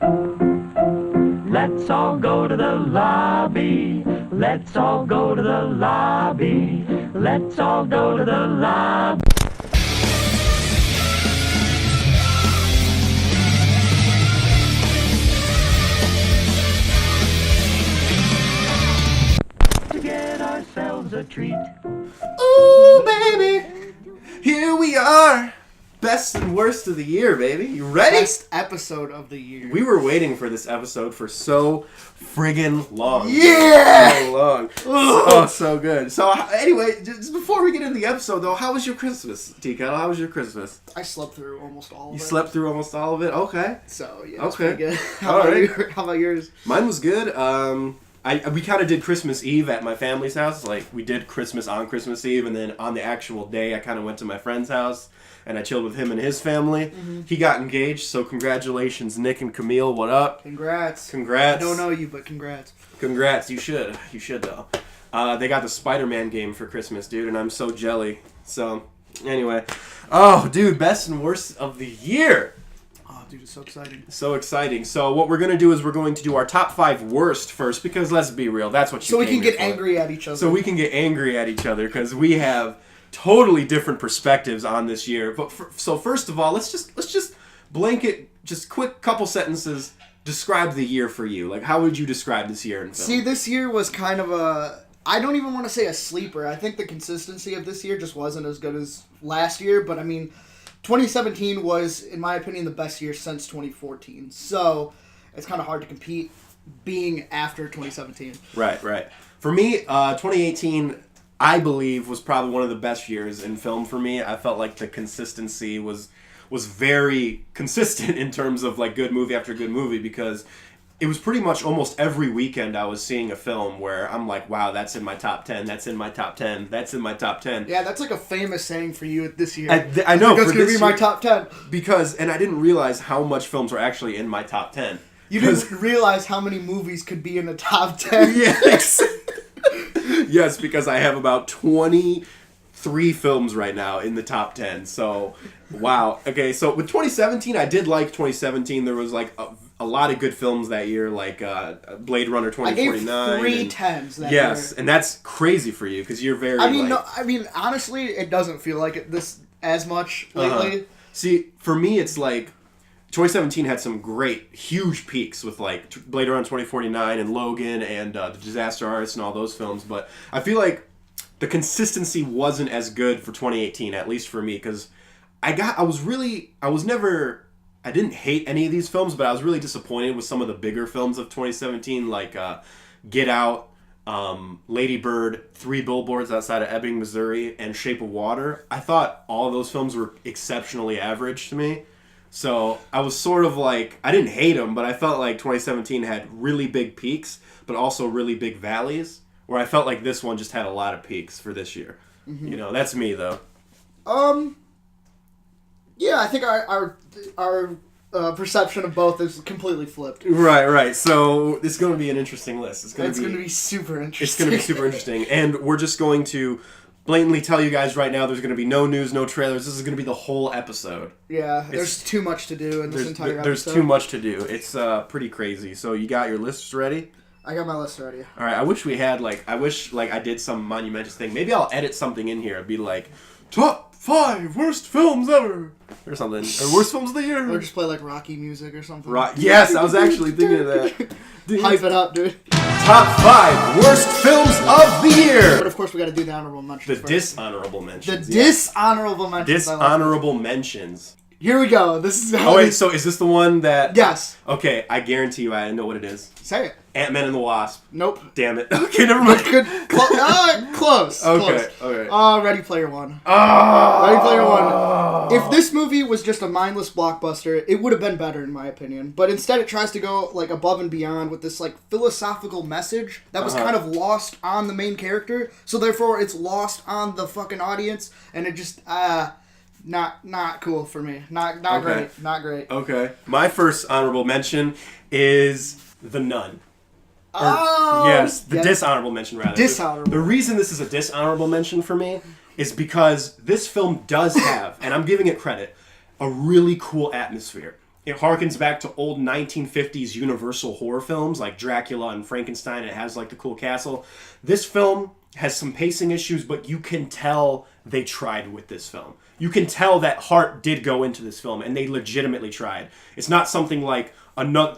Let's all go to the lobby. Let's all go to the lobby. Let's all go to the lobby. To get ourselves a treat. Ooh, baby. Here we are. Best and worst of the year, baby. You ready? Best episode of the year. We were waiting for this episode for so friggin' long. Yeah! So long. Oh, so good. So, anyway, just before we get into the episode, though, how was your Christmas, T-Kettle? How was your Christmas? I slept through almost all of it. You slept through almost all of it? Okay. So, yeah, it's Okay. pretty good. All right. How about yours? Mine was good. We kind of did Christmas Eve at my family's house. Like, we did Christmas on Christmas Eve, and then on the actual day, I kind of went to my friend's house, and I chilled with him and his family. Mm-hmm. He got engaged, so congratulations, Nick and Camille. What up? Congrats. Congrats. I don't know you, but congrats. Congrats. You should. You should, though. They got the Spider-Man game for Christmas, dude, and I'm so jelly. So, anyway. Oh, dude, best and worst of the year. Oh, dude, it's so exciting. So exciting. So what we're going to do is we're going to do our top 5 worst first, because let's be real, that's what you So we came can here get for. angry at each other. So we can get angry at each other, because we have totally different perspectives on this year. But so first of all, let's just blanket, just quick couple sentences, describe the year for you. Like, how would you describe this year in film? See, this year was kind of I don't even want to say a sleeper. I think the consistency of this year just wasn't as good as last year. But, I mean, 2017 was, in my opinion, the best year since 2014. So, it's kind of hard to compete being after 2017. Right. For me, 2018, I believe, was probably one of the best years in film for me. I felt like the consistency was very consistent in terms of, like, good movie after good movie, because it was pretty much almost every weekend I was seeing a film where I'm like, wow, that's in my top 10, that's in my top 10, that's in my top 10. Yeah, that's like a famous saying for you this year. I know. That's going to be my top 10. And I didn't realize how much films were actually in my top 10. You didn't realize how many movies could be in the top 10. Yes. Yes, because I have about 23 films right now in the top 10. So, wow. Okay, so with 2017, I did like 2017. There was like a lot of good films that year, like Blade Runner 2049. I gave 3 10s that yes, year. and that's crazy for you because you're very. I mean, honestly, it doesn't feel like it this as much lately. See, for me, it's like 2017 had some great, huge peaks with like Blade Runner 2049 and Logan and The Disaster Artist and all those films, but I feel like the consistency wasn't as good for 2018, at least for me, because I didn't hate any of these films, but I was really disappointed with some of the bigger films of 2017, like Get Out, Lady Bird, 3 Billboards Outside of Ebbing, Missouri, and Shape of Water. I thought all of those films were exceptionally average to me. So I was sort of like, I didn't hate them, but I felt like 2017 had really big peaks, but also really big valleys, where I felt like this one just had a lot of peaks for this year. Mm-hmm. You know, that's me, though. Yeah, I think our perception of both is completely flipped. Right. So it's going to be an interesting list. It's going to be super interesting. It's going to be super interesting. And we're just going to blatantly tell you guys right now there's going to be no news, no trailers. This is going to be the whole episode. Yeah, there's too much to do in this entire episode. There's too much to do. It's pretty crazy. So you got your lists ready? I got my list ready. All right. I wish I did some monumentous thing. Maybe I'll edit something in here. It'd be like, top 5 worst films ever. Or something. Or worst films of the year. Or just play like Rocky music or something. Yes, I was actually thinking of that. Hype it up, dude. Top 5 worst films of the year. But of course we got to do the honorable mentions first. Dishonorable mentions. Dishonorable mentions. Dishonorable mentions. Here we go. This is how. Oh wait, so is this the one that? Yes. Okay, I guarantee you I know what it is. Say it. Ant-Man and the Wasp. Nope. Damn it. Okay, never mind. Good. Close. Okay. Close. Okay. Ready Player One. Oh. Ready Player One. If this movie was just a mindless blockbuster, it would have been better in my opinion. But instead, it tries to go like above and beyond with this like philosophical message that was kind of lost on the main character. So therefore, it's lost on the fucking audience, and it just not cool for me. Not Okay. great. Not great. Okay. My first honorable mention is The Nun. Dishonorable mention, rather. Dishonorable. The reason this is a dishonorable mention for me is because this film does have, and I'm giving it credit, a really cool atmosphere. It harkens back to old 1950s Universal horror films like Dracula and Frankenstein. It has like the cool castle. This film has some pacing issues, but you can tell they tried with this film. You can tell that heart did go into this film, and they legitimately tried. It's not something like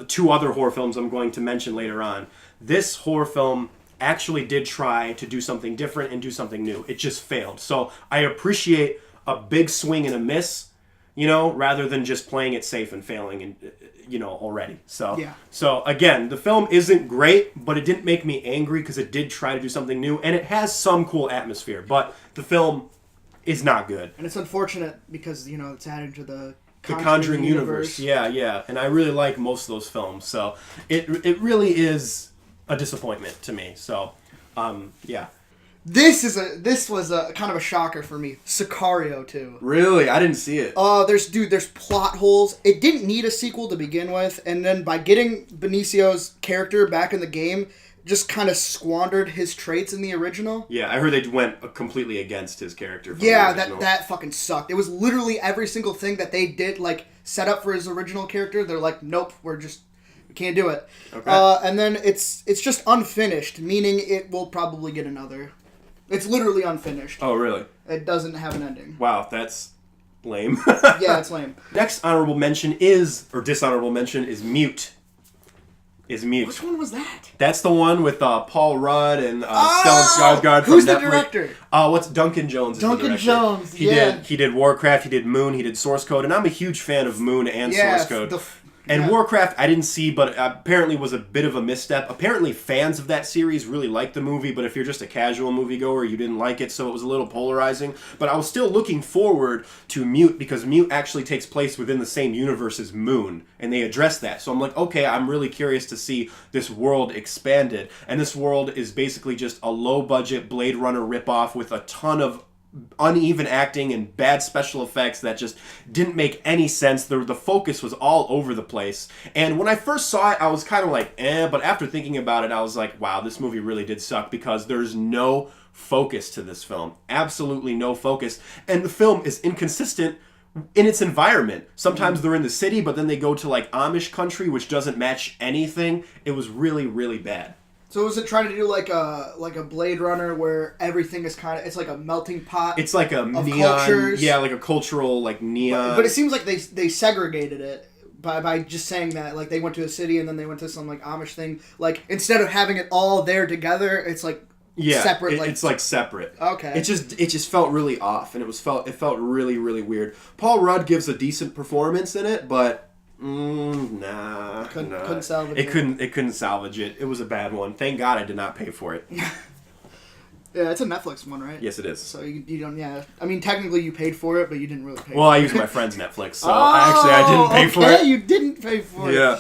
two other horror films I'm going to mention later on. This horror film actually did try to do something different and do something new. It just failed. So I appreciate a big swing and a miss, rather than just playing it safe and failing and already. So yeah. So again, the film isn't great, but it didn't make me angry because it did try to do something new, and it has some cool atmosphere, but the film is not good. And it's unfortunate because, it's added to the Conjuring universe. Yeah. And I really like most of those films, so it really is a disappointment to me. So yeah. This was a kind of a shocker for me. Sicario 2. Really? I didn't see it. There's plot holes. It didn't need a sequel to begin with, and then by getting Benicio's character back in the game, just kind of squandered his traits in the original. Yeah, I heard they went completely against his character. Yeah, that fucking sucked. It was literally every single thing that they did, like, set up for his original character. They're like, nope, we can't do it. Okay. And then it's just unfinished, meaning it will probably get another. It's literally unfinished. Oh, really? It doesn't have an ending. Wow, that's lame. Yeah, it's lame. Next dishonorable mention is Mute. Which one was that? That's the one with Paul Rudd and Stellan Skarsgård from Who's Netflix. The director? What's Duncan Jones? Duncan Jones. He did Warcraft. He did Moon. He did Source Code, and I'm a huge fan of Moon and Source Code. Warcraft, I didn't see, but apparently was a bit of a misstep. Apparently, fans of that series really liked the movie, but if you're just a casual moviegoer, you didn't like it, so it was a little polarizing. But I was still looking forward to Mute, because Mute actually takes place within the same universe as Moon, and they address that. So I'm like, okay, I'm really curious to see this world expanded. And this world is basically just a low-budget Blade Runner ripoff with a ton of uneven acting and bad special effects that just didn't make any sense. The focus was all over the place. And when I first saw it, I was kind of like, but after thinking about it, I was like, wow, this movie really did suck, because there's no focus to this film. Absolutely no focus. And the film is inconsistent in its environment. Sometimes they're in the city, but then they go to like Amish country, which doesn't match anything. It was really, really bad. So was it trying to do like a Blade Runner where everything is it's like a melting pot? It's like a neon, cultures. Yeah, like a cultural like neon. But it seems like they segregated it by just saying that, like, they went to a city and then they went to some like Amish thing. Like, instead of having it all there together, it's like separate. It's like separate. Okay. It just felt really off, and it felt really, really weird. Paul Rudd gives a decent performance in it, but. Couldn't salvage it. It couldn't salvage it. It was a bad one. Thank God I did not pay for it. Yeah, it's a Netflix one, right? Yes, it is. So you don't. Yeah, I mean, technically you paid for it, but you didn't really pay. Well, I used my friend's Netflix, so I didn't pay for it. You didn't pay for it. Yeah.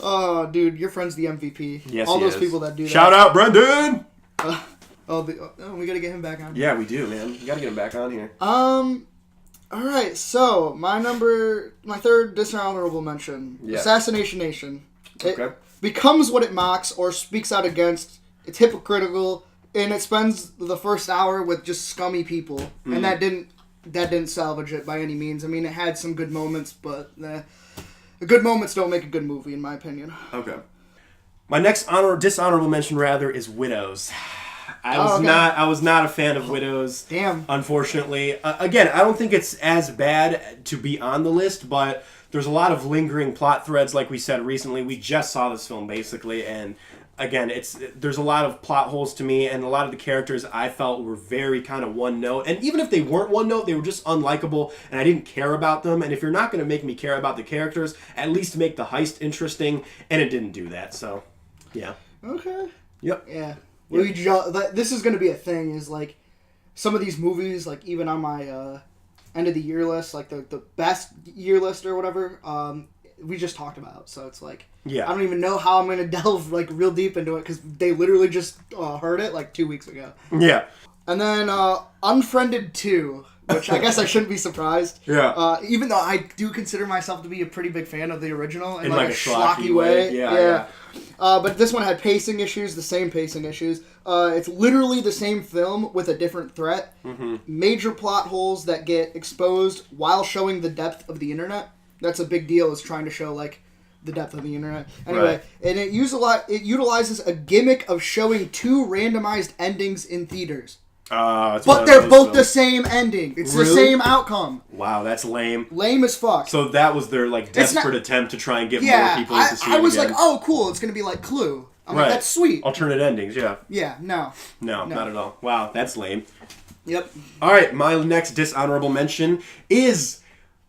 Oh, dude, your friend's the MVP. Yes, all he those is. people that do that. Shout out, Brendan. We gotta get him back on. Yeah, we do, man. We gotta get him back on here. All right, so my third dishonorable mention, Assassination Nation. It becomes what it mocks or speaks out against. It's hypocritical, and it spends the first hour with just scummy people, and that didn't salvage it by any means. I mean, it had some good moments, but the good moments don't make a good movie, in my opinion. Okay. My next dishonorable mention is Widows. I was not a fan of Widows. Damn. Unfortunately. Again, I don't think it's as bad to be on the list, but there's a lot of lingering plot threads, like we said recently. We just saw this film, basically, and again, there's a lot of plot holes to me, and a lot of the characters I felt were very kind of one note. And even if they weren't one note, they were just unlikable, and I didn't care about them. And if you're not going to make me care about the characters, at least make the heist interesting, and it didn't do that, so, yeah. Okay. Yep. Yeah. This is going to be a thing, is like some of these movies, like even on my end of the year list, like the best year list or whatever, we just talked about. So it's like, I don't even know how I'm going to delve like real deep into it, because they literally just heard it like 2 weeks ago. Yeah. And then Unfriended 2, which I guess I shouldn't be surprised. Yeah. Even though I do consider myself to be a pretty big fan of the original in like a schlocky way. Yeah. But this one had pacing issues, the same pacing issues. It's literally the same film with a different threat. Mm-hmm. Major plot holes that get exposed while showing the depth of the internet. That's a big deal, is trying to show, like, the depth of the internet. Anyway, Right. and it utilizes a gimmick of showing 2 randomized endings in theaters. But they're both the same ending. It's the same outcome. Wow, that's lame. Lame as fuck. So that was their, like, desperate attempt to try and get more people to see it I was again. like, oh, cool, it's going to be like Clue. I'm like, that's sweet. Alternate endings, yeah. Yeah, no, not at all. Wow, that's lame. Yep. All right, my next dishonorable mention is...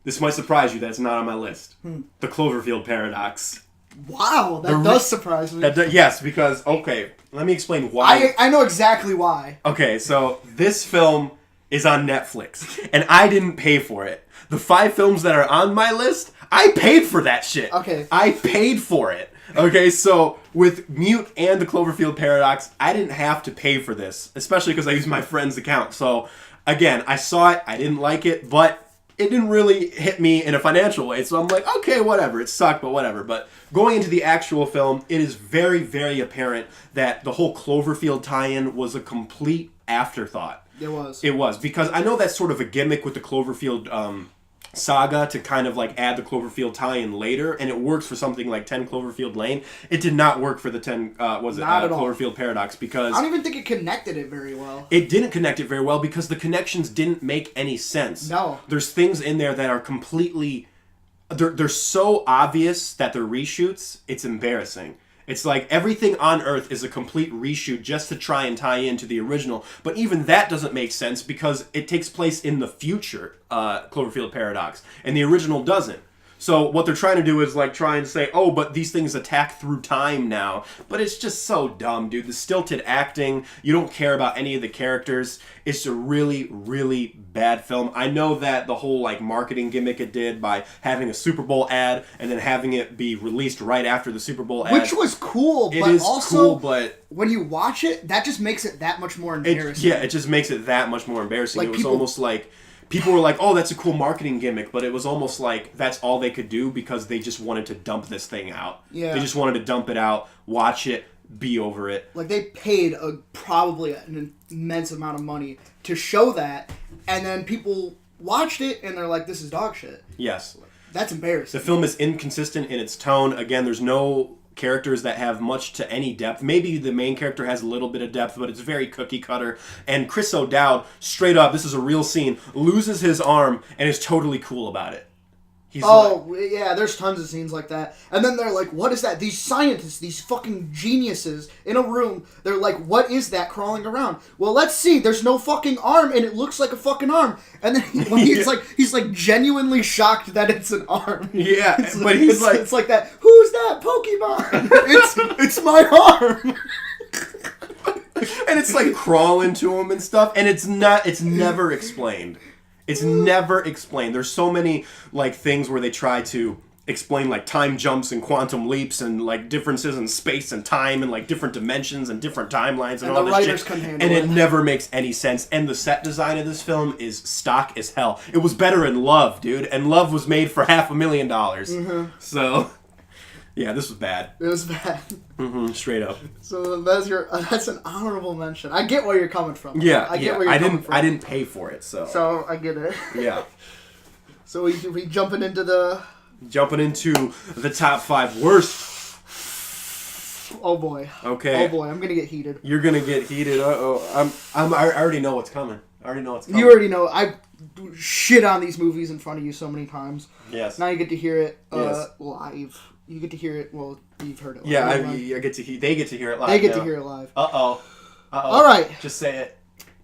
This might surprise you that it's not on my list. The Cloverfield Paradox. Wow, that does surprise me. Yes, because, okay, let me explain why. I know exactly why. Okay, so this film is on Netflix, and I didn't pay for it. The 5 films that are on my list, I paid for that shit. Okay. I paid for it. Okay, so with Mute and the Cloverfield Paradox, I didn't have to pay for this, especially because I used my friend's account. So, again, I saw it, I didn't like it, but it didn't really hit me in a financial way. So I'm like, okay, whatever. It sucked, but whatever. But going into the actual film, it is very, very apparent that the whole Cloverfield tie-in was a complete afterthought. It was. It was. Because I know that's sort of a gimmick with the Cloverfield saga to kind of like add the Cloverfield tie-in later, and it works for something like 10 Cloverfield Lane. It did not work for the Cloverfield Paradox, because I don't even think it connected it very well. It didn't connect it very well because the connections didn't make any sense. No. There's things in there that are completely... They're so obvious that they're reshoots, it's embarrassing. It's like everything on Earth is a complete reshoot just to try and tie into the original. But even that doesn't make sense because it takes place in the future, Cloverfield Paradox. And the original doesn't. So what they're trying to do is like try and say, oh, but these things attack through time now. But it's just so dumb, dude. The stilted acting, you don't care about any of the characters. It's a really, really bad film. I know that the whole like marketing gimmick it did by having a Super Bowl ad and then having it be released right after the Super Bowl ad. Which was cool, it but is also cool, but when you watch it, that just makes it that much more embarrassing. it just makes it that much more embarrassing. Like It was almost like... People were like, oh, that's a cool marketing gimmick, but it was almost like that's all they could do because they just wanted to dump this thing out. Yeah. They just wanted to dump it out, watch it, be over it. Like, they paid probably an immense amount of money to show that, and then people watched it, and they're like, this is dog shit. Yes. That's embarrassing. The film is inconsistent in its tone. Again, there's no characters that have much to any depth. Maybe the main character has a little bit of depth, but it's very cookie cutter. And Chris O'Dowd, straight up, this is a real scene, loses his arm and is totally cool about it. Yeah, there's tons of scenes like that. And then they're like, what is that? These scientists, these fucking geniuses in a room, they're like, what is that crawling around? Well, let's see. There's no fucking arm, and it looks like a fucking arm. And then he's like genuinely shocked that it's an arm. Yeah, but it's like that. Who's that Pokemon? it's my arm. And it's like crawling to him and stuff, and it's never explained. It's never explained. There's so many like things where they try to explain like time jumps and quantum leaps and like differences in space and time and like different dimensions and different timelines and all this shit. And it never makes any sense. And the set design of this film is stock as hell. It was better in Love, dude, and Love was made for $500,000. Mm-hmm. So yeah, this was bad. It was bad. Mm-hmm, straight up. So that's an honorable mention. I get where you're coming from. Yeah, I get where you're coming from. I didn't pay for it, so I get it. Yeah. So we jumping into the top 5 worst. Oh boy. Okay. Oh boy, I'm gonna get heated. You're gonna get heated. I already know what's coming. You already know. I shit on these movies in front of you so many times. Yes. Now you get to hear it yes. live. You get to hear it. Well, you've heard it live. Yeah, I get to hear. They get to hear it live. They get to hear it live. Uh-oh. All right. Just say it.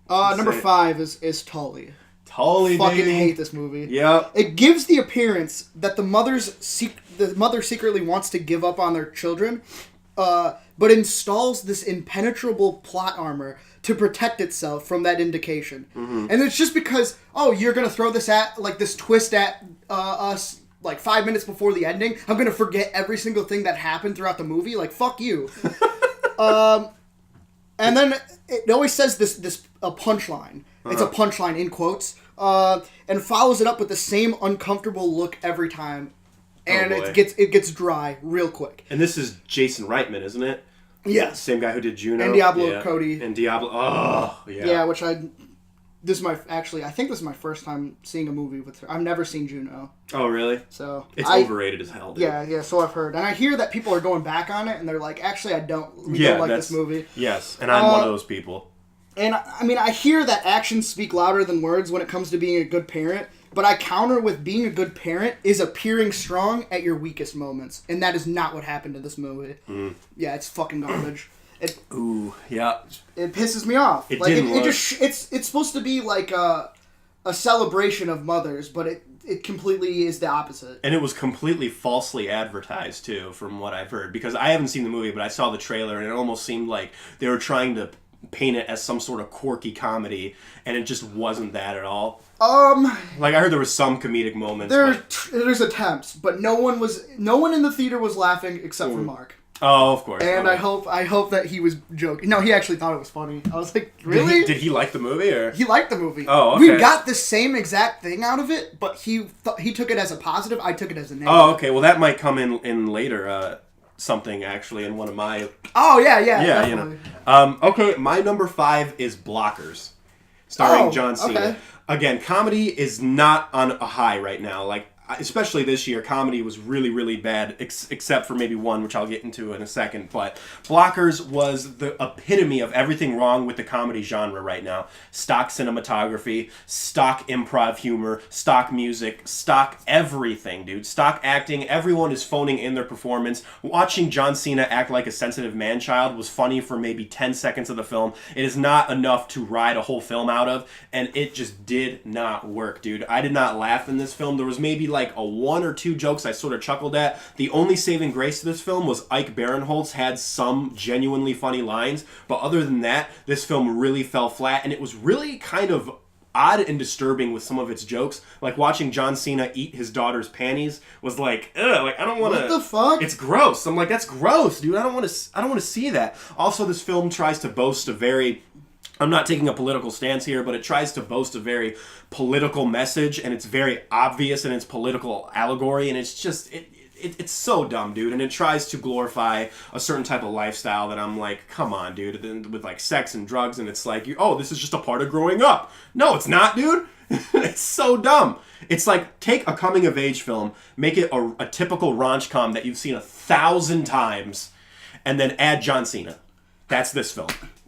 Number 5 is Tully. Tully, fucking baby. hate this movie. Yep. It gives the appearance that the mother secretly wants to give up on their children, but installs this impenetrable plot armor to protect itself from that indication. Mm-hmm. And it's just because, you're gonna throw this twist at us like 5 minutes before the ending. I'm gonna forget every single thing that happened throughout the movie. Like, fuck you. And then it always says this punchline. Uh-huh. It's a punchline in quotes, and follows it up with the same uncomfortable look every time, and it gets dry real quick. And this is Jason Reitman, isn't it? Yes. Same guy who did Juno. And Diablo Cody. And Diablo. Oh, yeah. Yeah, which I I think this is my first time seeing a movie with her. I've never seen Juno. Oh, really? So it's overrated as hell, dude. Yeah, so I've heard. And I hear that people are going back on it, and they're like, actually, don't like this movie. Yes, and I'm one of those people. And, I mean, I hear that actions speak louder than words when it comes to being a good parent, but I counter with being a good parent is appearing strong at your weakest moments. And that is not what happened in this movie. Yeah, it's fucking garbage. It pisses me off. It's supposed to be like a celebration of mothers, but it completely is the opposite. And it was completely falsely advertised too, from what I've heard, because I haven't seen the movie, but I saw the trailer and it almost seemed like they were trying to paint it as some sort of quirky comedy, and it just wasn't that at all. Like I heard there was some comedic moments. There's attempts, but no one in the theater was laughing except for Mark. Oh, of course. And I hope that he was joking. No, he actually thought it was funny. I was like, really? Did he like the movie, or? He liked the movie. Oh, okay. We got the same exact thing out of it, but he took it as a positive. I took it as a negative. Oh, okay. Well, that might come in later. Something actually in one of my. Oh yeah, definitely. Okay, my number 5 is Blockers, starring John Cena. Okay. Again, comedy is not on a high right now. Like, especially this year, comedy was really, really bad, except for maybe one, which I'll get into in a second. But Blockers was the epitome of everything wrong with the comedy genre right now. Stock cinematography, stock improv humor, stock music, stock everything, dude. Stock acting. Everyone is phoning in their performance. Watching John Cena act like a sensitive man-child was funny for maybe 10 seconds of the film. It is not enough to ride a whole film out of, and it just did not work, dude. I did not laugh in this film. There was maybe like a 1 or 2 jokes I sort of chuckled at. The only saving grace to this film was Ike Barinholtz had some genuinely funny lines, but other than that, this film really fell flat, and it was really kind of odd and disturbing with some of its jokes. Like watching John Cena eat his daughter's panties was like, ugh, like I don't want to. What the fuck? It's gross. I'm like, that's gross, dude. I don't want to see that. Also, this film tries to boast a very. I'm not taking a political stance here, but it tries to boast a very political message, and it's very obvious in its political allegory, and it's just, it's so dumb, dude, and it tries to glorify a certain type of lifestyle that I'm like, come on, dude, with like sex and drugs, and it's like, this is just a part of growing up. No, it's not, dude. It's so dumb. It's like, take a coming-of-age film, make it a typical raunch-com that you've seen 1,000 times, and then add John Cena. That's this film.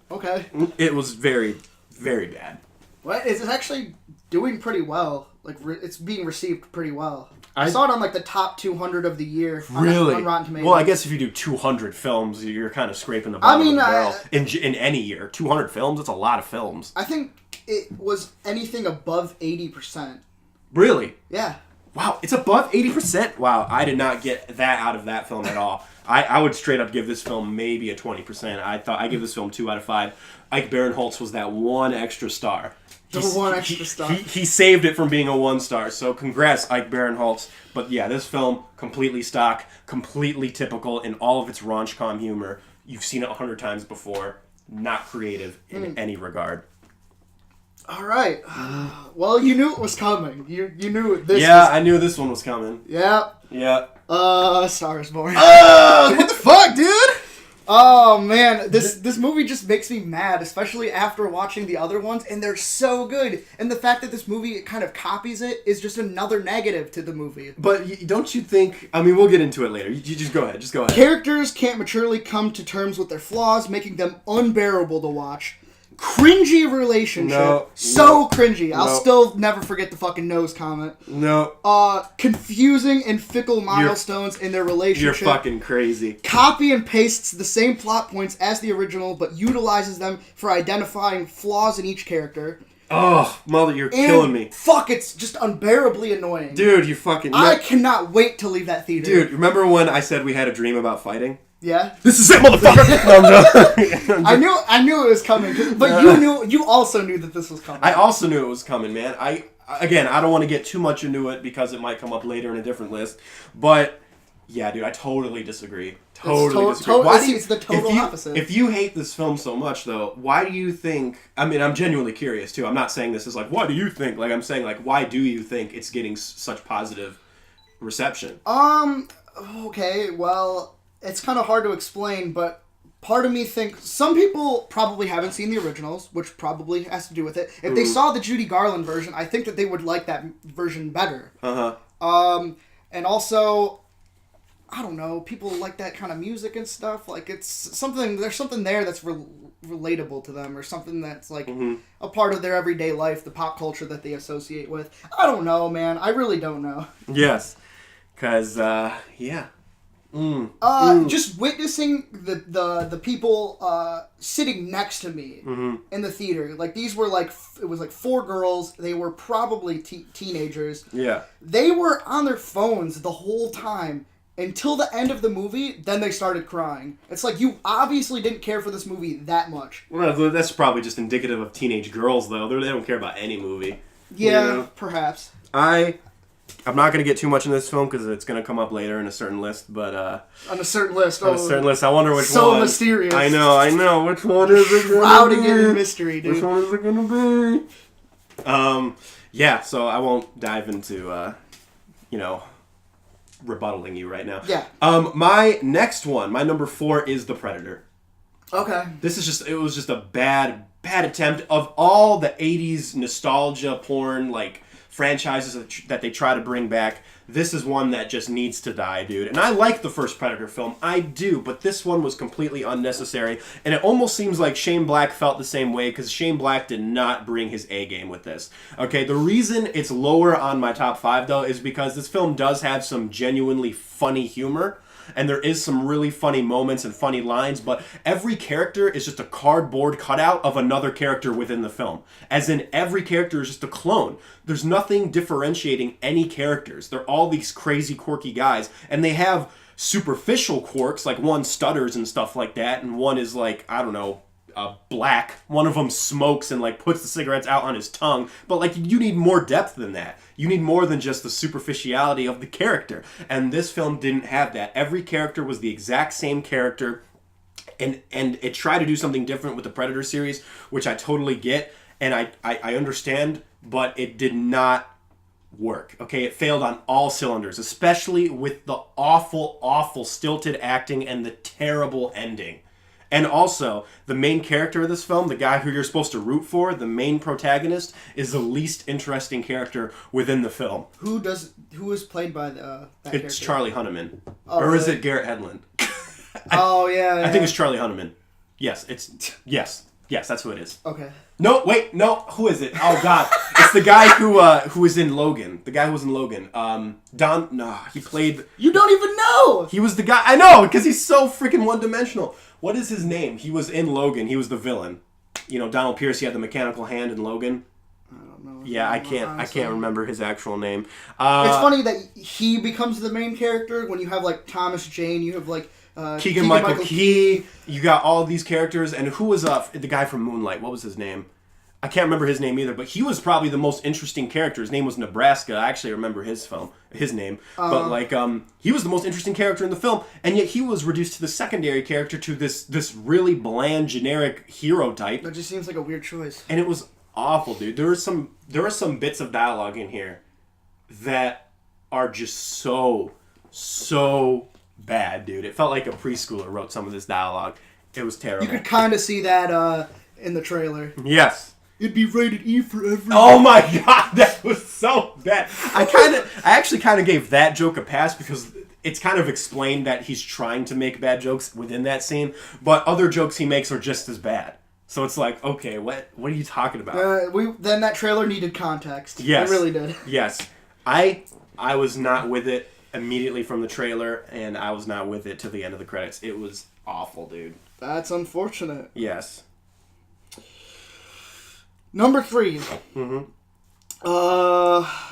Okay. It was very, very bad. Well, it's actually doing pretty well. Like, it's being received pretty well. I saw it on, like, the top 200 of the year. Really? On Rotten Tomatoes. Well, I guess if you do 200 films, you're kind of scraping the bottom of the barrel. In any year. 200 films? That's a lot of films. I think it was anything above 80%. Really? Yeah. Wow, it's above 80%? Wow, I did not get that out of that film at all. I would straight up give this film maybe a 20%. I give this film 2 out of 5. Ike Barinholtz was that one extra star. He saved it from being a 1 star. So congrats, Ike Barinholtz. But yeah, this film, completely stock, completely typical in all of its raunch-com humor. You've seen it 100 times before. Not creative in any regard. All right. Well, you knew it was coming. You knew this. Yeah, I knew this one was coming. Yeah. Yeah. Star is Born. What the fuck, dude? Oh man, this movie just makes me mad, especially after watching the other ones, and they're so good. And the fact that this movie kind of copies it is just another negative to the movie. But don't you think? I mean, we'll get into it later. You just go ahead. Characters can't maturely come to terms with their flaws, making them unbearable to watch. Cringy relationship. Cringy. I'll still never forget the fucking nose comment. No. Confusing and fickle milestones in their relationship. You're fucking crazy. Copy and pastes the same plot points as the original, but utilizes them for identifying flaws in each character. Oh, mother, you're killing me. Fuck, it's just unbearably annoying. Dude, you fucking... I cannot wait to leave that theater. Dude, remember when I said we had a dream about fighting? Yeah. This is it, motherfucker! I knew it was coming, but you also knew that this was coming. I also knew it was coming, man. I don't want to get too much into it because it might come up later in a different list, but yeah, dude, I totally disagree. Totally disagree. It's the total opposite. If you hate this film so much, though, why do you think... I mean, I'm genuinely curious, too. I'm not saying this as like, why do you think? Like, I'm saying, like, why do you think it's getting such positive reception? Okay, well... It's kind of hard to explain, but part of me thinks some people probably haven't seen the originals, which probably has to do with it. If they saw the Judy Garland version, I think that they would like that version better. And also, I don't know, people like that kind of music and stuff. Like, it's something, there's something there that's relatable to them, or something that's, like, a part of their everyday life, the pop culture that they associate with. I don't know, man. I really don't know. Yes. Because, yeah. Just witnessing the people sitting next to me in the theater. Like, these were like, it was like 4 girls. They were probably teenagers. Yeah. They were on their phones the whole time until the end of the movie. Then they started crying. It's like, you obviously didn't care for this movie that much. Well, that's probably just indicative of teenage girls, though. They don't care about any movie. Yeah, you know? Perhaps. I'm not going to get too much in this film because it's going to come up later in a certain list, but... on a certain list. On a certain list. I wonder which one. So mysterious. I know. Which one is it going to be? Shrouding it in mystery, dude. Which one is it going to be? Yeah, so I won't dive into, rebuttaling you right now. Yeah. My next one, my number 4, is The Predator. Okay. It was just a bad attempt. Of all the 80s nostalgia porn, like, franchises that they try to bring back, this is one that just needs to die, dude. And I like the first Predator film. I do, but this one was completely unnecessary. And it almost seems like Shane Black felt the same way, because Shane Black did not bring his A game with this. Okay, the reason it's lower on my top 5, though, is because this film does have some genuinely funny humor. And there is some really funny moments and funny lines, but every character is just a cardboard cutout of another character within the film. As in, every character is just a clone. There's nothing differentiating any characters. They're all these crazy, quirky guys, and they have superficial quirks, like one stutters and stuff like that, and one is like, I don't know, black. One of them smokes and like puts the cigarettes out on his tongue. But like, you need more depth than that. You need more than just the superficiality of the character. And this film didn't have that. Every character was the exact same character. And it tried to do something different with the Predator series, which I totally get. And I understand, but it did not work. Okay, it failed on all cylinders, especially with the awful stilted acting and the terrible ending. And also, the main character of this film, the guy who you're supposed to root for, the main protagonist, is the least interesting character within the film. Who is played by that character? It's Charlie Hunnam. Oh, or is really? it Garrett Hedlund? Yeah. I think it's Charlie Hunnam. Yes, that's who it is. Okay. No, who is it? Oh God, it's the guy who was in Logan. The guy who was in Logan. He played. You don't even know. He was the guy. I know, because he's so freaking one-dimensional. What is his name? He was in Logan. He was the villain. You know, Donald Pierce. He had the mechanical hand in Logan. I don't know. Yeah, I can't remember his actual name. It's funny that he becomes the main character when you have like Thomas Jane. You have like. Keegan-Michael Key. You got all these characters, and who was the guy from Moonlight? What was his name? I can't remember his name either, but he was probably the most interesting character. His name was Nebraska. I actually remember his name. But he was the most interesting character in the film, and yet he was reduced to the secondary character, to this really bland, generic hero type. That just seems like a weird choice. And it was awful, dude. There are some bits of dialogue in here that are just so bad, dude. It felt like a preschooler wrote some of this dialogue. It was terrible. You could kind of see that in the trailer. Yes. It'd be rated E for everyone. Oh my God, that was so bad. I actually kind of gave that joke a pass because it's kind of explained that he's trying to make bad jokes within that scene, but other jokes he makes are just as bad. So it's like, okay, what are you talking about? Then that trailer needed context. Yes. It really did. Yes. I was not with it immediately from the trailer, and I was not with it to the end of the credits. It was awful, dude. That's unfortunate. Yes. Number 3. Mm-hmm.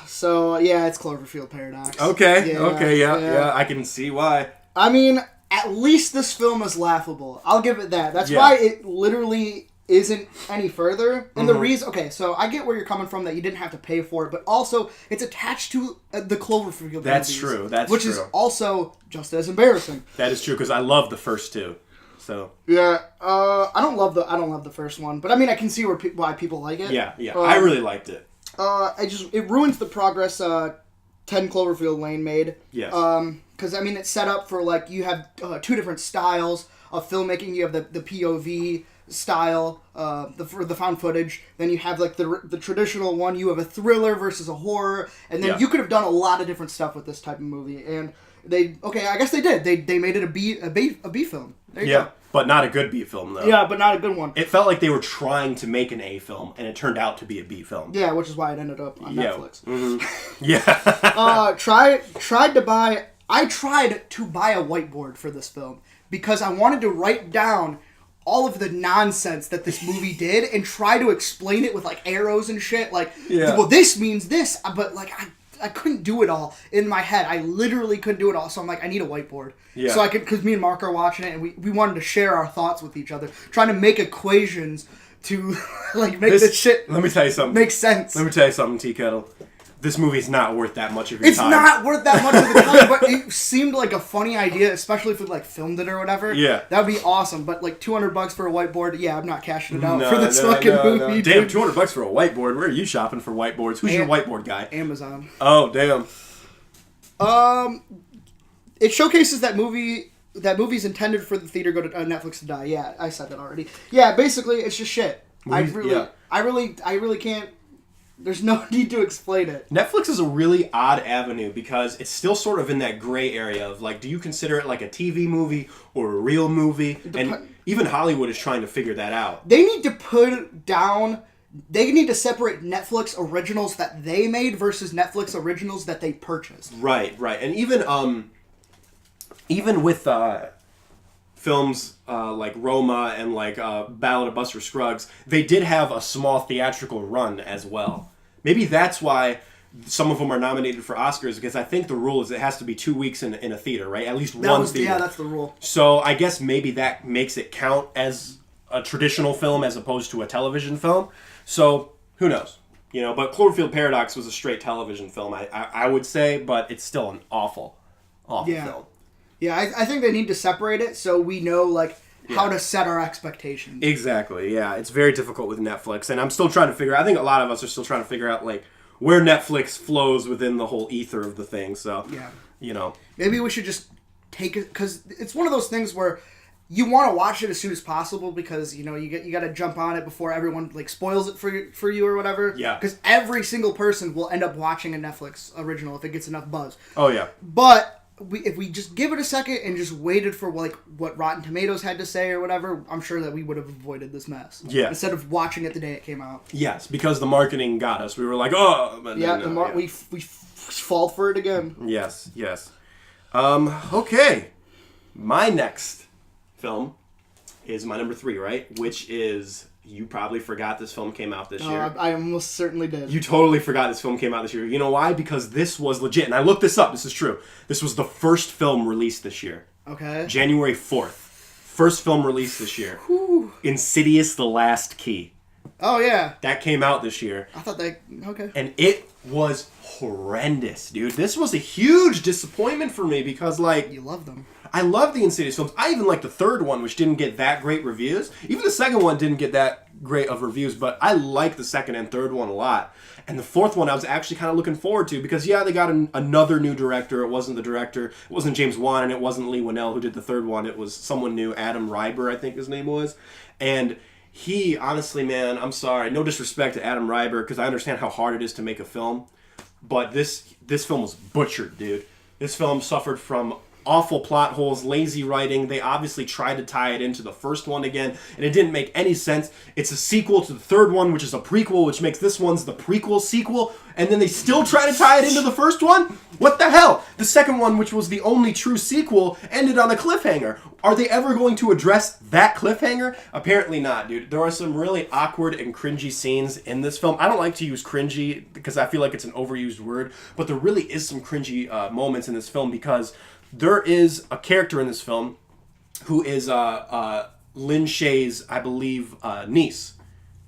So yeah, it's Cloverfield Paradox. Okay. Yeah. Yeah. I can see why. I mean, at least this film is laughable. I'll give it that. That's why it literally isn't any further. And the reason... Okay, so I get where you're coming from, that you didn't have to pay for it, but also it's attached to the Cloverfield That's movies, true. Which is also just as embarrassing. That is true, because I love the first two. So yeah, I don't love the first one, but I mean I can see why people like it. Yeah, I really liked it. It ruins the progress 10 Cloverfield Lane made. Yes. Because, I mean, it's set up for, like, you have two different styles of filmmaking. You have the POV style, the found footage. Then you have, like, the traditional one. You have a thriller versus a horror. And then you could have done a lot of different stuff with this type of movie. And I guess they did. They made it a B film. There you go. But not a good B film, though. Yeah, but not a good one. It felt like they were trying to make an A film, and it turned out to be a B film. Yeah, which is why it ended up on Netflix. Mm-hmm. Yeah. I tried to buy a whiteboard for this film because I wanted to write down all of the nonsense that this movie did and try to explain it with, like, arrows and shit. Like, well, this means this, but, like, I couldn't do it all in my head. I literally couldn't do it all. So I'm like, I need a whiteboard. Yeah. So I could, because me and Mark are watching it, and we wanted to share our thoughts with each other, trying to make equations to, like, make this shit. Let me tell you something. Make sense. Let me tell you something, T-Kettle. This movie's not worth that much of your time. It's not worth that much of the time, but it seemed like a funny idea, especially if we, like, filmed it or whatever. Yeah. That would be awesome. But, like, $200 for a whiteboard, yeah, I'm not cashing it out for this fucking movie. Damn, $200 for a whiteboard. Where are you shopping for whiteboards? Who's your whiteboard guy? Amazon. Oh, damn. It showcases that movie's intended for the theater go to Netflix to die. Yeah, I said that already. Yeah, basically, it's just shit. I really can't. There's no need to explain it. Netflix is a really odd avenue because it's still sort of in that gray area of, like, do you consider it like a TV movie or a real movie? And even Hollywood is trying to figure that out. They need to separate Netflix originals that they made versus Netflix originals that they purchased. Right. And even with films like Roma and like Ballad of Buster Scruggs, they did have a small theatrical run as well. Maybe that's why some of them are nominated for Oscars, because I think the rule is it has to be 2 weeks in a theater, right? At least one theater. Yeah, that's the rule. So I guess maybe that makes it count as a traditional film as opposed to a television film. So who knows? You know, but Cloverfield Paradox was a straight television film, I would say, but it's still an awful film. Yeah, I think they need to separate it so we know, like, how to set our expectations. Exactly, yeah. It's very difficult with Netflix, and I'm still trying to figure out, I think a lot of us are still trying to figure out, like, where Netflix flows within the whole ether of the thing, so, you know. Maybe we should just take it, because it's one of those things where you want to watch it as soon as possible because, you know, you got to jump on it before everyone, like, spoils it for you or whatever. Yeah. Because every single person will end up watching a Netflix original if it gets enough buzz. Oh, yeah. But if we just give it a second and just waited for, like, what Rotten Tomatoes had to say or whatever, I'm sure that we would have avoided this mess. Yeah. Instead of watching it the day it came out. Yes, because the marketing got us. We were like, oh. But we fall for it again. Yes. Okay. My next film is my number 3, right? Which is, you probably forgot this film came out this year. I almost certainly did. You totally forgot this film came out this year. You know why? Because this was legit. And I looked this up. This is true. This was the first film released this year. Okay. January 4th. First film released this year. Whew. Insidious: The Last Key. Oh, yeah. That came out this year. I thought that... Okay. And it was horrendous, dude. This was a huge disappointment for me because, like... You love them. I love the Insidious films. I even like the third one, which didn't get that great reviews. Even the second one didn't get that great of reviews, but I like the second and third one a lot. And the fourth one I was actually kind of looking forward to because, yeah, they got another new director. It wasn't the director. It wasn't James Wan, and it wasn't Lee Winnell who did the third one. It was someone new, Adam Ryber, I think his name was. And he, honestly, man, I'm sorry. No disrespect to Adam Ryber because I understand how hard it is to make a film. But this film was butchered, dude. This film suffered from awful plot holes, lazy writing. They obviously tried to tie it into the first one again, and it didn't make any sense. It's a sequel to the third one, which is a prequel, which makes this one's the prequel sequel, and then they still try to tie it into the first one? What the hell? The second one, which was the only true sequel, ended on a cliffhanger. Are they ever going to address that cliffhanger? Apparently not, dude. There are some really awkward and cringy scenes in this film. I don't like to use cringy because I feel like it's an overused word, but there really is some cringy moments in this film because there is a character in this film who is Lin Shaye's, I believe, niece.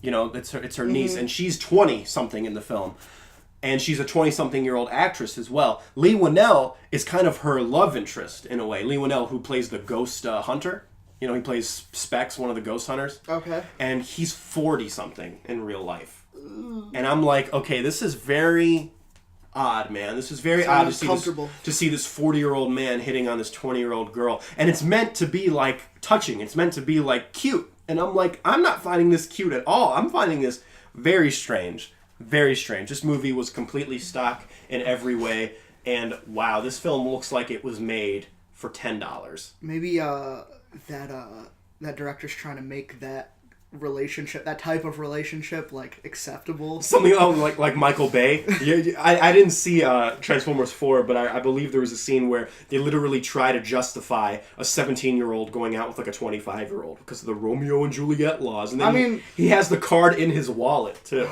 You know, it's her niece, and she's 20-something in the film. And she's a 20-something-year-old actress as well. Lee Winnell is kind of her love interest, in a way. Lee Winnell, who plays the ghost hunter. You know, he plays Specs, one of the ghost hunters. Okay. And he's 40-something in real life. And I'm like, okay, this is very odd, man. This was very odd to see this 40-year-old man hitting on this 20-year-old girl. And it's meant to be, like, touching. It's meant to be, like, cute. And I'm like, I'm not finding this cute at all. I'm finding this very strange. Very strange. This movie was completely stock in every way. And, wow, this film looks like it was made for $10. Maybe that director's trying to make that relationship, that type of relationship, like, acceptable. Something like Michael Bay. I didn't see Transformers 4, but I believe there was a scene where they literally try to justify a 17-year-old going out with like a 25-year-old because of the Romeo and Juliet laws. And then he has the card in his wallet too.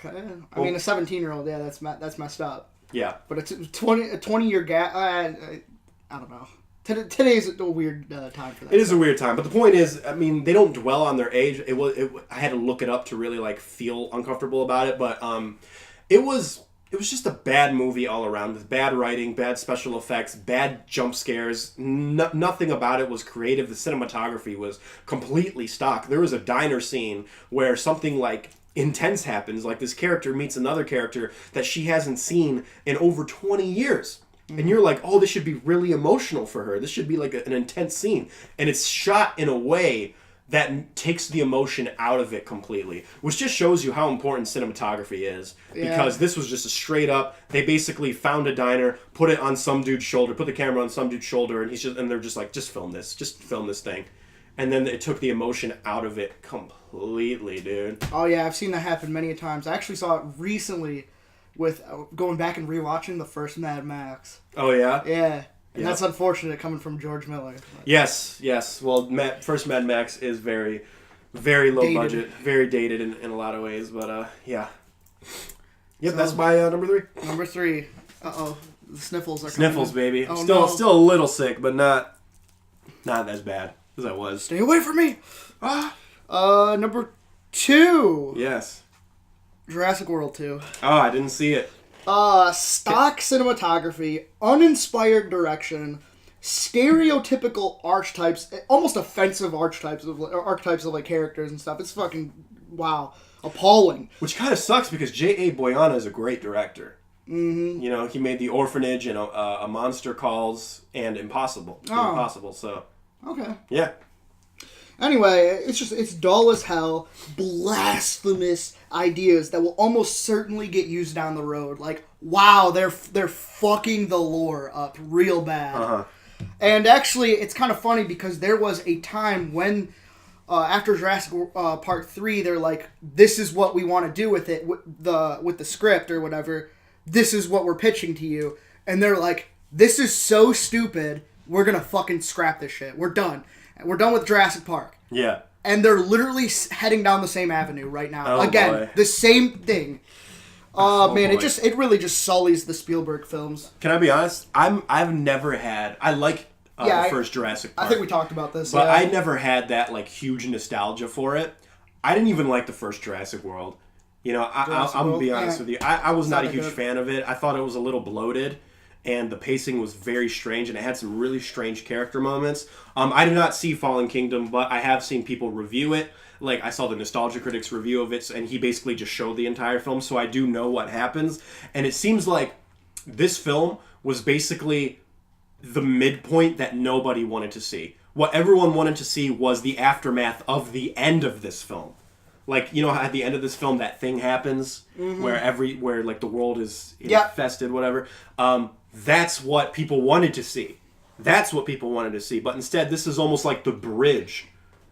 Okay. I mean, a 17-year-old, yeah, that's messed up. Yeah. But it's a 20-year gap. I don't know. Today's a weird time for that. It is a weird time, but the point is, I mean, they don't dwell on their age. I had to look it up to really like feel uncomfortable about it, but it was just a bad movie all around with bad writing, bad special effects, bad jump scares. Nothing about it was creative. The cinematography was completely stock. There was a diner scene where something like intense happens, like this character meets another character that she hasn't seen in over 20 years. And you're like, oh, this should be really emotional for her. This should be like an intense scene. And it's shot in a way that takes the emotion out of it completely, which just shows you how important cinematography is. Yeah. Because this was just a straight up, they basically found a diner, put it on some dude's shoulder, put the camera on some dude's shoulder, and they're just like, just film this thing. And then it took the emotion out of it completely, dude. Oh yeah, I've seen that happen many times. I actually saw it recently with going back and rewatching the first Mad Max. Oh, yeah? Yeah. And that's unfortunate coming from George Miller. Yes. Well, first Mad Max is very, very low dated. Budget, very dated in a lot of ways, but yeah. Yep, so, that's my number 3. Number 3. Uh-oh. The sniffles are Sniffles, coming. Baby. Oh, still a little sick, but not as bad as I was. Stay away from me! Number 2. Yes. Jurassic World 2. Oh, I didn't see it. Stock cinematography, uninspired direction, stereotypical archetypes, almost offensive archetypes of like characters and stuff. It's fucking, wow, appalling. Which kind of sucks because J.A. Boyana is a great director. Mm-hmm. You know, he made The Orphanage and A Monster Calls and Impossible. So. Okay. Yeah. Anyway, it's dull as hell, blasphemous ideas that will almost certainly get used down the road. Like, wow, they're fucking the lore up real bad. Uh-huh. And actually, it's kind of funny because there was a time when, after Jurassic Park 3, they're like, this is what we want to do with it, with the script or whatever. This is what we're pitching to you. And they're like, this is so stupid, we're going to fucking scrap this shit. We're done. We're done with Jurassic Park. Yeah. And they're literally heading down the same avenue right now. Oh, again, boy. The same thing. Man, boy. it really just sullies the Spielberg films. Can I be honest? I've never had. I like the first Jurassic Park. I think we talked about this. But I never had that like huge nostalgia for it. I didn't even like the first Jurassic World. You know, I'm gonna be honest with you. I was not a huge fan of it. I thought it was a little bloated. And the pacing was very strange, and it had some really strange character moments. I did not see Fallen Kingdom, but I have seen people review it. Like, I saw the Nostalgia Critic's review of it, and he basically just showed the entire film, so I do know what happens. And it seems like this film was basically the midpoint that nobody wanted to see. What everyone wanted to see was the aftermath of the end of this film. Like, you know, at the end of this film, that thing happens where like the world is infested, whatever. That's what people wanted to see. But instead, this is almost like the bridge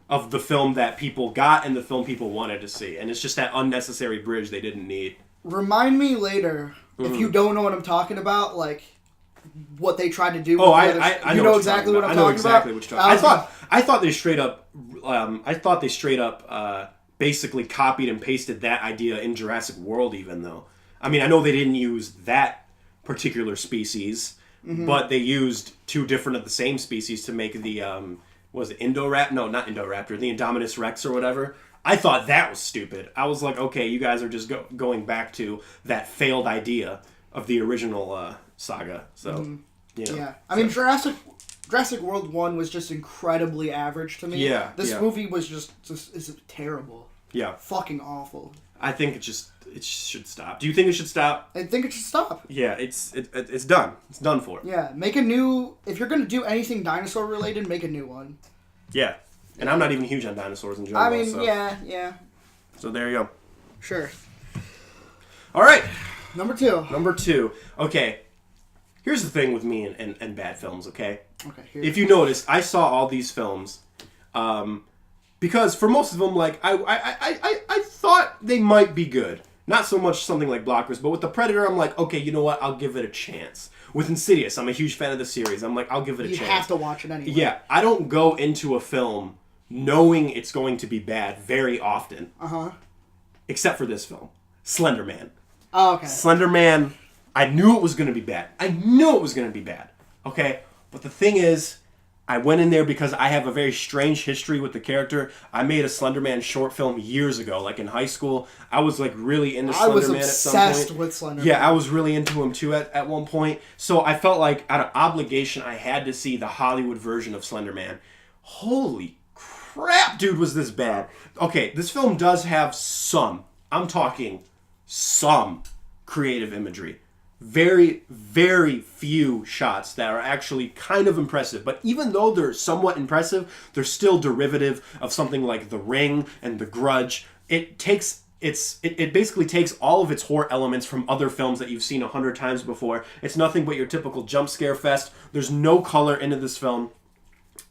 of the film that people got and the film people wanted to see. And it's just that unnecessary bridge they didn't need. Remind me later, if you don't know what I'm talking about, like, what they tried to do. Oh, I know exactly what I'm talking about. I know exactly what you're talking about. I thought they straight up basically copied and pasted that idea in Jurassic World even, though. I mean, I know they didn't use that particular species, but they used 2 different of the same species to make the was it Indoraptor? No, not Indoraptor, the Indominus Rex or whatever. I thought that was stupid. I was like, okay, you guys are just going back to that failed idea of the original saga. So, you know. Yeah. I mean, Jurassic World 1 was just incredibly average to me. Yeah. This movie was just is terrible. Yeah. Fucking awful. I think it should stop. Do you think it should stop? I think it should stop. Yeah, it's done. It's done for. Yeah, make a new... If you're going to do anything dinosaur-related, make a new one. Yeah. And I'm not even huge on dinosaurs in general. I mean, so. yeah. So there you go. Sure. All right. Number two. Okay. Here's the thing with me and bad films, okay? Okay. If you notice, I saw all these films because for most of them, like, I thought they might be good. Not so much something like Blockers, but with The Predator, I'm like, okay, you know what? I'll give it a chance. With Insidious, I'm a huge fan of the series. I'm like, I'll give it a chance. You have to watch it anyway. Yeah, I don't go into a film knowing it's going to be bad very often. Uh-huh. Except for this film, Slender Man. Oh, okay. Slender Man, I knew it was going to be bad. Okay? But the thing is, I went in there because I have a very strange history with the character. I made a Slender Man short film years ago, like in high school. I was like really into Slender Man at some point. I was obsessed with Slender Man. Yeah, I was really into him too at one point. So I felt like out of obligation, I had to see the Hollywood version of Slender Man. Holy crap, dude, was this bad. Okay, this film does have some creative imagery. Very, very few shots that are actually kind of impressive. But even though they're somewhat impressive, they're still derivative of something like The Ring and The Grudge. It basically takes all of its horror elements from other films that you've seen 100 times before. It's nothing but your typical jump scare fest. There's no color into this film.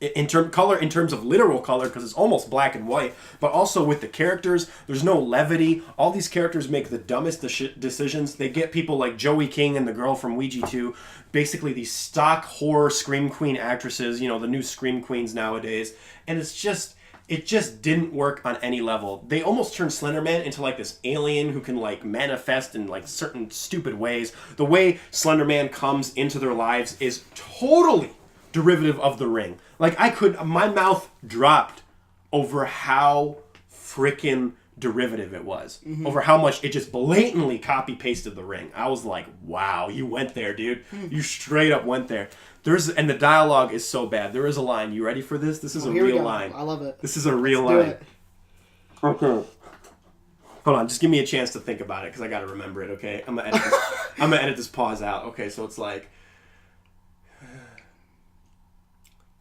In terms of literal color, because it's almost black and white, but also with the characters, there's no levity. All these characters make the dumbest decisions. They get people like Joey King and the girl from Ouija 2, basically these stock horror Scream Queen actresses, the new Scream Queens nowadays, and it just didn't work on any level. They almost turned Slender Man into like this alien who can like manifest in like certain stupid ways. The way Slender Man comes into their lives is totally derivative of The Ring. Like, my mouth dropped over how freaking derivative it was. Mm-hmm. Over how much it just blatantly copy-pasted The Ring. I was like, wow, you went there, dude. You straight up went there. And the dialogue is so bad. There is a line. You ready for this? This is a real line. I love it. This is a real line. Okay. Hold on, just give me a chance to think about it, because I gotta remember it, okay? I'm gonna edit this pause out. Okay, so it's like...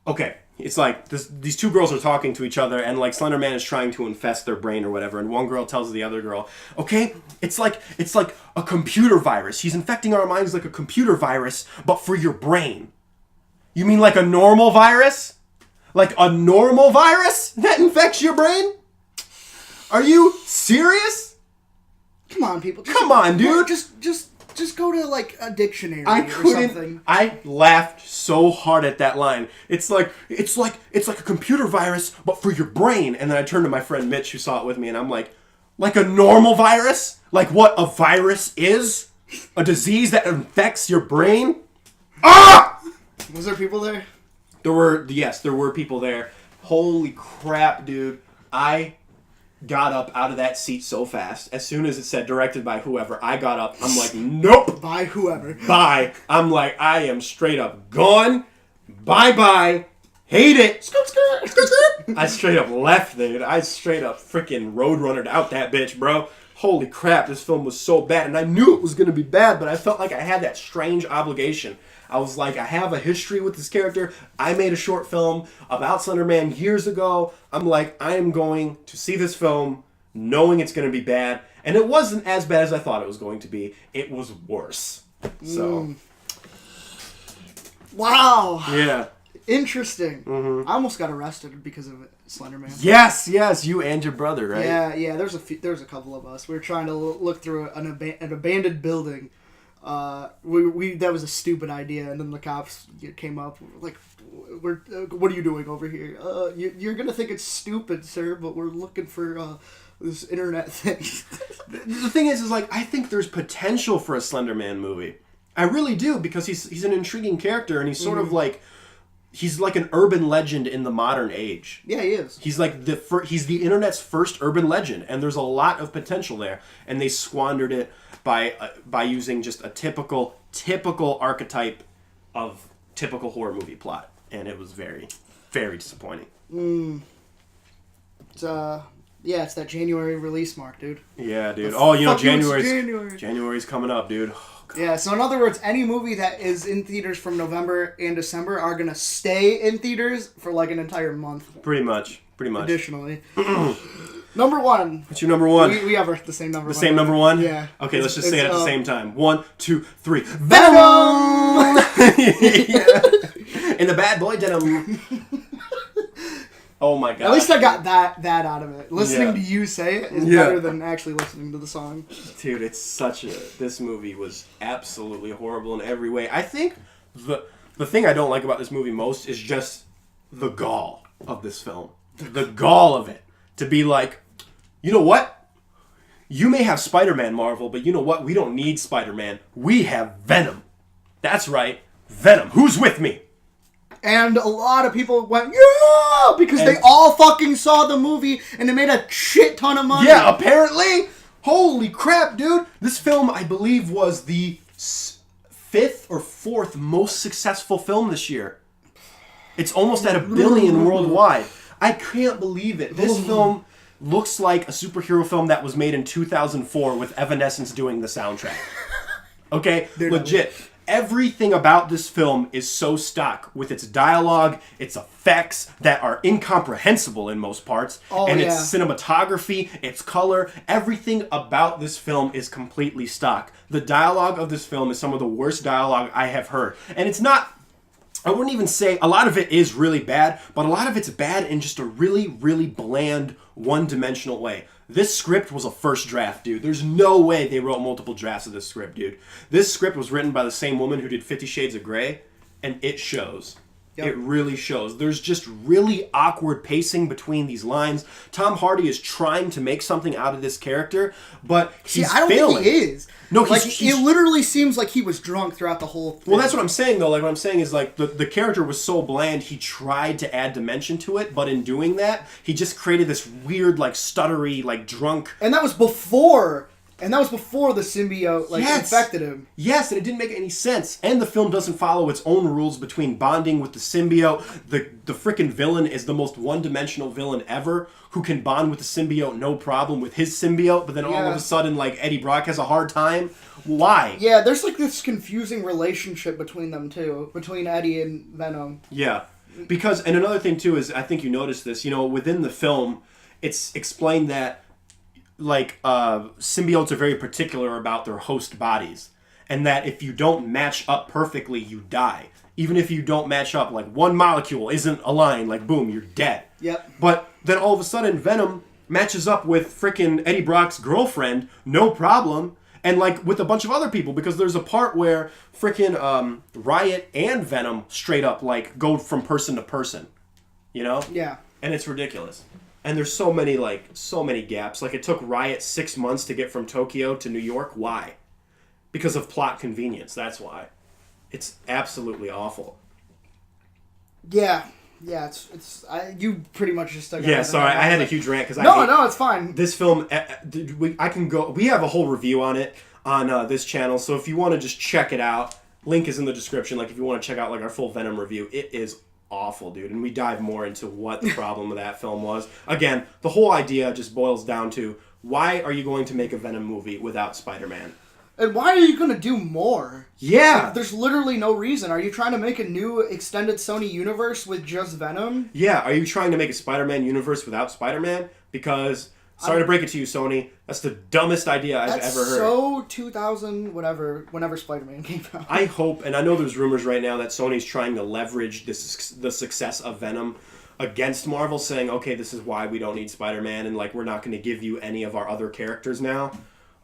Okay, it's like these two girls are talking to each other, and like Slender Man is trying to infest their brain or whatever, and one girl tells the other girl, okay, it's like a computer virus. He's infecting our minds like a computer virus, but for your brain. You mean like a normal virus? Like a normal virus that infects your brain? Are you serious? Come on, people. Come on, dude. Just go to like a dictionary or something. I laughed so hard at that line. It's like a computer virus, but for your brain. And then I turned to my friend Mitch, who saw it with me, and I'm like a normal virus? Like what a virus is? A disease that infects your brain? Ah! Was there people there? There were people there. Holy crap, dude. I got up out of that seat so fast. As soon as it said directed by whoever, I got up. I'm like, nope. By whoever. Bye. I'm like, I am straight up gone. Bye-bye. Hate it. I straight up left, dude. I straight up freaking roadrunnered out that bitch, bro. Holy crap, this film was so bad. And I knew it was going to be bad, but I felt like I had that strange obligation. I was like, I have a history with this character. I made a short film about Slender Man years ago. I'm like, I am going to see this film knowing it's going to be bad. And it wasn't as bad as I thought it was going to be. It was worse. So. Wow. Yeah. Interesting. Mm-hmm. I almost got arrested because of Slender Man. Yes, you and your brother, right? Yeah. There's a couple of us. We were trying to look through an abandoned building. That was a stupid idea, and then the cops came up like, what are you doing over here? You're gonna think it's stupid, sir, but we're looking for this internet thing. The thing is like, I think there's potential for a Slender Man movie. I really do, because he's an intriguing character, and he's sort of like, he's like an urban legend in the modern age. Yeah, he is. He's like he's the internet's first urban legend, and there's a lot of potential there, and they squandered it by using just a typical archetype of typical horror movie plot, and it was very, very disappointing. Yeah, it's that January release mark, dude. Yeah, dude. Oh, you know, January. January's coming up, dude. Oh, Yeah, so in other words, any movie that is in theaters from November and December are going to stay in theaters for like an entire month. Pretty much. Additionally. Number one. What's your number one? We have the same number one. The same number one? Yeah. Okay, let's just say it at the same time. 1, 2, 3. Venom! In the bad boy denim. Oh my god. At least I got that out of it. Listening to you say it is better than actually listening to the song. Dude, it's such a... This movie was absolutely horrible in every way. I think the thing I don't like about this movie most is just the gall of this film. The gall of it. To be like, you know what? You may have Spider-Man, Marvel, but you know what? We don't need Spider-Man. We have Venom. That's right. Venom. Who's with me? And a lot of people went, yeah! Because they all fucking saw the movie and it made a shit ton of money. Yeah, apparently. Holy crap, dude. This film, I believe, was the 5th or 4th most successful film this year. It's almost at $1 billion worldwide. I can't believe it. This film looks like a superhero film that was made in 2004 with Evanescence doing the soundtrack. Okay? Legit. Everything about this film is so stock with its dialogue, its effects that are incomprehensible in most parts, its cinematography, its color. Everything about this film is completely stock. The dialogue of this film is some of the worst dialogue I have heard. And it's not... I wouldn't even say a lot of it is really bad, but a lot of it's bad in just a really, really bland, one-dimensional way. This script was a first draft, dude. There's no way they wrote multiple drafts of this script, dude. This script was written by the same woman who did 50 Shades of Grey, and it shows. Yep. It really shows. There's just really awkward pacing between these lines. Tom Hardy is trying to make something out of this character, but he's I don't failing. think he is. No, it literally seems like he was drunk throughout the whole thing. Well, that's what I'm saying, though. Like, what I'm saying is, like, the character was so bland, he tried to add dimension to it, but in doing that, he just created this weird, like, stuttery, like, drunk... And that was before the symbiote, infected him. Yes, and it didn't make any sense. And the film doesn't follow its own rules between bonding with the symbiote. The frickin' villain is the most one-dimensional villain ever, who can bond with the symbiote no problem with his symbiote, but then all of a sudden, like, Eddie Brock has a hard time. Why? Yeah, there's, like, this confusing relationship between them, too. Between Eddie and Venom. Yeah. Because, and another thing, too, is, I think you noticed this, you know, within the film, it's explained that, like, symbiotes are very particular about their host bodies. And that if you don't match up perfectly, you die. Even if you don't match up, like, one molecule isn't aligned, like, boom, you're dead. Yep. But then all of a sudden, Venom matches up with frickin' Eddie Brock's girlfriend, no problem, and, like, with a bunch of other people, because there's a part where frickin' Riot and Venom straight up, like, go from person to person. You know? Yeah. And it's ridiculous. And there's so many gaps. Like, it took Riot 6 months to get from Tokyo to New York. Why? Because of plot convenience. That's why. It's absolutely awful. Yeah. Yeah, you pretty much just stuck. Yeah, sorry, I had a huge rant because No, it's fine. This film, we have a whole review on it on this channel, so if you want to just check it out, link is in the description. Like, if you want to check out like our full Venom review, it is awful, dude, and we dive more into what the problem with that film was. Again, the whole idea just boils down to, why are you going to make a Venom movie without Spider-Man? And why are you going to do more? Yeah. Like, there's literally no reason. Are you trying to make a new extended Sony universe with just Venom? Yeah. Are you trying to make a Spider-Man universe without Spider-Man? Because, sorry to break it to you, Sony, that's the dumbest idea I've ever heard. So 2000, whenever Spider-Man came out. I hope, and I know there's rumors right now that Sony's trying to leverage the success of Venom against Marvel, saying, okay, this is why we don't need Spider-Man, and like, we're not going to give you any of our other characters now.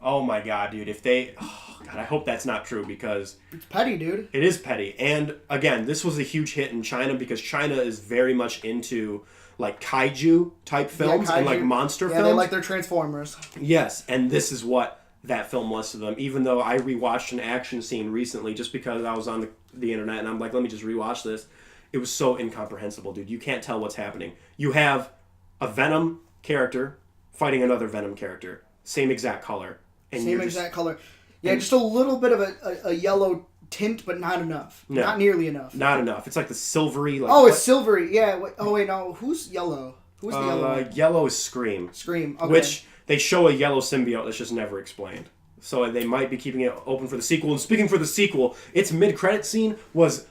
Oh my god, dude, I hope that's not true, because it's petty, dude. It is petty. And again, this was a huge hit in China because China is very much into like kaiju type films and like monster films. Yeah, they like their Transformers. Yes, and this is what that film was to them. Even though I rewatched an action scene recently just because I was on the internet and I'm like, let me just rewatch this. It was so incomprehensible, dude. You can't tell what's happening. You have a Venom character fighting another Venom character. Same exact color. Same exact color. Yeah, just a little bit of a yellow tint, but not enough. No, not nearly enough. Not enough. It's like the silvery... Like, it's silvery. Yeah. Oh, wait, no. Who's yellow? Who's the yellow one? Yellow is Scream. Scream, okay. Which they show a yellow symbiote that's just never explained. So they might be keeping it open for the sequel. And speaking for the sequel, its mid-credit scene was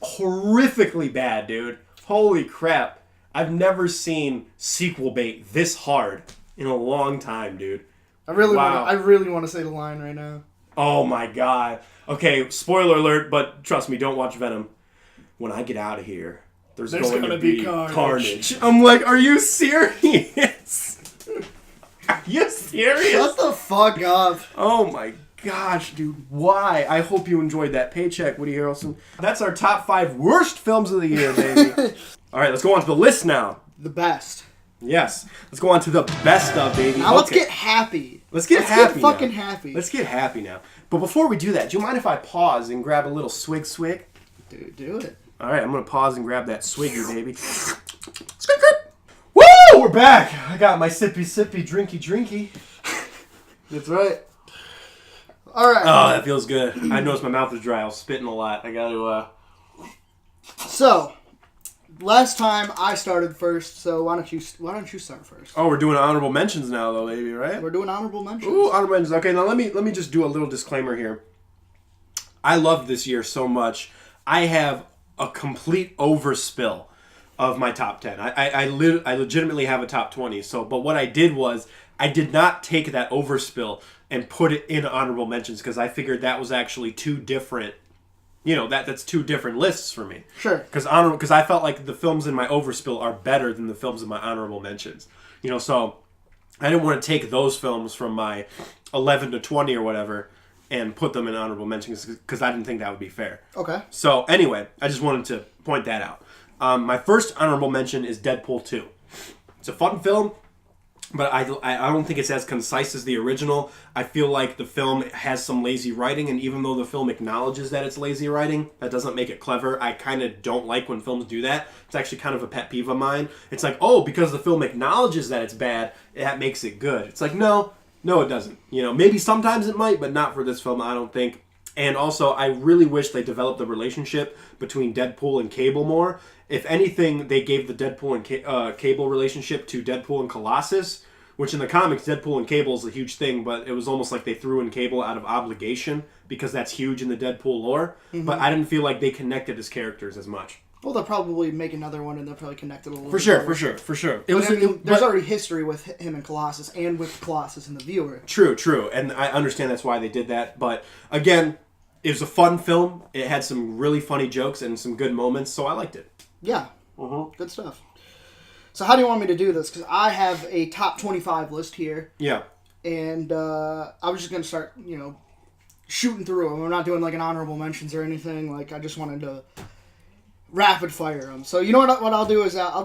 horrifically bad, dude. Holy crap. I've never seen sequel bait this hard in a long time, dude. I really want to say the line right now. Oh my god. Okay, spoiler alert, but trust me, don't watch Venom. When I get out of here, there's going to be carnage. I'm like, are you serious? Are you serious? Shut the fuck up. Oh my gosh, dude. Why? I hope you enjoyed that paycheck, Woody Harrelson. That's our top 5 worst films of the year, baby. All right, let's go on to the list now. The best. Yes. Let's go on to the best of, baby. Now let's get happy. Let's get happy now. Let's get fucking happy. Let's get happy now. But before we do that, do you mind if I pause and grab a little swig? Dude, do it. All right, I'm going to pause and grab that swiggy, baby. Woo! We're back. I got my sippy, drinky. That's right. All right. Oh, that feels good. I noticed my mouth is dry. I was spitting a lot. I got to... So... Last time I started first, so why don't you start first? Oh, we're doing honorable mentions now, though, baby, right? We're doing honorable mentions. Ooh, honorable mentions. Okay, now let me just do a little disclaimer here. I loved this year so much. I have a complete overspill of my top 10. I legitimately have a top 20. So, but what I did was I did not take that overspill and put it in honorable mentions because I figured that was actually two different. You know, that's two different lists for me. Sure. Because I felt like the films in my overspill are better than the films in my honorable mentions. You know, so I didn't want to take those films from my 11 to 20 or whatever and put them in honorable mentions because I didn't think that would be fair. Okay. So anyway, I just wanted to point that out. My first honorable mention is Deadpool 2. It's a fun film. But I don't think it's as concise as the original. I feel like the film has some lazy writing, and even though the film acknowledges that it's lazy writing, that doesn't make it clever. I kind of don't like when films do that. It's actually kind of a pet peeve of mine. It's like, oh, because the film acknowledges that it's bad, that makes it good. It's like, no, it doesn't. You know, maybe sometimes it might, but not for this film, I don't think. And also, I really wish they developed the relationship between Deadpool and Cable more. If anything, they gave the Deadpool and Cable relationship to Deadpool and Colossus, which in the comics, Deadpool and Cable is a huge thing, but it was almost like they threw in Cable out of obligation because that's huge in the Deadpool lore. Mm-hmm. But I didn't feel like they connected as characters as much. Well, they'll probably make another one, and they'll probably connect it a little bit. For sure. There's already history with him and Colossus, and with Colossus and the viewer. True. And I understand that's why they did that. But, again, it was a fun film. It had some really funny jokes and some good moments, so I liked it. Yeah. Good stuff. So how do you want me to do this? Because I have a top 25 list here. Yeah. And I was just going to start, shooting through them. We're not doing, like, an honorable mentions or anything. Like, I just wanted to rapid fire them. So you know what I'll do is I'll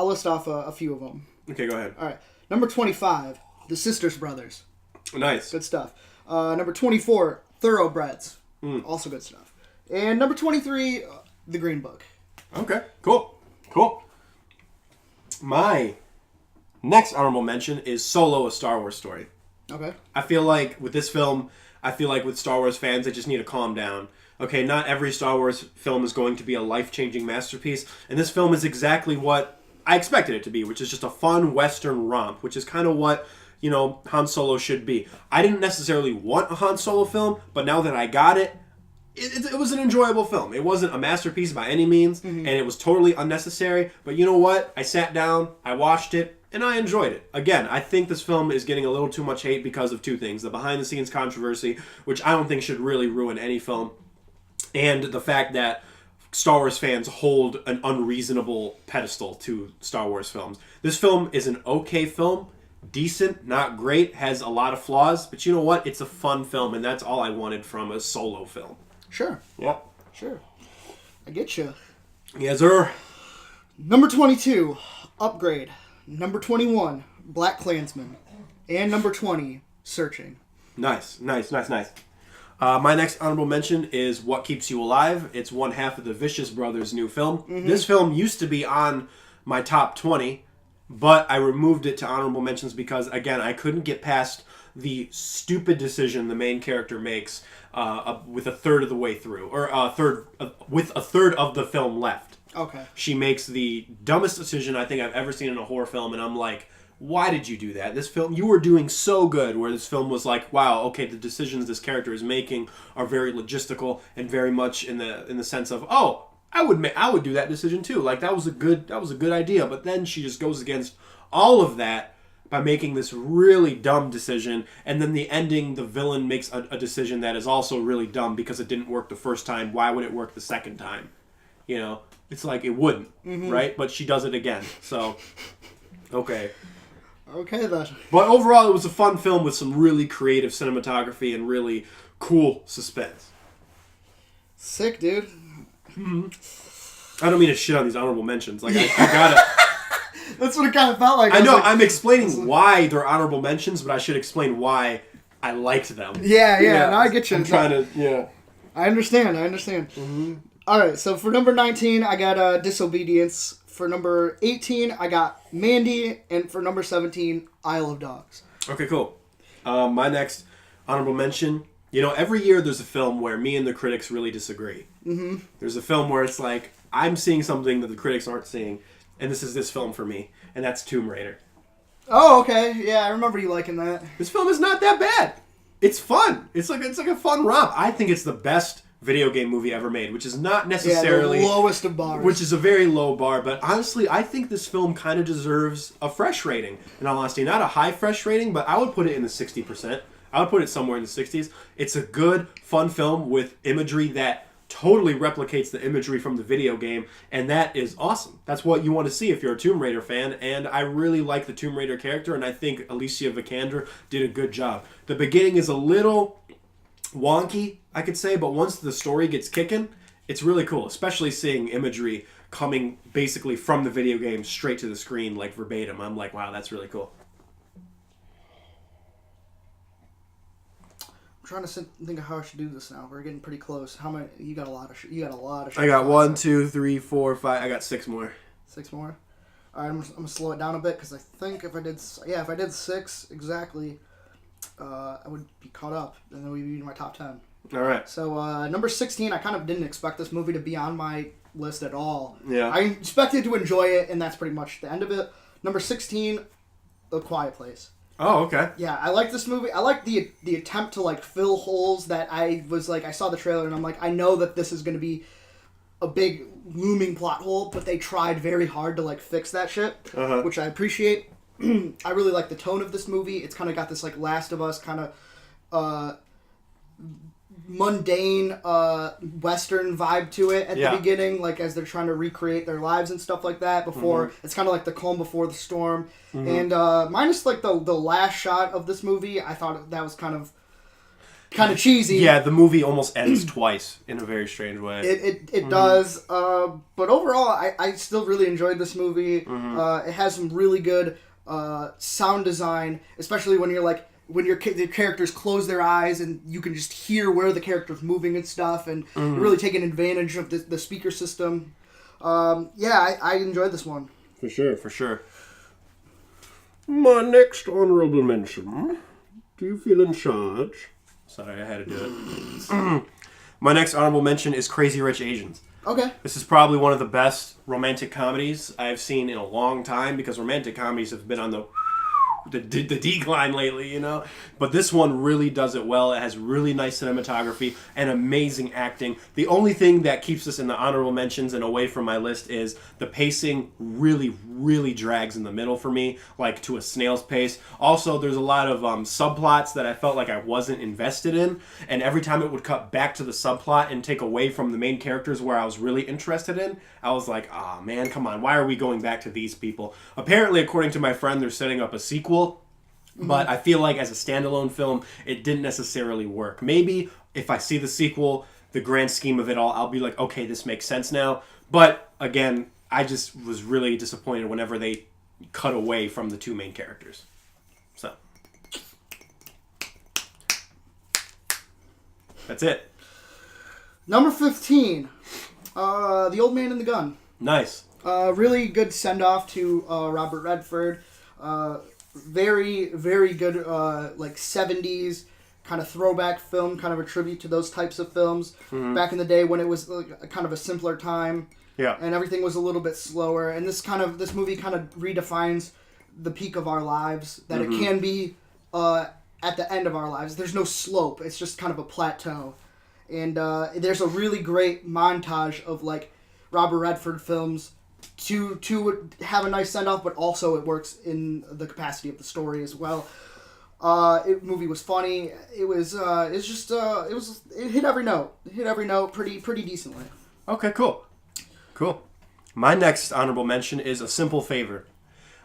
list off a few of them. Okay, go ahead. All right. Number 25, The Sisters Brothers. Nice. Good stuff. Number 24, Thoroughbreds. Also good stuff. And number 23, The Green Book. Okay, cool. My next honorable mention is Solo, A Star Wars Story. Okay. I feel like with this film, with Star Wars fans, they just need to calm down. Okay, not every Star Wars film is going to be a life-changing masterpiece, and this film is exactly what I expected it to be, which is just a fun Western romp, which is kind of what, Han Solo should be. I didn't necessarily want a Han Solo film, but now that I got it, it was an enjoyable film. It wasn't a masterpiece by any means, and it was totally unnecessary. But you know what? I sat down, I watched it, and I enjoyed it. Again, I think this film is getting a little too much hate because of two things. The behind-the-scenes controversy, which I don't think should really ruin any film, and the fact that Star Wars fans hold an unreasonable pedestal to Star Wars films. This film is an okay film. Decent, not great, has a lot of flaws, but you know what? It's a fun film, and that's all I wanted from a Solo film. Sure. Yep. Sure. I get you. Yes, sir. Number 22, Upgrade. Number 21, Black Klansman. And number 20, Searching. Nice. My next honorable mention is What Keeps You Alive. It's one half of the Vicious Brothers' new film. Mm-hmm. This film used to be on my top 20, but I removed it to honorable mentions because, again, I couldn't get past the stupid decision the main character makes with a third of the way through, or with a third of the film left. Okay. She makes the dumbest decision I think I've ever seen in a horror film, and I'm like, why did you do that? This film, you were doing so good, where this film was like, wow, okay, the decisions this character is making are very logistical and very much in the sense of, oh, I would do that decision too. Like that was a good idea, but then she just goes against all of that by making this really dumb decision, and then the ending, the villain makes a decision that is also really dumb because it didn't work the first time. Why would it work the second time? You know, it's like it wouldn't, right? But she does it again. So, okay. Okay, then. But overall, it was a fun film with some really creative cinematography and really cool suspense. Sick, dude. I don't mean to shit on these honorable mentions. Like, I gotta... That's what it kind of felt like. I know, like, I'm explaining why they're honorable mentions, but I should explain why I liked them. Yeah, no, I get you. I'm trying to, yeah. I understand. Mm-hmm. All right, so for number 19, I got Disobedience. For number 18, I got Mandy. And for number 17, Isle of Dogs. Okay, cool. My next honorable mention, every year there's a film where me and the critics really disagree. Mm-hmm. There's a film where it's like, I'm seeing something that the critics aren't seeing, and this is this film for me, and that's Tomb Raider. Oh, okay. Yeah, I remember you liking that. This film is not that bad. It's fun. It's like a fun romp. I think it's the best video game movie ever made, which is not necessarily the lowest of bars. Which is a very low bar, but honestly, I think this film kind of deserves a fresh rating. In all honesty, not a high fresh rating, but I would put it in the 60%. I would put it somewhere in the 60s. It's a good, fun film with imagery that totally replicates the imagery from the video game, and that is awesome. That's what you want to see if you're a Tomb Raider fan, and I really like the Tomb Raider character, and I think Alicia Vikander did a good job. The beginning is a little wonky, I could say, but once the story gets kicking, it's really cool, especially seeing imagery coming basically from the video game straight to the screen, like verbatim. I'm like, wow, that's really cool. I'm trying to think of how I should do this now. We're getting pretty close. How many? You got a lot of. I got 1, 2, 3, 4, 5. I got 6 more. 6 more. All right, I'm gonna slow it down a bit because I think if I did 6 exactly, I would be caught up, and then we'd be in my top 10. All right. So number 16, I kind of didn't expect this movie to be on my list at all. Yeah. I expected to enjoy it, and that's pretty much the end of it. Number 16, A Quiet Place. Oh, okay. Yeah, I like this movie. I like the attempt to fill holes that I was I saw the trailer and I'm like, I know that this is going to be a big looming plot hole, but they tried very hard to fix that shit, which I appreciate. I really like the tone of this movie. It's kind of got this Last of Us kind of mundane Western vibe to it at the beginning, as they're trying to recreate their lives and stuff like that before. It's kind of like the calm before the storm. And minus the last shot of this movie, I thought that was kind of cheesy. Yeah, the movie almost ends twice in a very strange way. It does, but overall I still really enjoyed this movie. It has some really good sound design, especially when you're when the characters close their eyes and you can just hear where the character's moving and stuff, and you're really taking advantage of the speaker system. I enjoyed this one. For sure. My next honorable mention. Do you feel in charge? Sorry, I had to do it. My next honorable mention is Crazy Rich Asians. Okay. This is probably one of the best romantic comedies I've seen in a long time, because romantic comedies have been on the decline lately, But this one really does it well. It has really nice cinematography and amazing acting. The only thing that keeps this in the honorable mentions and away from my list is the pacing really, really drags in the middle for me, to a snail's pace. Also, there's a lot of subplots that I felt like I wasn't invested in, and every time it would cut back to the subplot and take away from the main characters where I was really interested in, I was like, oh man, come on, why are we going back to these people? Apparently, according to my friend, they're setting up a sequel. But I feel like as a standalone film, it didn't necessarily work. Maybe if I see the sequel, the grand scheme of it all, I'll be like, okay, this makes sense now. But again, I just was really disappointed whenever they cut away from the two main characters. So that's it. Number 15, The Old Man and the Gun. Nice. Really good send-off to Robert Redford. Very, very good, 70s kind of throwback film, kind of a tribute to those types of films back in the day when it was kind of a simpler time. Yeah. And everything was a little bit slower. And this movie kind of redefines the peak of our lives, that it can be at the end of our lives. There's no slope. It's just kind of a plateau. And there's a really great montage of like Robert Redford films to have a nice send-off, but also it works in the capacity of the story as well. Movie was funny. It hit every note. It hit every note pretty decently. Okay, cool. My next honorable mention is A Simple Favor.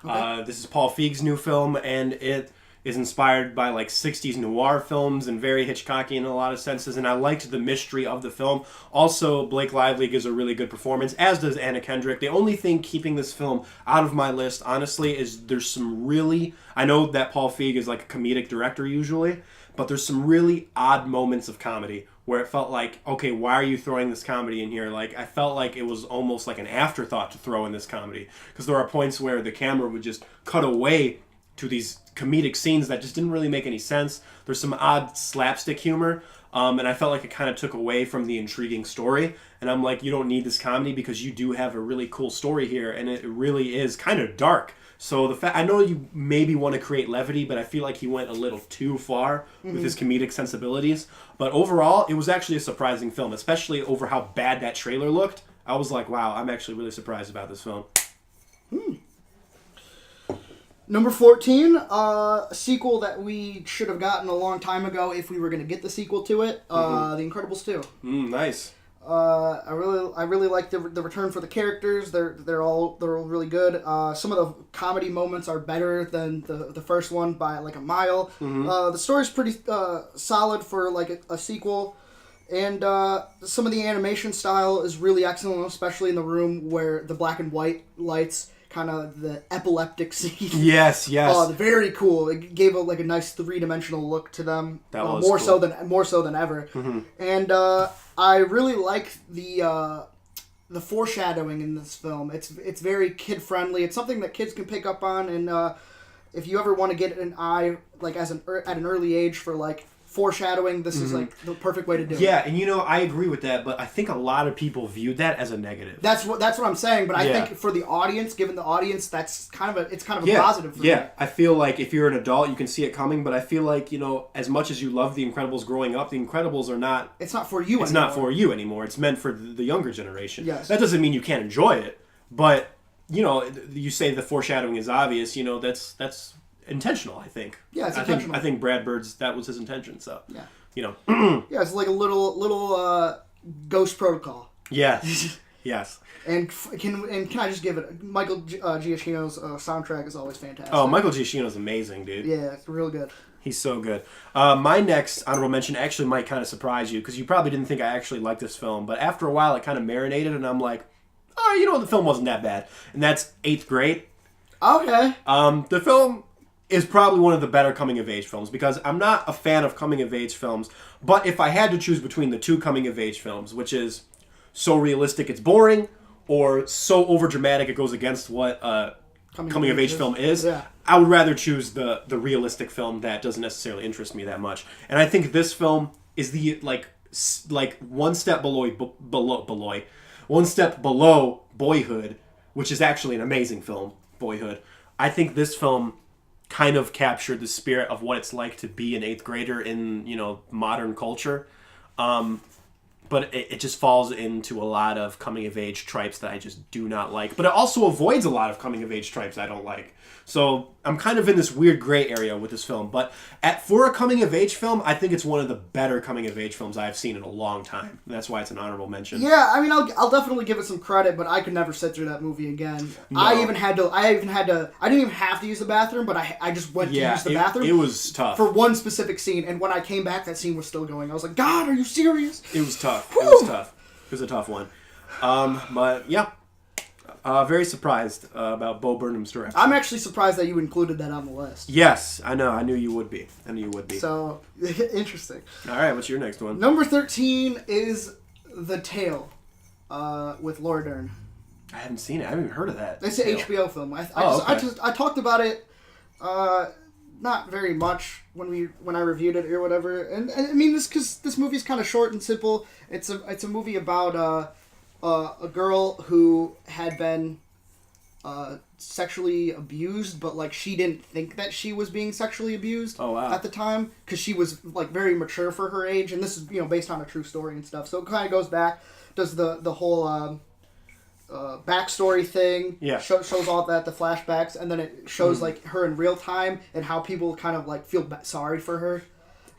Okay. This is Paul Feig's new film, and it is inspired by like 60s noir films and very Hitchcockian in a lot of senses, and I liked the mystery of the film. Also, Blake Lively gives a really good performance, as does Anna Kendrick. The only thing keeping this film out of my list, honestly, is there's some really... I know that Paul Feig is like a comedic director usually, but there's some really odd moments of comedy where it felt like, okay, why are you throwing this comedy in here? Like, I felt like it was almost like an afterthought to throw in this comedy, because there are points where the camera would just cut away to these comedic scenes that just didn't really make any sense. There's some odd slapstick humor, and I felt like it kind of took away from the intriguing story. And I'm like, you don't need this comedy because you do have a really cool story here, and it really is kind of dark. So I know you maybe want to create levity, but I feel like he went a little too far with his comedic sensibilities. But overall, it was actually a surprising film, especially over how bad that trailer looked. I was like, wow, I'm actually really surprised about this film. Number 14, a sequel that we should have gotten a long time ago if we were going to get the sequel to it. The Incredibles 2. Nice. I really like the return for the characters. They're all really good. Some of the comedy moments are better than the first one by like a mile. The story's pretty solid for like a sequel, and some of the animation style is really excellent, especially in the room where the black and white lights, kind of the epileptic scene. Yes. Very cool. It gave a nice 3-dimensional look to them. That was more cool. more so than ever. And I really like the foreshadowing in this film. It's very kid friendly. It's something that kids can pick up on, and if you ever want to get an eye like at an early age for like foreshadowing, this is like the perfect way to do it. Yeah, and I agree with that, but I think a lot of people viewed that as a negative. That's what I'm saying, but I think for the audience, given the audience, that's kind of a positive for me. I feel like if you're an adult, you can see it coming, but I feel like, as much as you love The Incredibles growing up, The Incredibles are not... It's not for you anymore. It's not for you anymore. It's meant for the younger generation. Yes. That doesn't mean you can't enjoy it, but, you say the foreshadowing is obvious, that's intentional, I think. Yeah, it's intentional. I think Brad Bird's, that was his intention, so... Yeah. Yeah, it's like a little Ghost Protocol. Yes. Yes. And can I just give it... Michael Giacchino's soundtrack is always fantastic. Oh, Michael Giacchino's amazing, dude. Yeah, it's real good. He's so good. My next honorable mention actually might kind of surprise you, because you probably didn't think I actually liked this film, but after a while it kind of marinated, and I'm like, oh, the film wasn't that bad. And that's 8th Grade. Okay. The film is probably one of the better coming-of-age films, because I'm not a fan of coming-of-age films, but if I had to choose between the two coming-of-age films, which is so realistic it's boring, or so overdramatic it goes against what a coming-of-age film is, I would rather choose the realistic film that doesn't necessarily interest me that much. And I think this film is the, like one step below Boyhood, which is actually an amazing film, Boyhood. I think this film kind of captured the spirit of what it's like to be an 8th grader in, modern culture. But it just falls into a lot of coming-of-age tropes that I just do not like. But it also avoids a lot of coming-of-age tropes I don't like. So I'm kind of in this weird gray area with this film. But for a coming-of-age film, I think it's one of the better coming-of-age films I've seen in a long time. That's why it's an honorable mention. Yeah, I mean, I'll definitely give it some credit, but I could never sit through that movie again. No. I didn't even have to use the bathroom, but I just went to use the bathroom. It was tough. For one specific scene, and when I came back, that scene was still going. I was like, God, are you serious? It was tough. Whew. It was tough. It was a tough one. But yeah. Very surprised about Bo Burnham's direction. I'm actually surprised that you included that on the list. Yes, I know. I knew you would be. So, interesting. All right, what's your next one? Number 13 is The Tale with Laura Dern. I haven't seen it. I haven't even heard of that. It's an HBO film. I talked about it not very much when I reviewed it or whatever. And I mean, this movie's kind of short and simple. It's a movie about a girl who had been sexually abused, but like she didn't think that she was being sexually abused at the time because she was like very mature for her age, and this is based on a true story and stuff. So it kind of goes back, does the whole backstory thing. Yeah. Shows all that, the flashbacks, and then it shows like her in real time and how people kind of like feel sorry for her.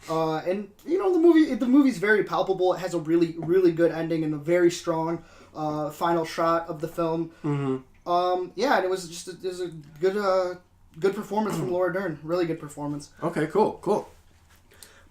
And the movie's very palpable. It has a really, really good ending and a very strong final shot of the film. Mm-hmm. And it was just a good performance from Laura Dern. Really good performance. Okay, cool.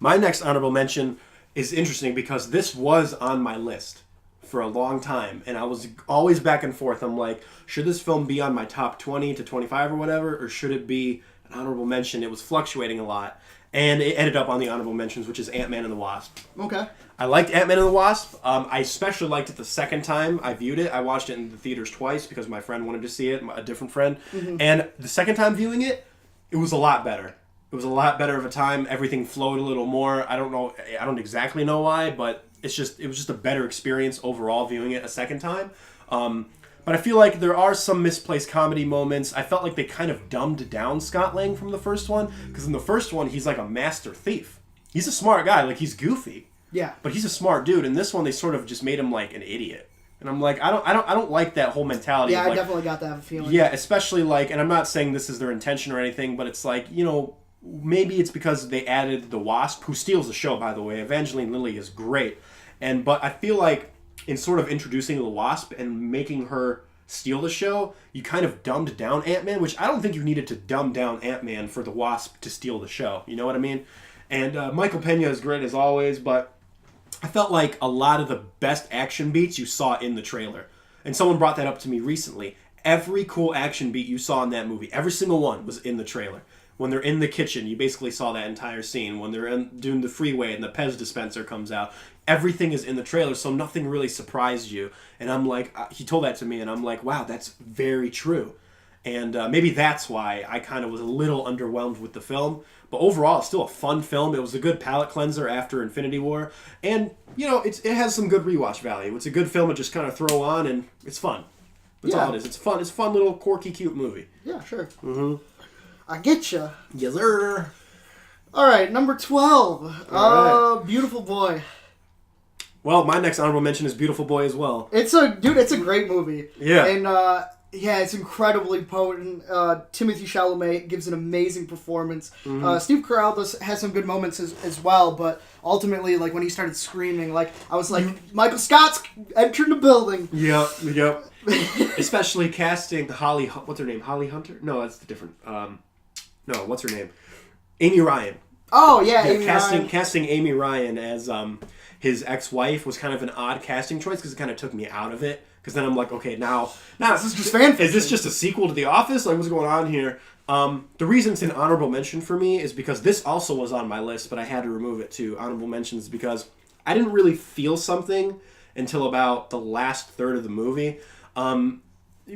My next honorable mention is interesting because this was on my list for a long time, and I was always back and forth. I'm like, should this film be on my top 20 to 25 or whatever, or should it be an honorable mention? It was fluctuating a lot, and it ended up on the honorable mentions, which is Ant-Man and the Wasp. Okay. I liked Ant-Man and the Wasp. I especially liked it the second time I viewed it. I watched it in the theaters twice because my friend wanted to see it, a different friend. Mm-hmm. And the second time viewing it, it was a lot better. It was a lot better of a time. Everything flowed a little more. I don't exactly know why, but it was just a better experience overall viewing it a second time. But I feel like there are some misplaced comedy moments. I felt like they kind of dumbed down Scott Lang from the first one, because in the first one he's like a master thief. He's a smart guy, like he's goofy. Yeah. But he's a smart dude. In this one they sort of just made him like an idiot. And I'm like, I don't like that whole mentality. Yeah, of like, I definitely got that feeling. Yeah, especially like, and I'm not saying this is their intention or anything, but it's like, maybe it's because they added the Wasp, who steals the show, by the way. Evangeline Lilly is great. But I feel like in sort of introducing the Wasp and making her steal the show, you kind of dumbed down Ant-Man, which I don't think you needed to dumb down Ant-Man for the Wasp to steal the show. You know what I mean? And Michael Pena is great as always, but I felt like a lot of the best action beats you saw in the trailer. And someone brought that up to me recently. Every cool action beat you saw in that movie, every single one was in the trailer. When they're in the kitchen, you basically saw that entire scene. When they're doing the freeway and the Pez dispenser comes out, everything is in the trailer, so nothing really surprised you. And I'm like, he told that to me, and I'm like, wow, that's very true. And maybe that's why I kind of was a little underwhelmed with the film. But overall, it's still a fun film. It was a good palate cleanser after Infinity War. And, it has some good rewatch value. It's a good film to just kind of throw on, and it's fun. That's all it is. It's fun. It's a fun little quirky, cute movie. Yeah, sure. Mm-hmm. I get you. Yes, sir. All right, number 12. Right. Beautiful Boy. Well, my next honorable mention is Beautiful Boy as well. It's a great movie. Yeah. And, it's incredibly potent. Timothée Chalamet gives an amazing performance. Mm-hmm. Steve Carell has some good moments as well, but ultimately, like, when he started screaming, like, I was like, Michael Scott's entering the building. Yep. Especially casting what's her name? Holly Hunter? No, that's the different, no, what's her name? Amy Ryan. Oh, yeah, Amy Ryan. Casting Amy Ryan as, his ex-wife was kind of an odd casting choice because it kind of took me out of it. Because then I'm like, okay, now this is just fan fiction. Is this just a sequel to The Office? Like, what's going on here? The reason it's an honorable mention for me is because this also was on my list, but I had to remove it to honorable mentions because I didn't really feel something until about the last third of the movie.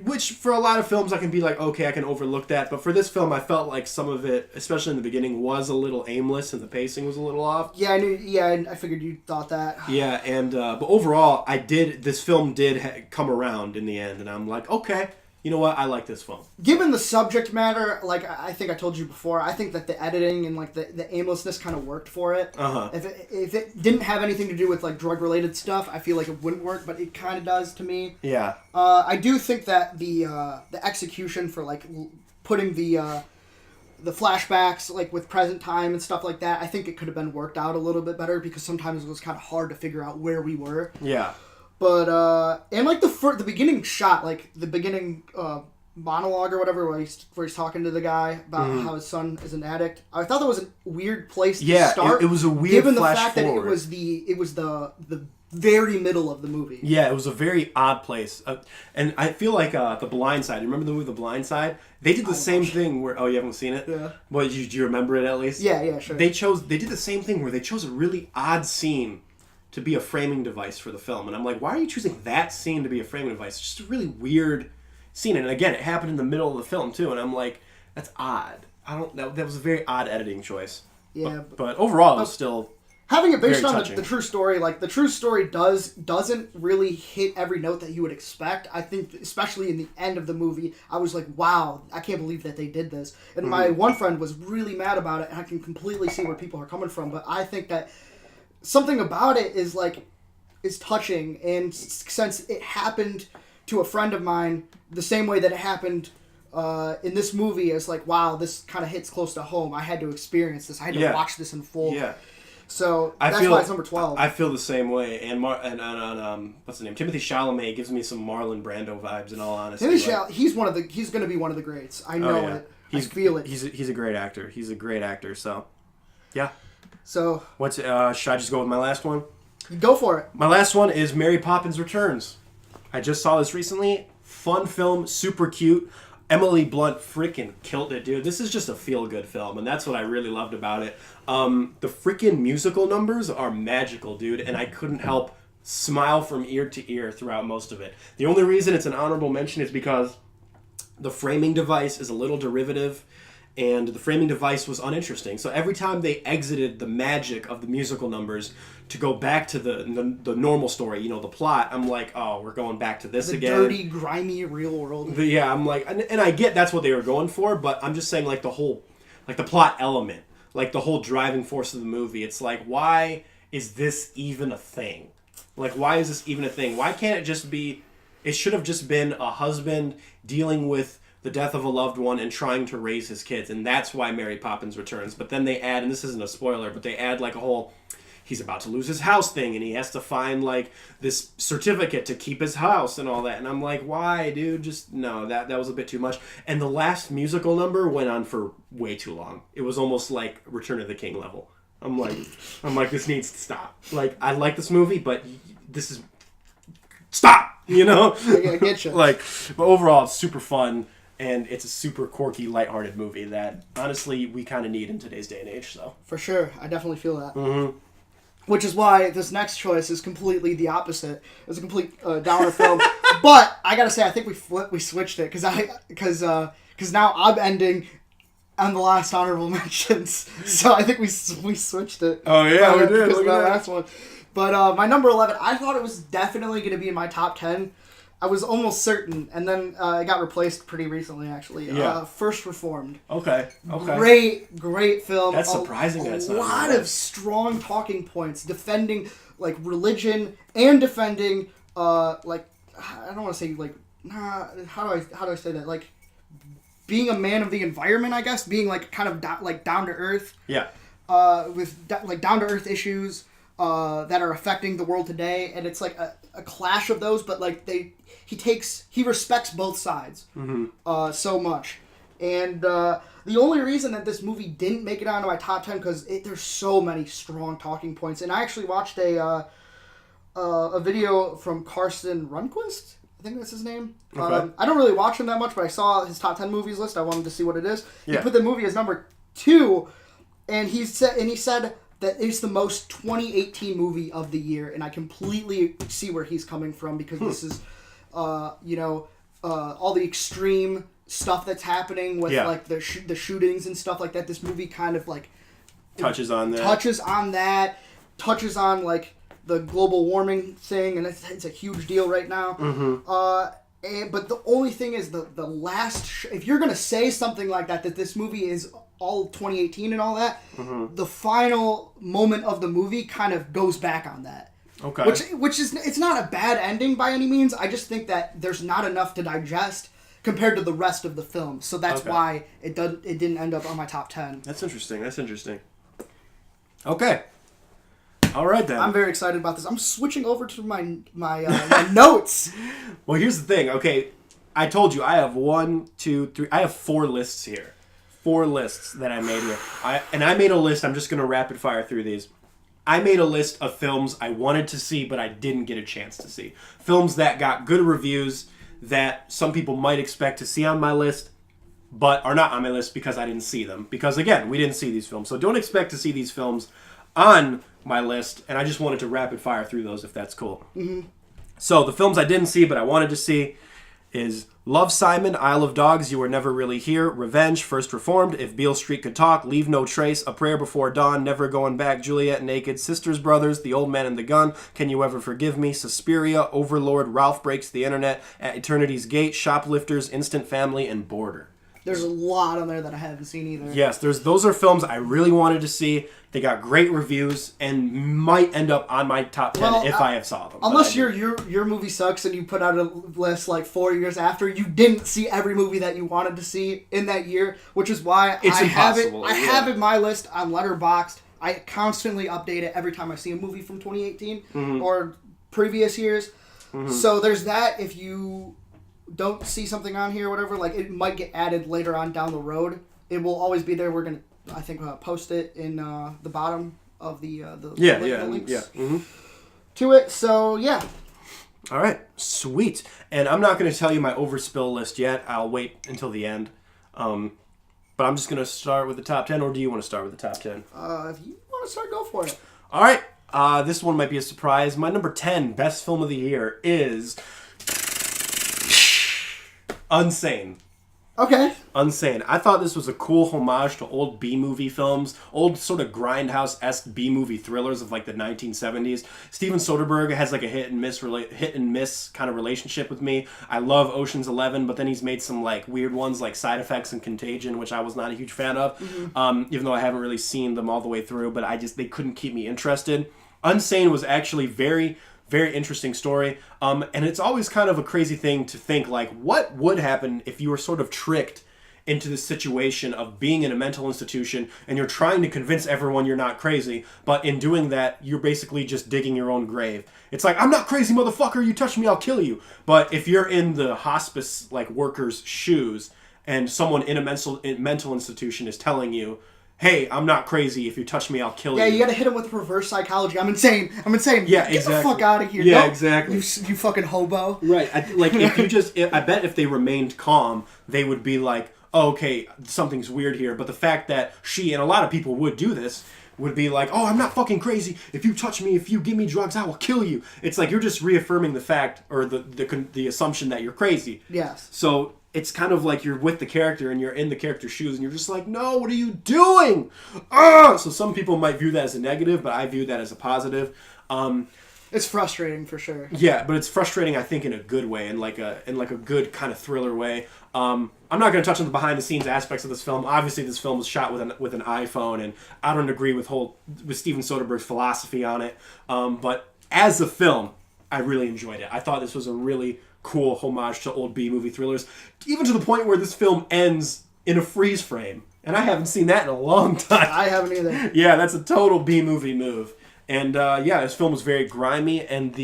Which, for a lot of films, I can be like, okay, I can overlook that. But for this film, I felt like some of it, especially in the beginning, was a little aimless and the pacing was a little off. Yeah, I figured you thought that. Yeah, and but overall, this film did come around in the end, and I'm like, okay, you know what, I like this film. Given the subject matter, like I think I told you before, I think that the editing and like the aimlessness kind of worked for it. Uh-huh. If it didn't have anything to do with like drug related stuff, I feel like it wouldn't work, but it kind of does to me. Yeah. I do think that the execution for like putting the flashbacks like with present time and stuff like that, I think it could have been worked out a little bit better because sometimes it was kind of hard to figure out where we were. Yeah. But, and like the beginning shot, like the beginning monologue or whatever, where he's talking to the guy about how his son is an addict, I thought that was a weird place to start. It was a weird given flash the fact forward. that it was the very middle of the movie. Yeah, it was a very odd place. And I feel like The Blind Side. Remember the movie The Blind Side? They did the same thing where... Oh, you haven't seen it? Yeah. Well, do you remember it at least? Yeah, sure. They did the same thing where they chose a really odd scene to be a framing device for the film. And I'm like, why are you choosing that scene to be a framing device? It's just a really weird scene. And again, it happened in the middle of the film, too. And I'm like, that's odd. That was a very odd editing choice. Yeah. But overall, it was still Having it based Very on touching. the true story, like the true story doesn't really hit every note that you would expect. I think, especially in the end of the movie, I was like, wow, I can't believe that they did this. And my one friend was really mad about it, and I can completely see where people are coming from. But I think that something about it is touching, and since it happened to a friend of mine the same way that it happened in this movie, it's like, wow, this kind of hits close to home. I had to experience this. I had to watch this in full. Yeah. So that's why it's number 12. I feel the same way, and what's the name? Timothy Chalamet gives me some Marlon Brando vibes. In all honesty, He's going to be one of the greats. I know it. I feel it. He's a great actor. He's a great actor. So, yeah. So should I just go with my last one? Go for it. My last one is Mary Poppins Returns. I just saw this recently. Fun film, super cute. Emily Blunt freaking killed it, dude. This is just a feel-good film, and that's what I really loved about it. The freaking musical numbers are magical, dude, and I couldn't help smile from ear to ear throughout most of it. The only reason it's an honorable mention is because the framing device is a little derivative, and the framing device was uninteresting. So every time they exited the magic of the musical numbers to go back to the normal story, the plot, I'm like, oh, we're going back to this again. The dirty, grimy real world. Yeah, I'm like, and I get that's what they were going for, but I'm just saying, like, the plot element, like the whole driving force of the movie. It's like, why is this even a thing? Like, why is this even a thing? Why can't it just be? It should have just been a husband dealing with the death of a loved one and trying to raise his kids, and that's why Mary Poppins Returns. But then they add, and this isn't a spoiler, but they add like a whole, he's about to lose his house thing, and he has to find like this certificate to keep his house and all that. And I'm like, why, dude? Just no, that was a bit too much. And the last musical number went on for way too long. It was almost like Return of the King level. I'm like, this needs to stop. Like, I like this movie, but this is stop. I get you. Like, but overall, it's super fun. And it's a super quirky, lighthearted movie that, honestly, we kind of need in today's day and age. So for sure, I definitely feel that. Mm-hmm. Which is why this next choice is completely the opposite. It's a complete downer film. But I gotta say, I think we switched it because now I'm ending on the last honorable mentions. So I think we switched it. Oh yeah, we did. Because of Look at that last one. But my number 11, I thought it was definitely going to be in my top 10. I was almost certain, and then it got replaced pretty recently, actually. Yeah. First Reformed. Okay. Great film. That's surprising. A lot of strong talking points, defending like religion and defending like, I don't want to say like, how do I say that, like being a man of the environment, I guess, being like kind of down to earth. Yeah. With like down to earth issues that are affecting the world today, and it's like a clash of those, but like he respects both sides so much. And the only reason that this movie didn't make it onto my top 10 because there's so many strong talking points. And I actually watched a video from Carson Runquist. I think that's his name. Okay. I don't really watch him that much, but I saw his top 10 movies list. I wanted to see what it is. Yeah. He put the movie as number 2, and he said that it's the most 2018 movie of the year, and I completely see where he's coming from because this is, all the extreme stuff that's happening with like the shootings and stuff like that. This movie kind of like touches on that, touches on like the global warming thing, and it's a huge deal right now. But the only thing is the last if you're gonna say something like that this movie is all 2018 and all that, the final moment of the movie kind of goes back on that. Okay. Which is, it's not a bad ending by any means. I just think that there's not enough to digest compared to the rest of the film. So that's why it didn't end up on my top 10. That's interesting. Okay. All right then. I'm very excited about this. I'm switching over to my notes. Well, here's the thing. Okay, I told you I have 1, 2, 3. I have 4 lists here. 4 lists that I made here. I made a list. I'm just going to rapid fire through these. I made a list of films I wanted to see, but I didn't get a chance to see. Films that got good reviews that some people might expect to see on my list, but are not on my list because I didn't see them. Because, again, we didn't see these films. So don't expect to see these films on my list, and I just wanted to rapid fire through those if that's cool. So the films I didn't see, but I wanted to see, is Love, Simon, Isle of Dogs, You Were Never Really Here, Revenge, First Reformed, If Beale Street Could Talk, Leave No Trace, A Prayer Before Dawn, Never Going Back, Juliet Naked, Sisters, Brothers, The Old Man and the Gun, Can You Ever Forgive Me, Suspiria, Overlord, Ralph Breaks the Internet, At Eternity's Gate, Shoplifters, Instant Family, and Border. There's a lot on there that I haven't seen either. Yes, those are films I really wanted to see. They got great reviews and might end up on my top 10 if I have saw them. Unless your movie sucks and you put out a list like 4 years after, you didn't see every movie that you wanted to see in that year, which is why I have it my list on Letterboxd. I constantly update it every time I see a movie from 2018 or previous years. So there's that. If you don't see something on here or whatever, like it might get added later on down the road. It will always be there. We're gonna, I think, post it in the bottom of the links to it. So yeah. All right, sweet. And I'm not going to tell you my overspill list yet. I'll wait until the end. But I'm just going to start with the top 10, or do you want to start with the top 10? If you want to start, go for it. All right. This one might be a surprise. My number 10 best film of the year is Unsane. Okay. Unsane. I thought this was a cool homage to old B-movie films, old sort of grindhouse-esque B-movie thrillers of like the 1970s. Steven Soderbergh has like a hit and miss kind of relationship with me. I love Ocean's 11, but then he's made some like weird ones like Side Effects and Contagion, which I was not a huge fan of, even though I haven't really seen them all the way through, but they couldn't keep me interested. Unsane was actually very interesting story. And it's always kind of a crazy thing to think, like, what would happen if you were sort of tricked into the situation of being in a mental institution and you're trying to convince everyone you're not crazy, but in doing that, you're basically just digging your own grave. It's like, I'm not crazy, motherfucker, you touch me, I'll kill you. But if you're in the hospice, like, worker's shoes and someone in a mental institution is telling you, hey, I'm not crazy. If you touch me, I'll kill you. Yeah, you gotta hit him with reverse psychology. I'm insane. Yeah, Get the fuck out of here. Yeah, exactly. You fucking hobo. Right. I bet if they remained calm, they would be like, oh, okay, something's weird here. But the fact that she, and a lot of people would do this, would be like, oh, I'm not fucking crazy. If you touch me, if you give me drugs, I will kill you. It's like you're just reaffirming the fact, or the assumption that you're crazy. Yes. So it's kind of like you're with the character and you're in the character's shoes and you're just like, no, what are you doing? So some people might view that as a negative, but I view that as a positive. It's frustrating for sure. Yeah, but it's frustrating, I think, in a good way, in like a good kind of thriller way. I'm not going to touch on the behind the scenes aspects of this film. Obviously, this film was shot with an iPhone, and I don't agree with Steven Soderbergh's philosophy on it. But as a film, I really enjoyed it. I thought this was a really cool homage to old B-movie thrillers, even to the point where this film ends in a freeze frame. And I haven't seen that in a long time. I haven't either. Yeah, that's a total B-movie move. And this film was very grimy, and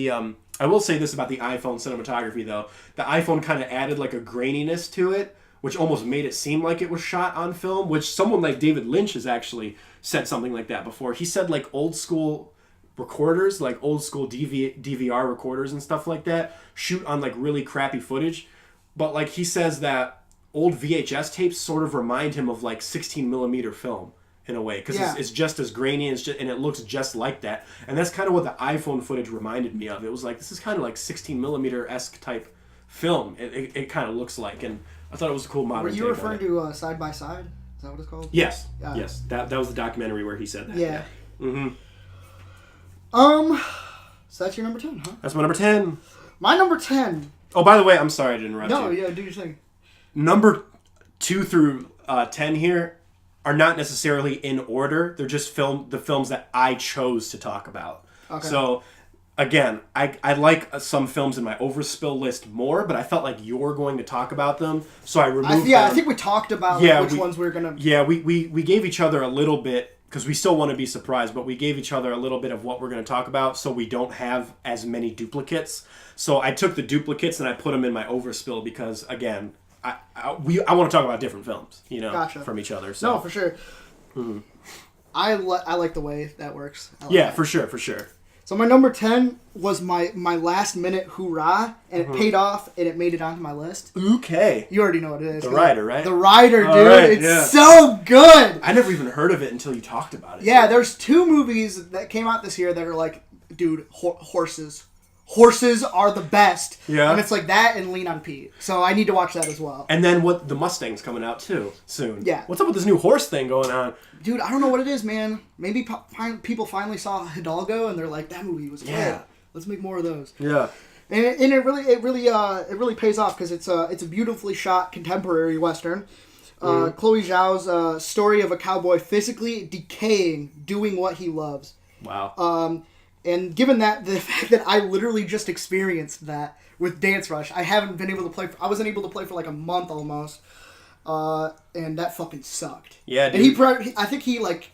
I will say this about the iPhone cinematography, though. The iPhone kind of added like a graininess to it, which almost made it seem like it was shot on film, which someone like David Lynch has actually said something like that before. He said like old school recorders, like old school DVR recorders and stuff like that, shoot on like really crappy footage. But like he says that old VHS tapes sort of remind him of like 16 millimeter film in a way, because it's just as grainy and it looks just like that. And that's kind of what the iPhone footage reminded me of. It was like, this is kind of like 16 millimeter-esque type film. It kind of looks like, and I thought it was a cool modern take. Were you referring to Side by Side? Is that what it's called? Yes. Yes. That was the documentary where he said that. Yeah. Mm-hmm. So that's your number 10, huh? That's my number 10. My number 10. Oh, by the way, I'm sorry to interrupt you. No, yeah, do your thing. Number 2 through 10 here are not necessarily in order. They're just the films that I chose to talk about. Okay. So, again, I like some films in my overspill list more, but I felt like you're going to talk about them, so I removed them. I think we talked about which ones we were going to... Yeah, we gave each other a little bit, because we still want to be surprised, but we gave each other a little bit of what we're going to talk about so we don't have as many duplicates. So I took the duplicates and I put them in my overspill because, again, I want to talk about different films, Gotcha. From each other. So. No, for sure. Mm-hmm. I like the way that works. That. For sure. So my number 10 was my last minute hoorah, and it paid off, and it made it onto my list. Okay. You already know what it is. The Rider, right? The Rider, dude. Right, it's so good. I never even heard of it until you talked about it. Yeah, there's 2 movies that came out this year that are like, dude, horses. horses are the best. Yeah. And it's like that and Lean on Pete. So I need to watch that as well. And then the Mustang's coming out too soon. Yeah. What's up with this new horse thing going on? Dude, I don't know what it is, man. Maybe people finally saw Hidalgo and they're like, that movie was great. Let's make more of those. Yeah. And it really pays off because it's a beautifully shot contemporary Western. Chloe Zhao's story of a cowboy physically decaying, doing what he loves. Wow. And given that the fact that I literally just experienced that with Dance Rush, I wasn't able to play for like a month almost, and that fucking sucked. Yeah, dude. And I think he like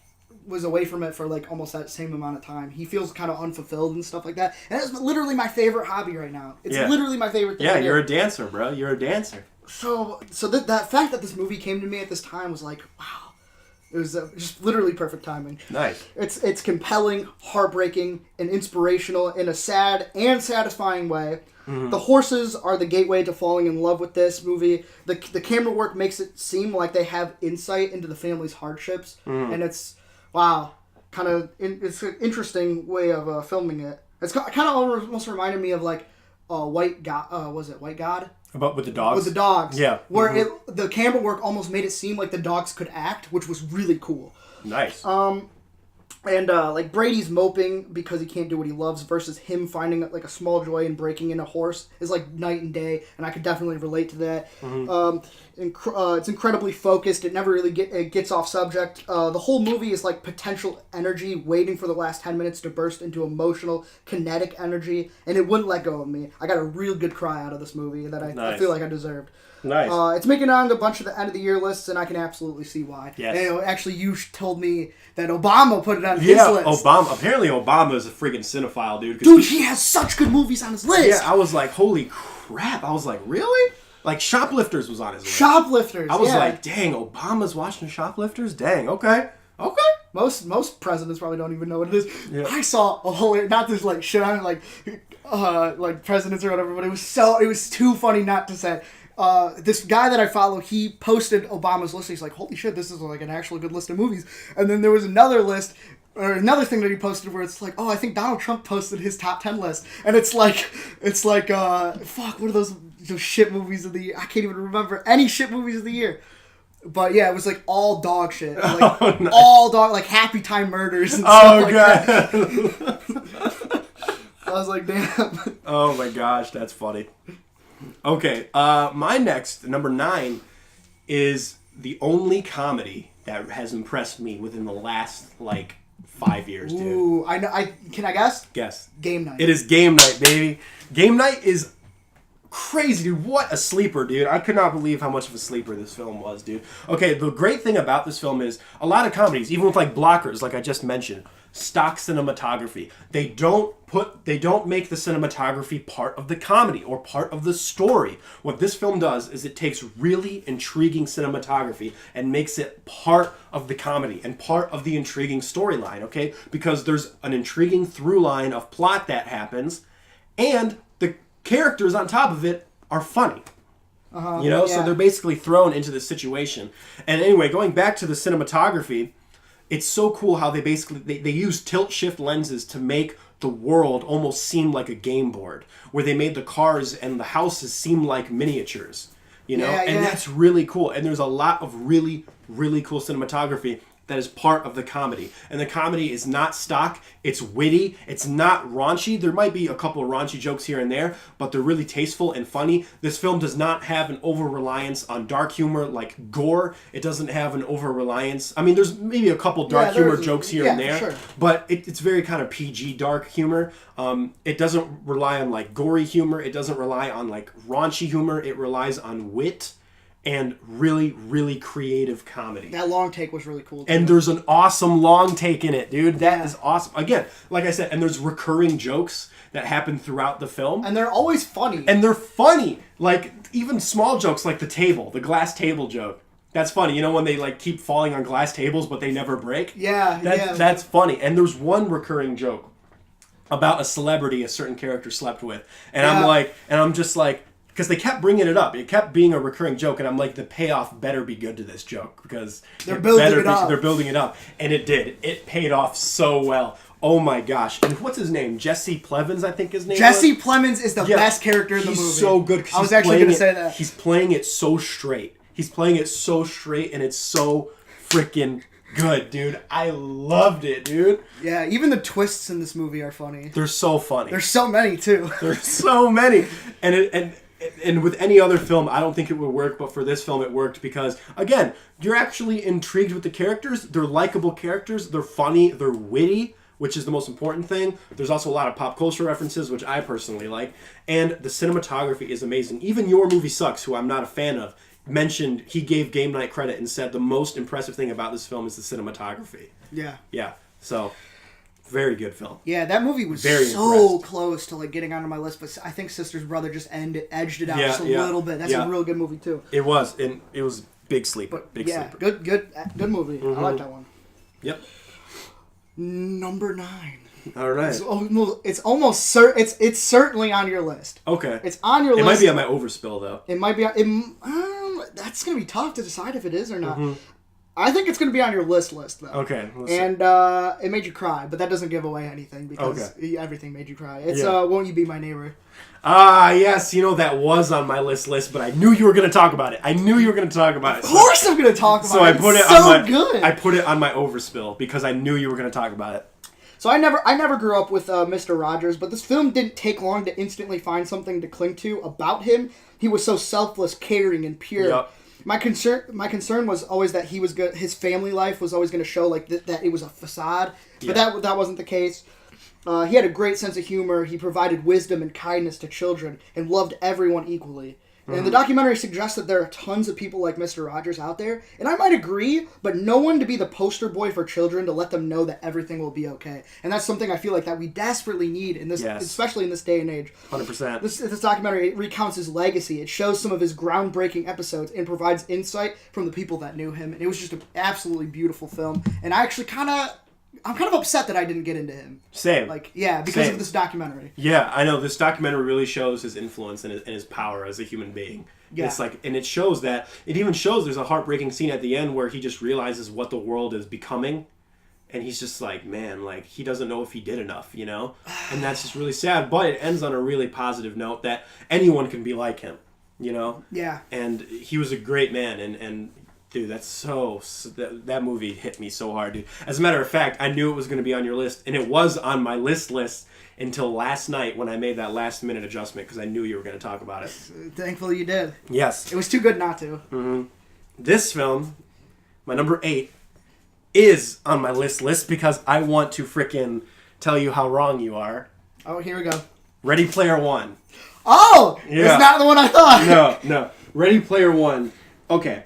was away from it for like almost that same amount of time. He feels kind of unfulfilled and stuff like that. And that's literally my favorite hobby right now. It's literally my favorite thing. Yeah, you're a dancer, bro. You're a dancer. So that fact that this movie came to me at this time was like, wow. It was just literally perfect timing. Nice. It's compelling, heartbreaking, and inspirational in a sad and satisfying way. Mm-hmm. The horses are the gateway to falling in love with this movie. The camera work makes it seem like they have insight into the family's hardships, and it's it's an interesting way of filming it. It's kind of almost reminded me of like White God. Was it White God? About with the dogs? With the dogs. Yeah. Where the camera work almost made it seem like the dogs could act, which was really cool. Nice. And like Brady's moping because he can't do what he loves versus him finding like a small joy in breaking in a horse is like night and day, and I could definitely relate to that. Mm-hmm. It's incredibly focused. It never really gets off subject. The whole movie is like potential energy waiting for the last 10 minutes to burst into emotional, kinetic energy, and it wouldn't let go of me. I got a real good cry out of this movie that I feel like I deserved. Nice. It's making it on a bunch of the end of the year lists, and I can absolutely see why. Yes. And, actually, you told me that Obama put it on his list. Obama. Apparently, Obama is a freaking cinephile, dude. Dude, he has such good movies on his list. Yeah, I was like, holy crap. I was like, really? Like, Shoplifters was on his list. Shoplifters, I was like, dang, Obama's watching Shoplifters? Dang, okay. Most presidents probably don't even know what it is. Yeah. I saw a whole, not this like shit on like presidents or whatever, but it was too funny not to say. This guy that I follow, he posted Obama's list. He's like, holy shit, this is like an actual good list of movies. And then there was another list, or another thing that he posted where it's like, oh, I think Donald Trump posted his top 10 list. And it's like, fuck, what are those shit movies of the year? I can't even remember any shit movies of the year. But yeah, it was like all dog shit. Like, nice. All dog, like Happy Time Murders and stuff like that. I was like, damn. Oh my gosh, that's funny. Okay, my next, number 9, is the only comedy that has impressed me within the last, 5 years, dude. Ooh, I know. Can I guess? Guess. Game Night. It is Game Night, baby. Game Night is crazy, dude. What a sleeper, dude. I could not believe how much of a sleeper this film was, dude. Okay, the great thing about this film is a lot of comedies, even with blockers, like I just mentioned, stock cinematography. They don't make the cinematography part of the comedy or part of the story. What this film does is it takes really intriguing cinematography and makes it part of the comedy and part of the intriguing storyline, okay? Because there's an intriguing through line of plot that happens, and the characters on top of it are funny. So they're basically thrown into this situation. And anyway, going back to the cinematography, it's so cool how they use tilt-shift lenses to make the world almost seem like a game board, where they made the cars and the houses seem like miniatures, and that's really cool. And there's a lot of really, really cool cinematography that is part of the comedy. And the comedy is not stock, it's witty, it's not raunchy. There might be a couple of raunchy jokes here and there, but they're really tasteful and funny. This film does not have an over-reliance on dark humor like gore. It doesn't have an over-reliance. I mean, there's maybe a couple dark humor jokes here and there, sure. But it's very kind of PG dark humor. It doesn't rely on gory humor. It doesn't rely on raunchy humor. It relies on wit and really, really creative comedy. That long take was really cool, too. And there's an awesome long take in it, dude. That is awesome. Again, like I said, and there's recurring jokes that happen throughout the film. And they're always funny. And they're funny. Even small jokes like the glass table joke. That's funny. When they keep falling on glass tables, but they never break? Yeah, That's funny. And there's one recurring joke about a celebrity a certain character slept with. And I'm just like, because they kept bringing it up. It kept being a recurring joke, and I'm like, the payoff better be good to this joke because they're building it up. They're building it up, and it did. It paid off so well. Oh my gosh! And what's his name? Jesse Plemons, I think his name. Jesse Plemons is the best character in the movie. He's so good. I was actually going to say that. He's playing it so straight. He's playing it so straight, and it's so freaking good, dude. I loved it, dude. Yeah, even the twists in this movie are funny. They're so funny. There's so many too. There's so many, and with any other film, I don't think it would work, but for this film, it worked because, again, you're actually intrigued with the characters. They're likable characters. They're funny. They're witty, which is the most important thing. There's also a lot of pop culture references, which I personally like, and the cinematography is amazing. Even Your Movie Sucks, who I'm not a fan of, mentioned, he gave Game Night credit and said the most impressive thing about this film is the cinematography. Yeah. Yeah. So, very good film. Yeah, that movie was very so impressed. Close to like getting onto my list, but I think Sister's Brother just edged it out just a little bit. That's a real good movie too. It was, and it was big sleeper. Big sleeper. Good movie. I like that one. Yep. Number 9. All right. It's almost it's certainly on your list. Okay. It's on your list. It might be on my overspill though. It might be. That's gonna be tough to decide if it is or not. I think it's gonna be on your list though. Okay. And it made you cry, but that doesn't give away anything because everything made you cry. It's Won't You Be My Neighbor? Ah, yes. That was on my list, but I knew you were going to talk about it. Of course I'm going to talk about it. So I put it good. I put it on my overspill because I knew you were going to talk about it. So I never grew up with Mr. Rogers, but this film didn't take long to instantly find something to cling to about him. He was so selfless, caring, and pure. Yep. My concern was always that he was good. His family life was always going to show like that it was a facade, but that wasn't the case. He had a great sense of humor. He provided wisdom and kindness to children and loved everyone equally. And the documentary suggests that there are tons of people like Mr. Rogers out there, and I might agree, but no one to be the poster boy for children to let them know that everything will be okay. And that's something I feel like that we desperately need in this, especially in this day and age. 100%. This documentary recounts his legacy. It shows some of his groundbreaking episodes and provides insight from the people that knew him. And it was just an absolutely beautiful film. And I actually I'm kind of upset that I didn't get into him. Same. Because of this documentary. Yeah, I know. This documentary really shows his influence and his power as a human being. Yeah. It's and it shows that, it even shows there's a heartbreaking scene at the end where he just realizes what the world is becoming. And he's just like, man, he doesn't know if he did enough, And that's just really sad. But it ends on a really positive note that anyone can be like him, Yeah. And he was a great man, and dude, that movie hit me so hard, dude. As a matter of fact, I knew it was going to be on your list, and it was on my list until last night when I made that last-minute adjustment because I knew you were going to talk about it. Thankfully you did. Yes. It was too good not to. Mm-hmm. This film, my number 8, is on my list because I want to frickin' tell you how wrong you are. Oh, here we go. Ready Player One. Oh! Yeah. It's not the one I thought. No. Ready Player One. Okay.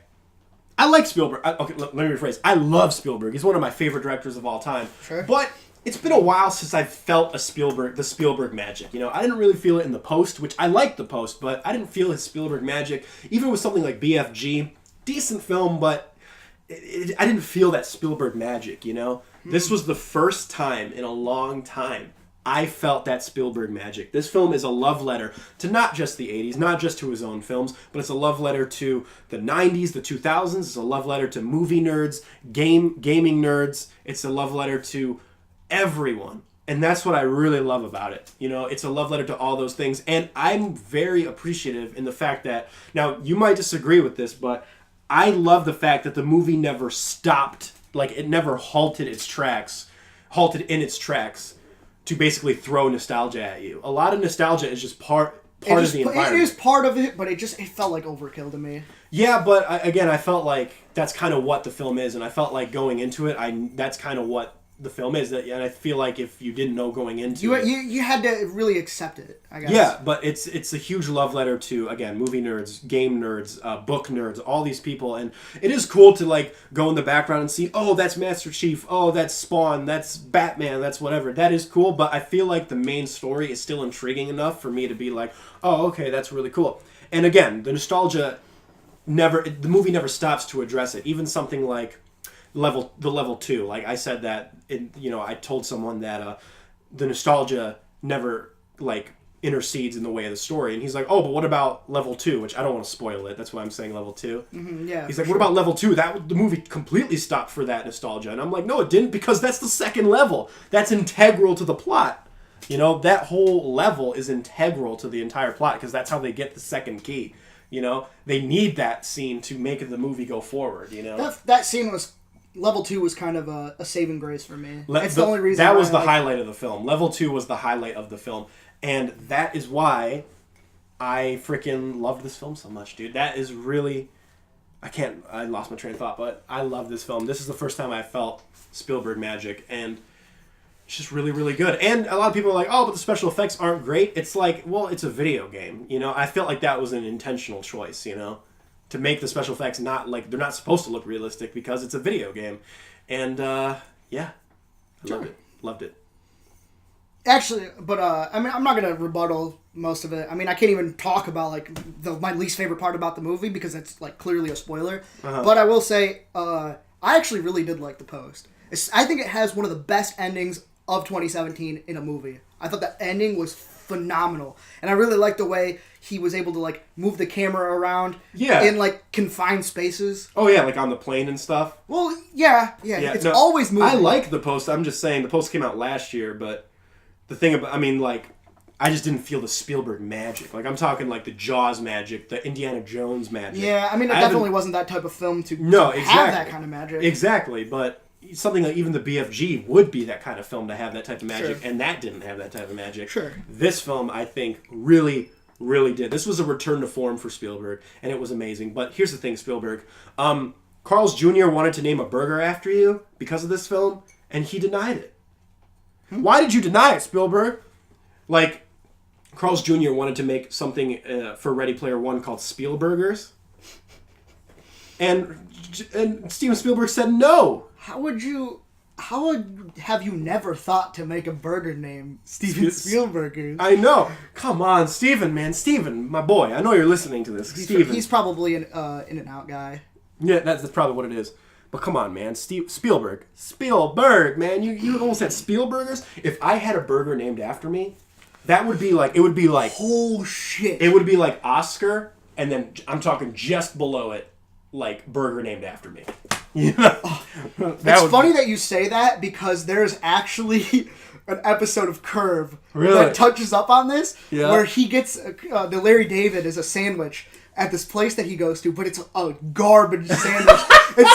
I like Spielberg. Let me rephrase. I love Spielberg. He's one of my favorite directors of all time. Sure. But it's been a while since I felt the Spielberg magic. I didn't really feel it in The Post, which I liked The Post, but I didn't feel his Spielberg magic. Even with something like BFG, decent film, but I didn't feel that Spielberg magic, This was the first time in a long time I felt that Spielberg magic. This film is a love letter to not just the 80s, not just to his own films, but it's a love letter to the 90s, the 2000s. It's a love letter to movie nerds, gaming nerds. It's a love letter to everyone. And that's what I really love about it. It's a love letter to all those things. And I'm very appreciative in the fact that, now you might disagree with this, but I love the fact that the movie never stopped, it never halted in its tracks, to basically throw nostalgia at you. A lot of nostalgia is just part of the environment. It is part of it, but it felt like overkill to me. Yeah, but I felt like that's kind of what the film is, and I felt like going into it, that's kind of what the film is. And I feel like if you didn't know going into it... You had to really accept it, I guess. Yeah, but it's a huge love letter to, again, movie nerds, game nerds, book nerds, all these people. And it is cool to, go in the background and see, oh, that's Master Chief, oh, that's Spawn, that's Batman, that's whatever. That is cool, but I feel like the main story is still intriguing enough for me to be like, oh, okay, that's really cool. And again, the nostalgia the movie never stops to address it. Even something like level 2, like I said that I told someone that the nostalgia never intercedes in the way of the story. And he's like, oh, but what about level 2? Which I don't want to spoil it. That's why I'm saying level 2. Yeah. He's like, what about level 2? The movie completely stopped for that nostalgia. And I'm like, no, it didn't, because that's the second level. That's integral to the plot. You know, that whole level is integral to the entire plot, because that's how they get the second key. You know, they need that scene to make the movie go forward, you know? That scene was... Level 2 was kind of a saving grace for me. It's the only reason that was the highlight of the film. Level 2 was the highlight of the film. And that is why I freaking loved this film so much, dude. That is really... I lost my train of thought, but I love this film. This is the first time I felt Spielberg magic, and it's just really, really good. And a lot of people are like, oh, but the special effects aren't great. It's like, well, it's a video game, you know? I felt like that was an intentional choice, you know? To make the special effects not like... They're not supposed to look realistic because it's a video game. And, yeah. I loved it. Loved it. Actually, but I mean, I'm not gonna rebuttal most of it. I mean, I can't even talk about like my least favorite part about the movie because it's like clearly a spoiler. But I will say, I actually really did like The Post. I think it has one of the best endings of 2017 in a movie. I thought that ending was phenomenal, and I really liked the way he was able to like move the camera around in like confined spaces. Oh yeah, like on the plane and stuff. Well, yeah, it's always moving. I like The Post. I'm just saying The Post came out last year, but the thing about, I mean, like, I just didn't feel the Spielberg magic. Like, I'm talking like the Jaws magic, the Indiana Jones magic. Yeah, I mean, it definitely wasn't that type of film to exactly. have that kind of magic. Exactly, but something like even the BFG would be that kind of film to have that type of magic, and that didn't have that type of magic. Sure. This film, I think, really, really did. This was a return to form for Spielberg, and it was amazing. But here's the thing, Spielberg. Carl's Jr. wanted to name a burger after you because of this film, and he denied it. Why did you deny it, Spielberg? Like, Carl's Jr. wanted to make something for Ready Player One called Spielburgers, and Steven Spielberg said no. How would have you never thought to make a burger named Steven Spielberg? I know. Come on, Steven, man. Steven, my boy. I know you're listening to this. Steven. He's probably an In-N-Out guy. Yeah, that's probably what it is. But come on, man. Spielberg, man. You almost had Spielburgers. If I had a burger named after me, that would be like... It would be like... Oh, shit. It would be like Oscar, and then I'm talking just below it, like burger named after me. You know? It's funny that you say that because there's actually an episode of Curve that touches up on this, where he gets the Larry David is a sandwich at this place that he goes to, but it's a garbage sandwich. And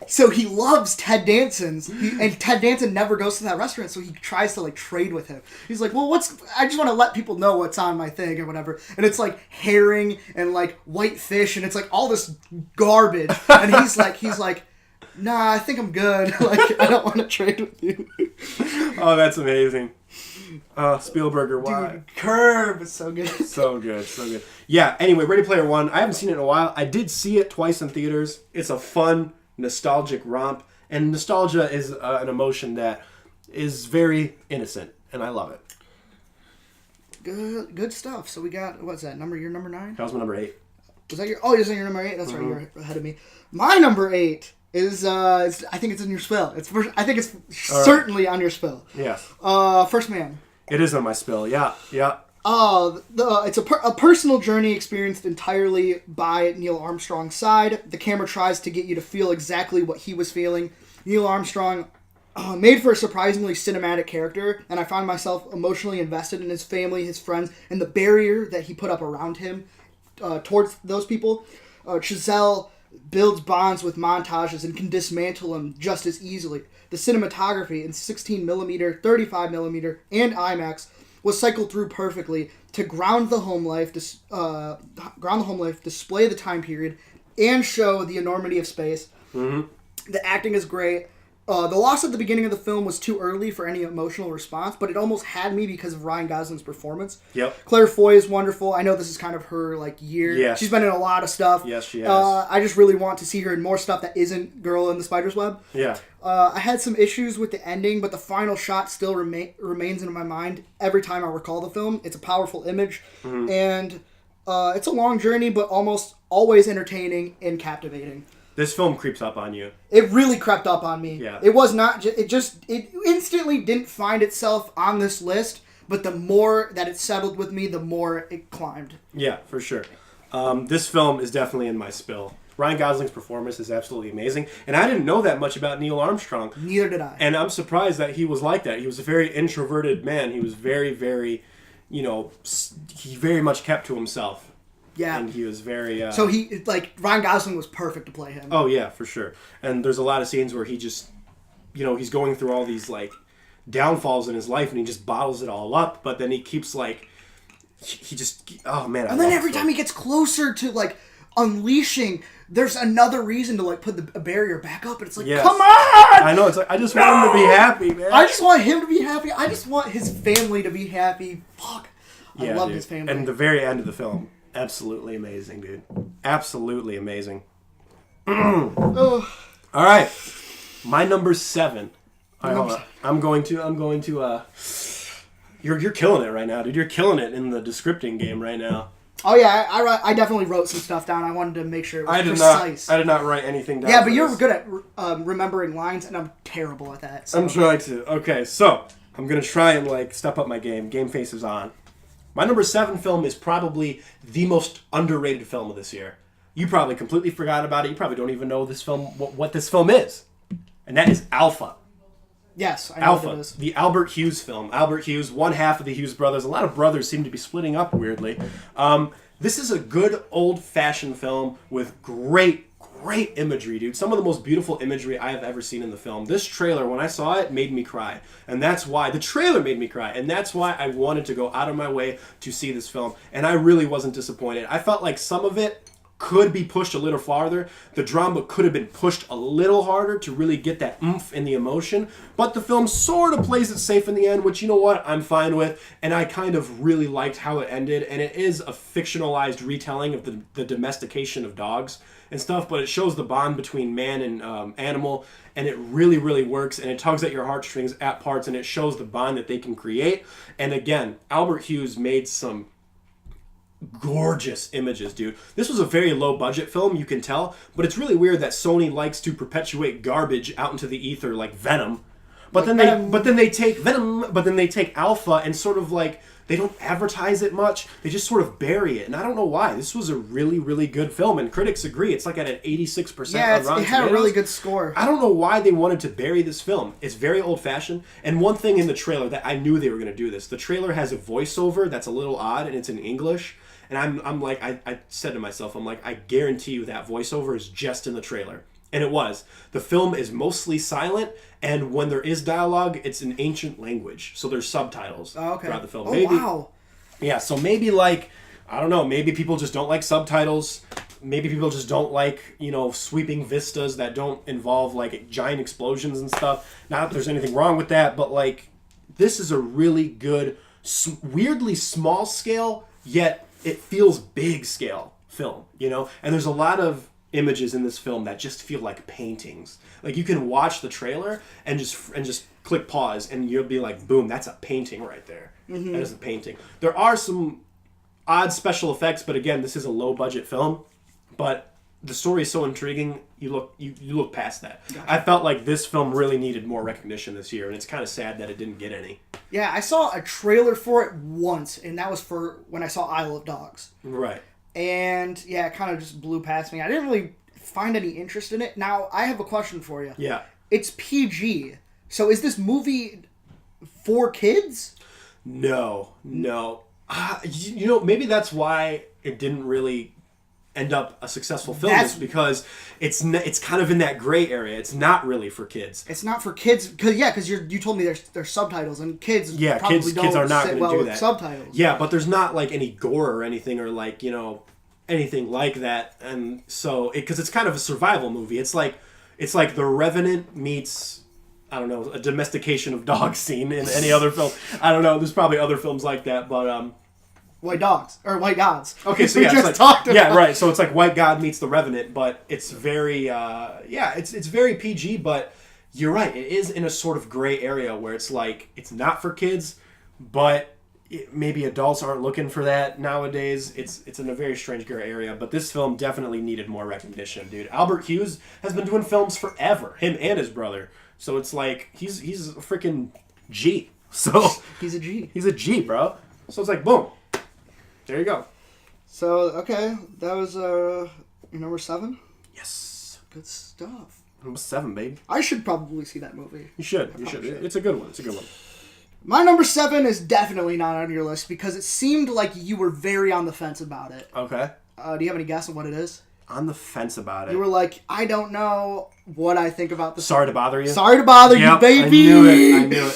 so he loves Ted Danson's, and Ted Danson never goes to that restaurant, so he tries to like trade with him. He's like, well, I just want to let people know what's on my thing or whatever. And it's like herring and like white fish, and it's like all this garbage. And he's like, nah, I think I'm good. Like, I don't want to trade with you. Oh, that's amazing. Spielberger, why? Dude, Curve is so good. So good. Yeah, anyway, Ready Player One. I haven't seen it in a while. I did see it twice in theaters. It's a fun, nostalgic romp. And nostalgia is an emotion that is very innocent. And I love it. Good stuff. So we got, what's that, your number 9? That was my number 8. Was that is that your number 8? That's right, you're ahead of me. My number 8 is, I think it's in your spill. I think it's certainly on your spill. Yes. First Man. It is on my spill, yeah. It's a personal journey experienced entirely by Neil Armstrong's side. The camera tries to get you to feel exactly what he was feeling. Neil Armstrong made for a surprisingly cinematic character, and I found myself emotionally invested in his family, his friends, and the barrier that he put up around him towards those people. Chazelle builds bonds with montages and can dismantle them just as easily. The cinematography in 16mm, 35mm, and IMAX was cycled through perfectly to ground the home life, display the time period, and show the enormity of space. Mm-hmm. The acting is great. The loss at the beginning of the film was too early for any emotional response, but it almost had me because of Ryan Gosling's performance. Yep. Claire Foy is wonderful. I know this is kind of her year. Yes. She's been in a lot of stuff. Yes, she has. I just really want to see her in more stuff that isn't Girl in the Spider's Web. Yeah. I had some issues with the ending, but the final shot still remains in my mind every time I recall the film. It's a powerful image, and it's a long journey, but almost always entertaining and captivating. This film creeps up on you. It really crept up on me. Yeah. It was not... It instantly didn't find itself on this list, but the more that it settled with me, the more it climbed. Yeah, for sure. This film is definitely in my spill. Ryan Gosling's performance is absolutely amazing, and I didn't know that much about Neil Armstrong. Neither did I. And I'm surprised that he was like that. He was a very introverted man. He was very, very, he very much kept to himself. Yeah. And he was very... So Ryan Gosling was perfect to play him. Oh, yeah, for sure. And there's a lot of scenes where he just, he's going through all these, downfalls in his life, and he just bottles it all up, but then he keeps, he just... Oh, man, and then every time he gets closer to, unleashing... There's another reason to put a barrier back up, and it's yes. Come on! I know, it's I just want him to be happy, man. I just want him to be happy. I just want his family to be happy. Fuck. I love his family. And the very end of the film, absolutely amazing, dude. Absolutely amazing. All right, my number 7. All right, hold on. I'm going to. You're killing it right now, dude. You're killing it in the descripting game right now. Oh yeah, I definitely wrote some stuff down. I wanted to make sure it was precise. I did not write anything down. Yeah, but you're good at remembering lines, and I'm terrible at that. So. I'm trying to. Okay, so I'm gonna try and step up my game. Game face is on. My number 7 film is probably the most underrated film of this year. You probably completely forgot about it. You probably don't even know this film, what this film is, and that is Alpha. Yes, I know Alpha, what it is. The Albert Hughes film. Albert Hughes, one half of the Hughes brothers. A lot of brothers seem to be splitting up weirdly. This is a good old-fashioned film with great imagery, dude. Some of the most beautiful imagery I have ever seen in the film. This trailer, when I saw it, made me cry. And that's why, the trailer made me cry. And that's why I wanted to go out of my way to see this film. And I really wasn't disappointed. I felt like some of it could be pushed a little farther. The drama could have been pushed a little harder to really get that oomph in the emotion. But the film sort of plays it safe in the end, which, you know what, I'm fine with. And I kind of really liked how it ended. And it is a fictionalized retelling of the domestication of dogs and stuff. But it shows the bond between man and animal. And it really, really works. And it tugs at your heartstrings at parts. And it shows the bond that they can create. And again, Albert Hughes made some gorgeous images, dude. This was a very low budget film, you can tell, but it's really weird that Sony likes to perpetuate garbage out into the ether like Venom. But then they take Alpha and sort of they don't advertise it much. They just sort of bury it. And I don't know why. This was a really, really good film, and critics agree. It's at an 86% on Rotten it had Tomatoes. a really good score. I don't know why they wanted to bury this film. It's very old-fashioned. And one thing in the trailer that I knew they were going to do this, the trailer has a voiceover that's a little odd, and it's in English. And I said to myself, I guarantee you that voiceover is just in the trailer. And it was. The film is mostly silent, and when there is dialogue, it's in ancient language. So there's subtitles throughout the film. Wow. Yeah, so maybe I don't know, maybe people just don't like subtitles. Maybe people just don't like, sweeping vistas that don't involve giant explosions and stuff. Not that there's anything wrong with that, but this is a really good, weirdly small scale, yet it feels big scale film, and there's a lot of images in this film that just feel like paintings. You can watch the trailer and just click pause and you'll be like, boom, that's a painting right there. Mm-hmm. That is a painting. There are some odd special effects, but again, this is a low budget film, but the story is so intriguing, you look past that. Gotcha. I felt like this film really needed more recognition this year, and it's kind of sad that it didn't get any. Yeah, I saw a trailer for it once, and that was for when I saw Isle of Dogs. Right. And, yeah, it kind of just blew past me. I didn't really find any interest in it. Now, I have a question for you. Yeah. It's PG. So is this movie for kids? No. Maybe that's why it didn't really end up a successful film, is because it's kind of in that gray area. It's not really for kids. It's not for kids because you told me there's subtitles, and kids probably kids are not sit going to well do with that. Subtitles. Yeah, but there's not any gore or anything or anything like that, and so because it's kind of a survival movie. It's like The Revenant meets, I don't know, a domestication of dogs scene in any other film. I don't know. There's probably other films like that, but White Dogs or White Gods. Okay, so right. So it's like White God meets The Revenant, but it's very it's very PG. But you're right, it is in a sort of gray area where it's it's not for kids, but maybe adults aren't looking for that nowadays. It's in a very strange gray area. But this film definitely needed more recognition, dude. Albert Hughes has been doing films forever, him and his brother. So it's he's a freaking G. So He's a G. he's a G, bro. So it's like, boom. There you go. So, okay, that was your number 7? Yes. Good stuff. Number 7, babe. I should probably see that movie. You should. It's a good one. My number 7 is definitely not on your list because it seemed like you were very on the fence about it. Okay. Do you have any guess on what it is? On the fence about it. You were like, I don't know what I think about this. Sorry to bother you. Sorry to bother you, baby. I knew it.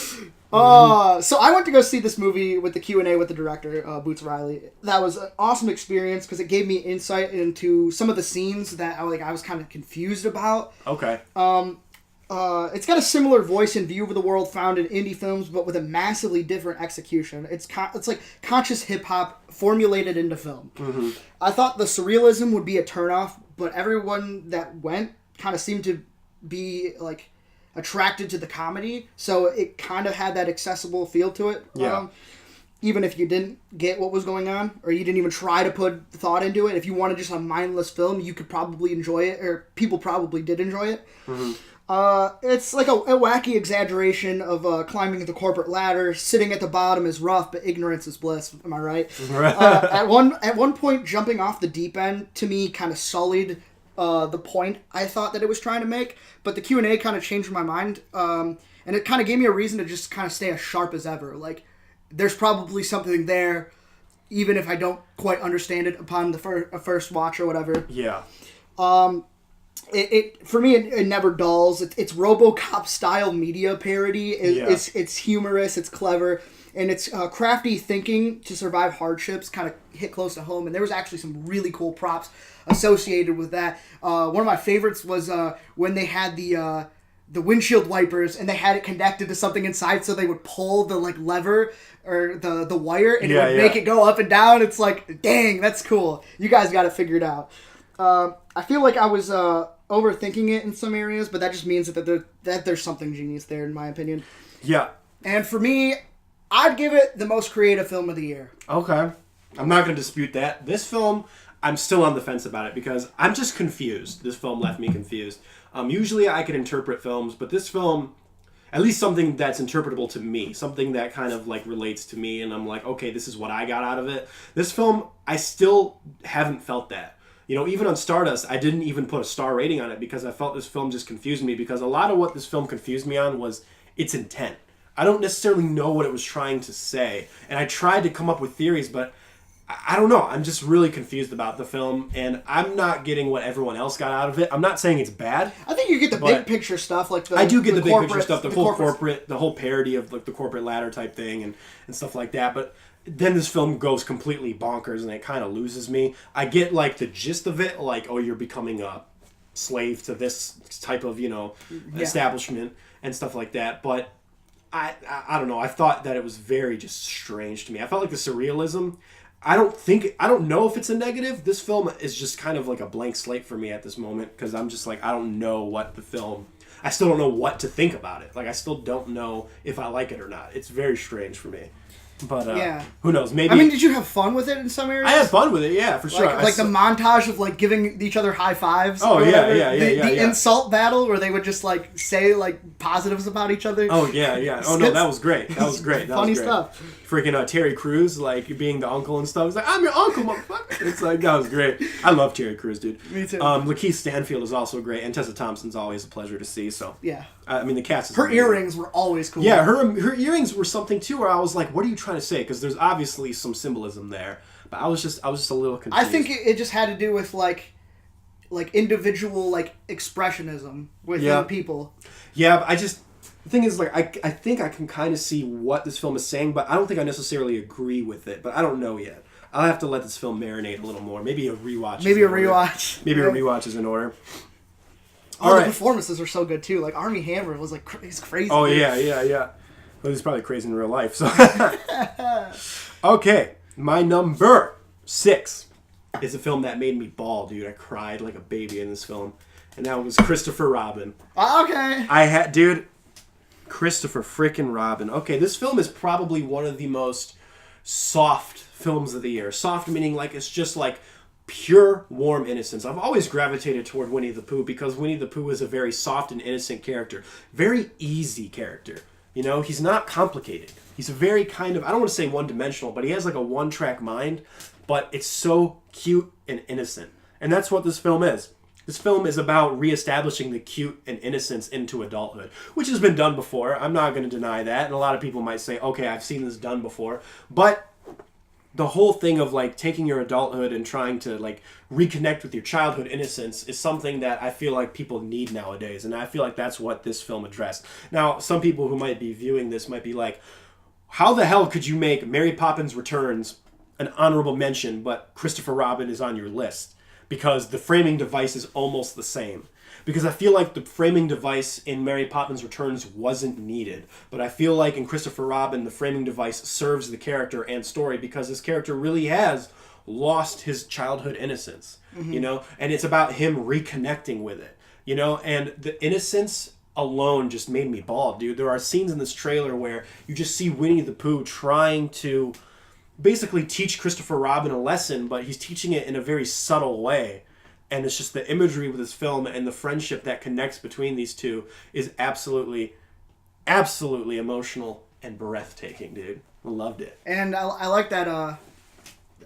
So I went to go see this movie with the Q&A with the director, Boots Riley. That was an awesome experience because it gave me insight into some of the scenes that I was kind of confused about. Okay. It's got a similar voice and view of the world found in indie films, but with a massively different execution. It's like conscious hip-hop formulated into film. Mm-hmm. I thought the surrealism would be a turnoff, but everyone that went kind of seemed to be like attracted to the comedy, so it kind of had that accessible feel to it. Yeah. Even if you didn't get what was going on, or you didn't even try to put thought into it, if you wanted just a mindless film, you could probably enjoy it, or people probably did enjoy it. Mm-hmm. It's like a wacky exaggeration of climbing the corporate ladder. Sitting at the bottom is rough, but ignorance is bliss. Am I right? At one point, jumping off the deep end to me kind of sullied the point I thought that it was trying to make. But the Q&A kind of changed my mind, and it kind of gave me a reason to just kind of stay as sharp as ever. Like, there's probably something there, even if I don't quite understand it upon the first watch or whatever. Yeah. It for me, it never dulls. It's RoboCop style media parody. It's humorous. It's clever, and it's crafty thinking to survive hardships. Kind of hit close to home, and there was actually some really cool props associated with that. One of my favorites was when they had the windshield wipers, and they had it connected to something inside, so they would pull the lever or the wire, and it would make it go up and down. It's like, dang, that's cool. You guys got it figured out. I feel like I was overthinking it in some areas, but that just means that there's something genius there, in my opinion. Yeah. And for me, I'd give it the most creative film of the year. Okay. I'm not going to dispute that. This film, I'm still on the fence about it because I'm just confused. This film left me confused. Usually I can interpret films, but this film, at least something that's interpretable to me, something that kind of relates to me, and I'm like, okay, this is what I got out of it. This film, I still haven't felt that. Even on Stardust, I didn't even put a star rating on it because I felt this film just confused me, because a lot of what this film confused me on was its intent. I don't necessarily know what it was trying to say, and I tried to come up with theories, but I don't know. I'm just really confused about the film, and I'm not getting what everyone else got out of it. I'm not saying it's bad. I think you get the big picture stuff, I do get the big picture stuff, the whole parody of the corporate ladder type thing and stuff like that, but then this film goes completely bonkers and it kind of loses me. I get the gist of it, you're becoming a slave to this type of establishment and stuff like that, but I don't know. I thought that it was very just strange to me. I felt like the surrealism, I don't know if it's a negative. This film is just kind of like a blank slate for me at this moment, because I'm just I don't know what the film, I still don't know what to think about it. I still don't know if I like it or not. It's very strange for me. But who knows? Maybe. I mean, did you have fun with it in some areas? I had fun with it, yeah, for sure. The montage of giving each other high fives. Oh yeah. The insult battle where they would just say positives about each other. Oh yeah. Oh no, that was great. That was great. Funny stuff. Freaking Terry Crews, being the uncle and stuff. He's like, I'm your uncle, motherfucker. It's that was great. I love Terry Crews, dude. Me too. Lakeith Stanfield is also great, and Tessa Thompson's always a pleasure to see. So yeah. I mean, the cast is her amazing. earrings were always cool. Yeah, her earrings were something too, where I was like, what are you trying to say? Because there's obviously some symbolism there, but I was just a little confused. I think it just had to do with individual expressionism with people. Yeah, but the thing is, I think I can kind of see what this film is saying, but I don't think I necessarily agree with it. But I don't know yet. I'll have to let this film marinate a little more. Maybe a rewatch. Maybe a rewatch. Maybe a rewatch is in order. The performances are so good too. Armie Hammer was he's crazy. Oh yeah. Well, he's probably crazy in real life. So, okay, my number 6 is a film that made me bawl, dude. I cried like a baby in this film, and that was Christopher Robin. Okay. Christopher frickin' Robin. Okay, this film is probably one of the most soft films of the year. Soft meaning it's just pure, warm innocence. I've always gravitated toward Winnie the Pooh because Winnie the Pooh is a very soft and innocent character. Very easy character. You know, he's not complicated. He's a very kind of, I don't want to say one-dimensional, but he has like a one-track mind, but it's so cute and innocent. And that's what this film is. This film is about reestablishing the cute and innocence into adulthood, which has been done before. I'm not going to deny that. And a lot of people might say, okay, I've seen this done before. But the whole thing of like taking your adulthood and trying to like reconnect with your childhood innocence is something that I feel like people need nowadays. And I feel like that's what this film addressed. Now, some people who might be viewing this might be like, how the hell could you make Mary Poppins Returns an honorable mention, but Christopher Robin is on your list? Because the framing device is almost the same. Because I feel like the framing device in Mary Poppins Returns wasn't needed. But I feel like in Christopher Robin, the framing device serves the character and story because this character really has lost his childhood innocence, you know? And it's about him reconnecting with it, you know? And the innocence alone just made me bawl, dude. There are scenes in this trailer where you just see Winnie the Pooh trying to basically teach Christopher Robin a lesson, but he's teaching it in a very subtle way. And it's just the imagery with this film and the friendship that connects between these two is absolutely, absolutely emotional and breathtaking, dude. I loved it. And I like that.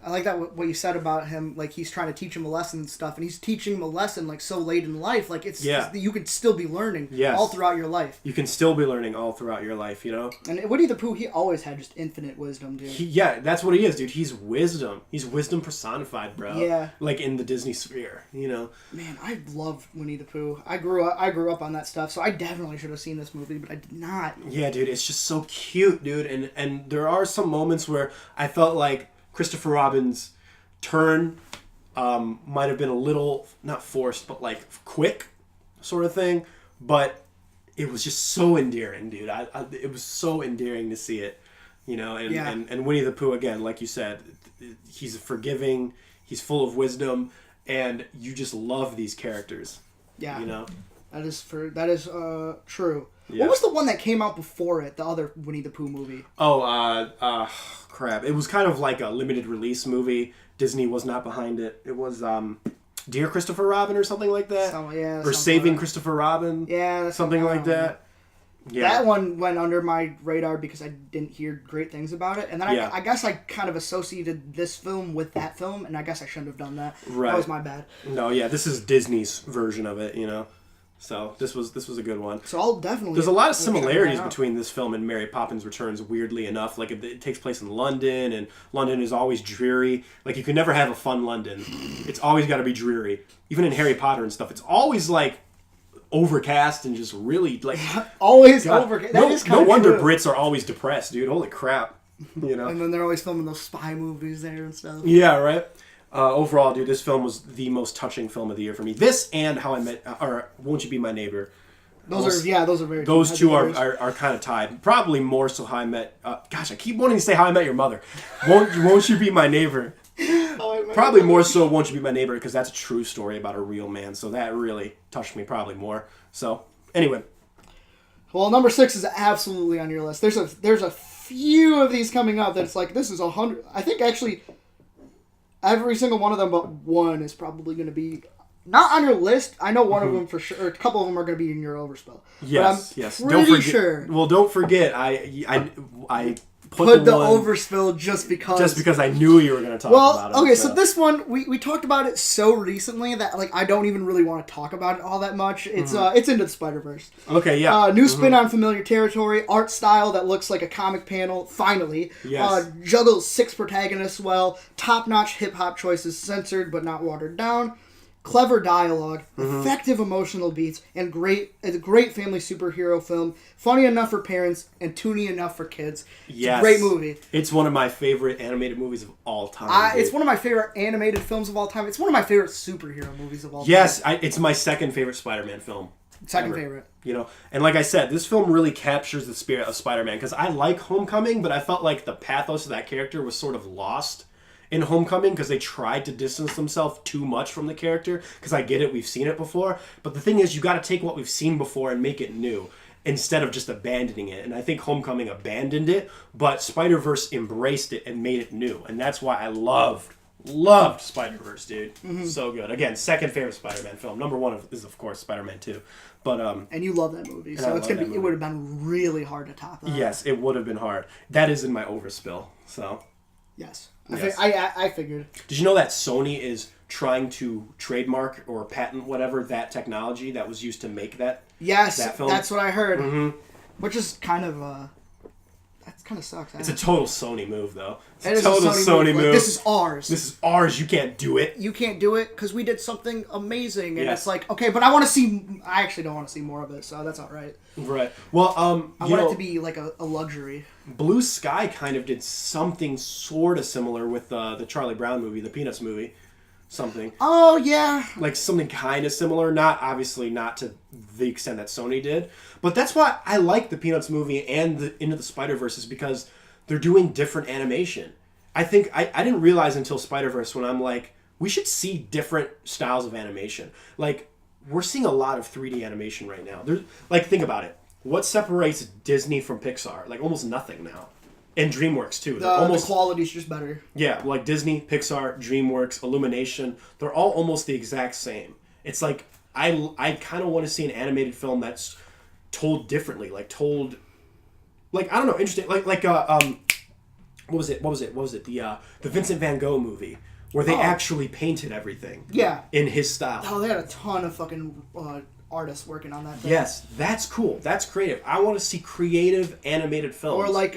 I like that what you said about him. Like he's trying to teach him a lesson and stuff, and he's teaching him a lesson like so late in life. Like it's you could still be learning all throughout your life. You can still be learning all throughout your life, you know. And Winnie the Pooh, he always had just infinite wisdom, dude. That's what he is, dude. He's wisdom. He's wisdom personified, bro. Yeah. Like in the Disney sphere, you know. Man, I loved Winnie the Pooh. I grew up on that stuff, so I definitely should have seen this movie, but I did not. Yeah, dude, it's just so cute, dude. And there are some moments where I felt like Christopher Robin's turn might have been a little, not forced, but like quick sort of thing. But it was just so endearing, dude. It was so endearing to see it, you know. And Winnie the Pooh, again, like you said, he's forgiving, he's full of wisdom, and you just love these characters. Yeah, you know. That is true. Yeah. What was the one that came out before it? The other Winnie the Pooh movie? Oh, crap! It was kind of like a limited release movie. Disney was not behind it. It was Dear Christopher Robin or something like that. Or Saving Christopher Robin. Yeah, something like that. Yeah. That one went under my radar because I didn't hear great things about it, and then I guess I kind of associated this film with that film, and I guess I shouldn't have done that. Right. That was my bad. No, yeah, this is Disney's version of it, you know. So this was a good one. So I'll definitely. There's a lot of similarities between this film and Mary Poppins Returns. Weirdly enough, like it takes place in London, and London is always dreary. Like you can never have a fun London. It's always got to be dreary. Even in Harry Potter and stuff, it's always like overcast and just really like always overcast. No wonder Brits are always depressed, dude. Holy crap, you know. And then they're always filming those spy movies there and stuff. Yeah, right. Overall, dude, this film was the most touching film of the year for me. This and How I Met, or Won't You Be My Neighbor. Those are very. Those two are kind of tied. Probably more so How I Met. Gosh, I keep wanting to say How I Met Your Mother. Won't You Be My Neighbor? Probably more so Won't You Be My Neighbor because that's a true story about a real man. So that really touched me probably more. So anyway. Well, number 6 is absolutely on your list. There's a few of these coming up that's like this is 100. I think actually. Every single one of them but one is probably going to be not on your list. I know one of them for sure. Or a couple of them are going to be in your overspill. Yes, but I'm yes. Pretty sure. Well, don't forget. I put the overspill just because I knew you were going to talk about it. Okay, so this one we talked about it so recently that like I don't even really want to talk about it all that much. It's Into the Spider-Verse. Okay, yeah. New spin on familiar territory, art style that looks like a comic panel. Finally, yes. Juggles 6 protagonists well, top-notch hip-hop choices censored but not watered down. Clever dialogue, effective emotional beats, and a great family superhero film. Funny enough for parents and toony enough for kids. It's a great movie. It's one of my favorite animated movies of all time. It's one of my favorite animated films of all time. It's one of my favorite superhero movies of all time. Yes, it's my second favorite Spider-Man film. Second favorite. You know, and like I said, this film really captures the spirit of Spider-Man because I like Homecoming, but I felt like the pathos of that character was sort of lost in Homecoming because they tried to distance themselves too much from the character because I get it, we've seen it before, but the thing is you got to take what we've seen before and make it new instead of just abandoning it. And I think Homecoming abandoned it, but Spider-Verse embraced it and made it new, and that's why I loved Loved Spider-Verse, dude. So good. Again, second favorite Spider-Man film. Number one is, of course, Spider-Man 2. But, and you love that movie, so it would have been really hard to top that. Yes, it would have been hard. That is in my overspill, so. Yes. Yes. I figured. Did you know that Sony is trying to trademark or patent whatever that technology that was used to make that? Yes, that film? that's what I heard. Which is kind of that kind of sucks. It's a total Sony move, though. It is a total Sony move. Like, this is ours. This is ours. You can't do it. You can't do it because we did something amazing, and it's like, okay, but I want to see. I actually don't want to see more of it, so that's all right. Right. Well, I want it to be like a luxury. Blue Sky kind of did something sort of similar with the Charlie Brown movie, the Peanuts movie. Something. Oh, yeah. Like something kind of similar. Obviously not to the extent that Sony did. But that's why I like the Peanuts movie and the Into the Spider-Verse is because they're doing different animation. I think I didn't realize until Spider-Verse when I'm like, we should see different styles of animation. Like, we're seeing a lot of 3D animation right now. There's, like, think about it. What separates Disney from Pixar? Like, almost nothing now. And DreamWorks, too. The quality's just better. Yeah, like Disney, Pixar, DreamWorks, Illumination, they're all almost the exact same. It's like, I kind of want to see an animated film that's told differently. Like, told... Like, I don't know, interesting. Like what was it? The Vincent Van Gogh movie, where they actually painted everything. Yeah. In his style. Oh, they had a ton of fucking... artists working on that thing. Yes, that's cool. That's creative. I want to see creative animated films. Or like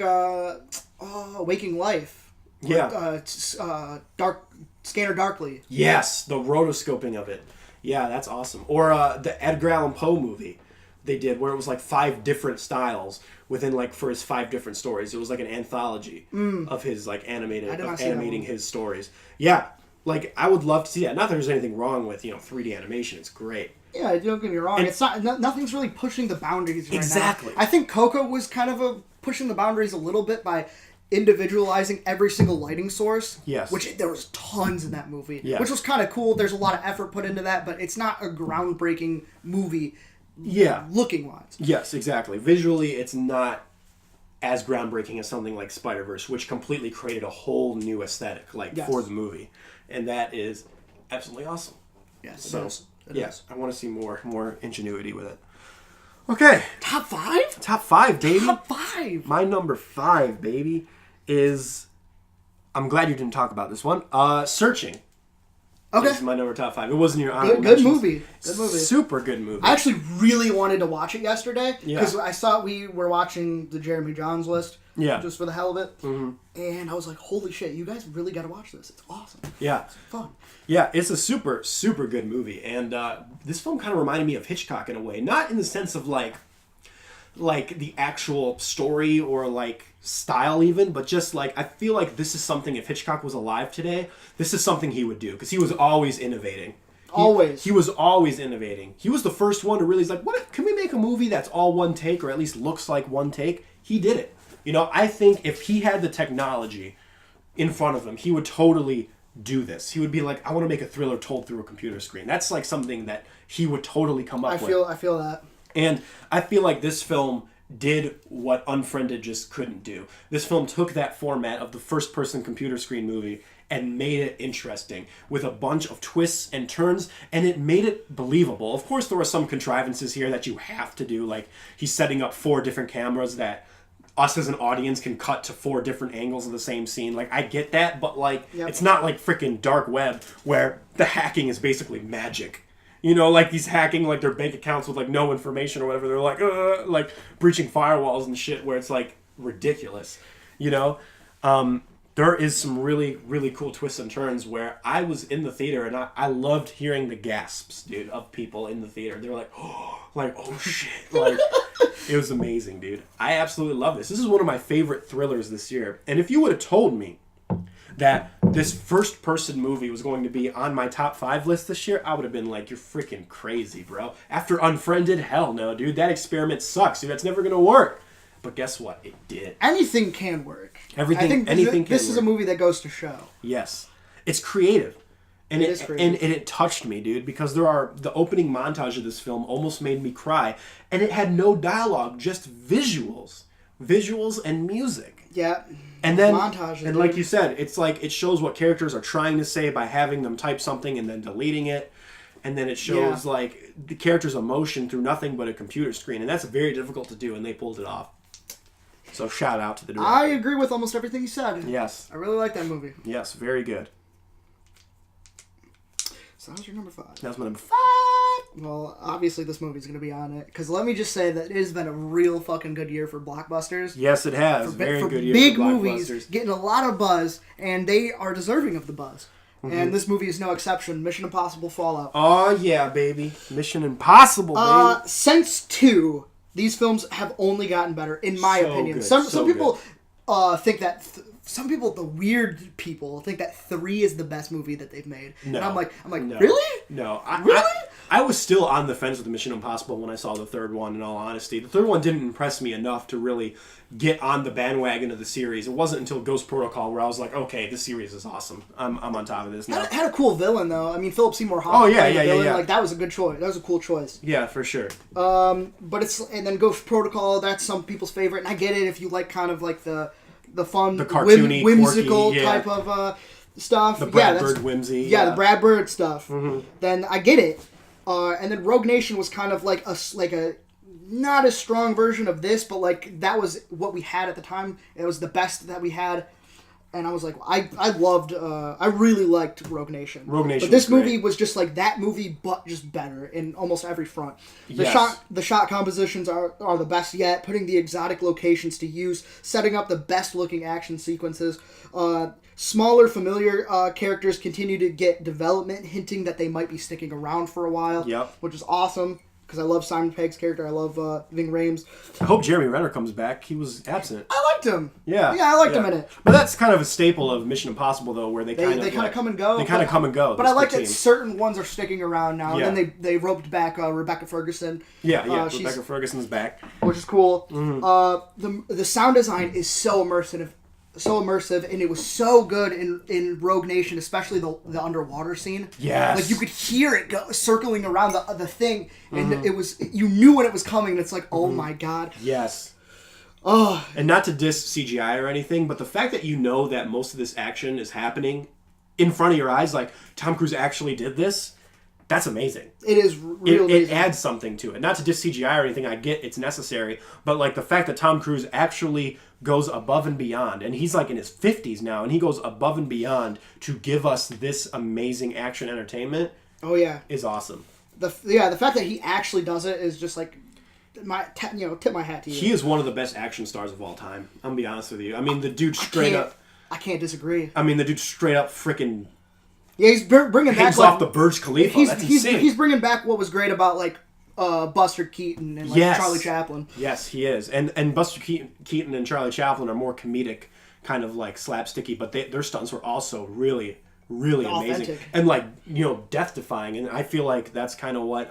Waking Life. Yeah. Scanner Darkly. Yes, the rotoscoping of it. Yeah, that's awesome. Or the Edgar Allan Poe movie they did where it was like 5 different styles within like for his 5 different stories. It was like an anthology of his like animating his stories. Yeah, like I would love to see that. Not that there's anything wrong with 3D animation. It's great. Yeah, don't get me wrong. It's not. Nothing's really pushing the boundaries right exactly. now. I think Coco was kind of pushing the boundaries a little bit by individualizing every single lighting source. Yes. Which there was tons in that movie. Yes. Which was kind of cool. There's a lot of effort put into that, but it's not a groundbreaking movie. Yeah. Looking wise. Yes, exactly. Visually, it's not as groundbreaking as something like Spider-Verse, which completely created a whole new aesthetic for the movie, and that is absolutely awesome. Yes. So. It is. I want to see more ingenuity with it. Okay. Top 5? Top 5, baby. Top 5. My number 5, baby, is... I'm glad you didn't talk about this one. Searching. Okay. This is my number top 5. It wasn't your honorable Good movie. Good movie. Super good movie. I actually really wanted to watch it yesterday. Yeah. Because I saw we were watching the Jeremy Johns list. Yeah. Just for the hell of it. Mm-hmm. And I was like, holy shit, you guys really got to watch this. It's awesome. Yeah. It's fun. Yeah, it's a super, super good movie. And this film kind of reminded me of Hitchcock in a way. Not in the sense of like the actual story or like style even, but just like I feel like this is something if Hitchcock was alive today, this is something he would do because he was always innovating. He was always innovating. He was the first one to really like, what can we make a movie that's all one take or at least looks like one take? He did it. I think if he had the technology in front of him, he would totally do this. He would be like, I want to make a thriller told through a computer screen. That's like something that he would totally come up with. I feel that. And I feel like this film did what Unfriended just couldn't do. This film took that format of the first-person computer screen movie and made it interesting with a bunch of twists and turns, and it made it believable. Of course, there were some contrivances here that you have to do, like he's setting up 4 different cameras that us as an audience can cut to 4 different angles of the same scene. Like, I get that, but like, It's not like freaking Dark Web where the hacking is basically magic. Like he's hacking like their bank accounts with like no information or whatever. They're like breaching firewalls and shit where it's like ridiculous. There is some really, really cool twists and turns where I was in the theater and I loved hearing the gasps, dude, of people in the theater. They were like, oh shit. Like, it was amazing, dude. I absolutely love this. This is one of my favorite thrillers this year. And if you would have told me that this first-person movie was going to be on my top 5 list this year, I would have been like, you're freaking crazy, bro. After Unfriended, hell no, dude. That experiment sucks, dude. That's never going to work. But guess what? It did. Anything can work. Anything can work. This is a movie that goes to show. Yes. It's creative. And it is creative. And it touched me, dude, because the opening montage of this film almost made me cry. And it had no dialogue, just visuals. visuals and music. Yeah. And then, montages, and dude. like you said, it's like it shows what characters are trying to say by having them type something and then deleting it. And then it shows like the character's emotion through nothing but a computer screen. And that's very difficult to do, and they pulled it off. So shout out to the director. I agree with almost everything you said. Yes. I really like that movie. Yes, very good. So that was your number 5. That was my number 5. Well, obviously this movie's going to be on it. Because let me just say that it has been a real fucking good year for blockbusters. Yes, it has. For Very good year big for movies, blockbusters. getting a lot of buzz, and they are deserving of the buzz. Mm-hmm. And this movie is no exception. Mission Impossible Fallout. Oh, yeah, baby. Mission Impossible, baby. Since 2, these films have only gotten better, in my opinion. Good, Some people think that... some people, the weird people, think that 3 is the best movie that they've made. No. And I'm like, No. really? No. Really? I was still on the fence with Mission Impossible when I saw the third one, in all honesty. The third one didn't impress me enough to really get on the bandwagon of the series. It wasn't until Ghost Protocol where I was like, okay, this series is awesome. I'm on top of this now. It had a cool villain, though. I mean, Philip Seymour Hoffman. Oh, yeah, playing the yeah, villain. yeah. Like, that was a good choice. That was a cool choice. Yeah, for sure. But it's... And then Ghost Protocol, that's some people's favorite. And I get it if you like kind of like the fun, The cartoony, whimsical quirky, yeah. type of stuff. The Brad that's- Bird whimsy. Yeah, the Brad Bird stuff. Mm-hmm. Then I get it. And then Rogue Nation was kind of like a not as strong version of this, but like that was what we had at the time. It was the best that we had. And I was like, I really liked Rogue Nation. Rogue Nation But this was great. movie was just like that movie, but just better in almost every front. Yes. The shot compositions are the best yet, putting the exotic locations to use, setting up the best looking action sequences. Smaller, familiar characters continue to get development, hinting that they might be sticking around for a while. Yep. Which is awesome, because I love Simon Pegg's character. I love Ving Rhames. I hope Jeremy Renner comes back. He was absent. I liked him. Yeah. Yeah, I liked him in it. But that's kind of a staple of Mission Impossible, though, where they kind of come and go. They kind of come and go. But I like that certain ones are sticking around now. Yeah. And then they roped back Rebecca Ferguson. Yeah, she's- Rebecca Ferguson's back. Which is cool. Mm-hmm. The sound design is so immersive, and it was so good in Rogue Nation, especially the underwater scene. Yes. Like you could hear it circling around the thing, and it was, you knew when it was coming, and it's like, oh my god. Yes. Oh. And not to diss CGI or anything, but the fact that you know that most of this action is happening in front of your eyes, like Tom Cruise actually did this, that's amazing. It is really It adds something to it. Not to diss CGI or anything, I get it's necessary, but like the fact that Tom Cruise actually goes above and beyond, and he's like in his 50s now, and he goes above and beyond to give us this amazing action entertainment. Oh yeah, is awesome. The fact that he actually does it is just like tip my hat to you. He is one of the best action stars of all time. I'm gonna be honest with you. I mean, the dude straight up. I can't disagree. I mean, the dude straight up freaking. Yeah, he's bringing back hangs off the Burj Khalifa. That's insane. He's bringing back what was great about like Buster Keaton and like Charlie Chaplin. Yes, he is. And Buster Keaton and Charlie Chaplin are more comedic, kind of like slapsticky, but their stunts were also really, really amazing. Authentic. And like, death defying. And I feel like that's kind of what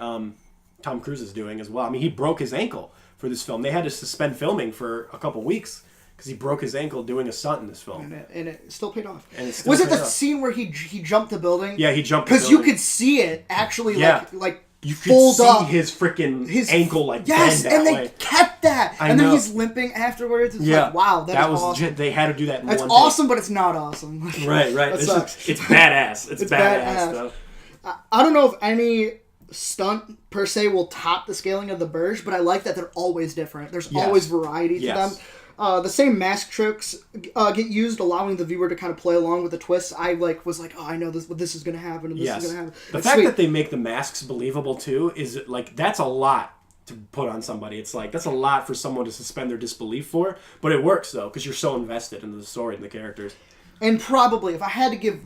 Tom Cruise is doing as well. I mean, he broke his ankle for this film. They had to suspend filming for a couple weeks because he broke his ankle doing a stunt in this film. And it still paid off. Was it the scene where he jumped the building? Yeah, he jumped the building. Because you could see it actually like you could fold see up. his freaking ankle bend yes, that and they way. kept that. And then he's limping afterwards. It's like, wow, that was awesome. They had to do that in That's one awesome, take. but it's not awesome. Right. That sucks. It's badass. It's badass stuff. I don't know if any stunt per se will top the scaling of the Burj, but I like that they're always different. There's always variety to them. The same mask tricks get used, allowing the viewer to kind of play along with the twists. I was like, oh, I know this is going to happen, and this is going to happen. The fact that they make the masks believable too is like that's a lot to put on somebody. It's like that's a lot for someone to suspend their disbelief for, but it works though because you're so invested in the story and the characters. And probably, if I had to give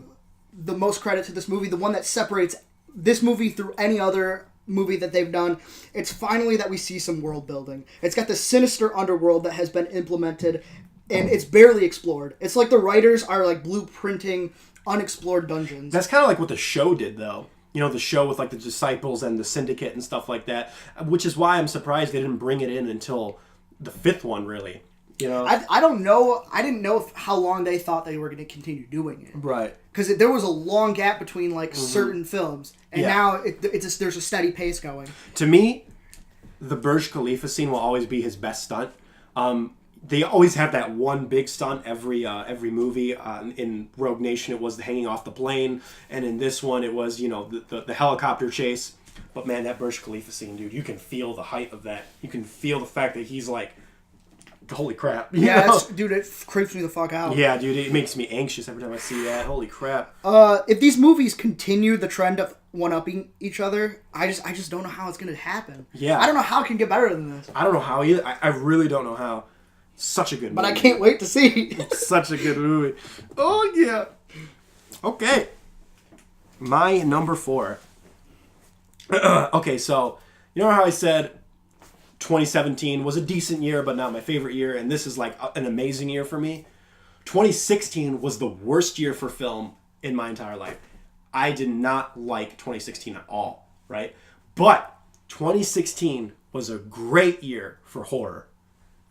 the most credit to this movie, the one that separates this movie through any other movie that they've done, it's finally that we see some world building. It's got the sinister underworld that has been implemented, and it's barely explored. It's like the writers are like blueprinting unexplored dungeons. That's kind of like what the show did, though. The show with like the Disciples and the Syndicate and stuff like that, which is why I'm surprised they didn't bring it in until the fifth one, really. I don't know. I didn't know how long they thought they were going to continue doing it. Right. Because there was a long gap between like certain films, and now there's a steady pace going. To me, the Burj Khalifa scene will always be his best stunt. they always have that one big stunt every movie. In Rogue Nation, it was the hanging off the plane, and in this one, it was the helicopter chase. But man, that Burj Khalifa scene, dude, you can feel the height of that. You can feel the fact that he's like, holy crap. Yeah, dude, it creeps me the fuck out. Yeah, dude, it makes me anxious every time I see that. Holy crap. If these movies continue the trend of one-upping each other, I just don't know how it's going to happen. Yeah. I don't know how it can get better than this. I don't know how either. I really don't know how. Such a good movie. But I can't wait to see. Such a good movie. Oh, yeah. Okay. My number 4. Okay, so, you know how I said 2017 was a decent year, but not my favorite year, and this is like an amazing year for me? 2016 was the worst year for film in my entire life. I did not like 2016 at all, right? But 2016 was a great year for horror,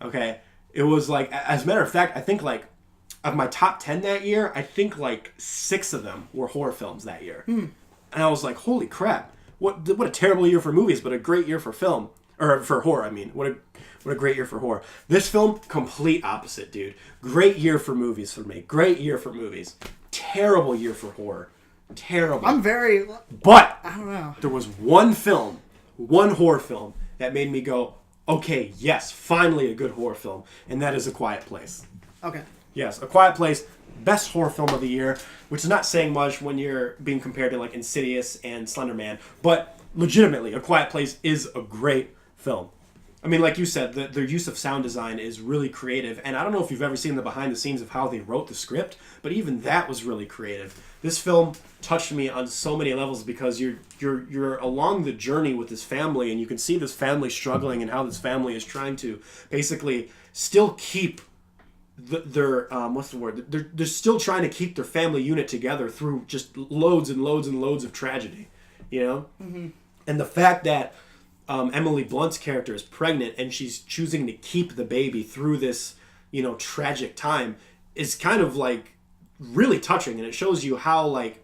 okay? It was like, as a matter of fact, I think like, of my top 10 that year, I think like 6 of them were horror films that year. And I was like, holy crap. What a terrible year for movies, but a great year for film. Or for horror, I mean. What a great year for horror. This film, complete opposite, dude. Great year for movies for me. Great year for movies. Terrible year for horror. Terrible. But I don't know. There was one horror film, that made me go, okay, yes, finally a good horror film. And that is A Quiet Place. Okay. Yes, A Quiet Place, best horror film of the year, which is not saying much when you're being compared to like Insidious and Slender Man, but legitimately, A Quiet Place is a great film. I mean, like you said, their use of sound design is really creative, and I don't know if you've ever seen the behind the scenes of how they wrote the script, but even that was really creative. This film touched me on so many levels because you're along the journey with this family, and you can see this family struggling and how this family is trying to basically still keep their what's the word? They're still trying to keep their family unit together through just loads and loads and loads of tragedy, you know? Mm-hmm. And the fact that Emily Blunt's character is pregnant and she's choosing to keep the baby through this, tragic time is kind of like really touching, and it shows you how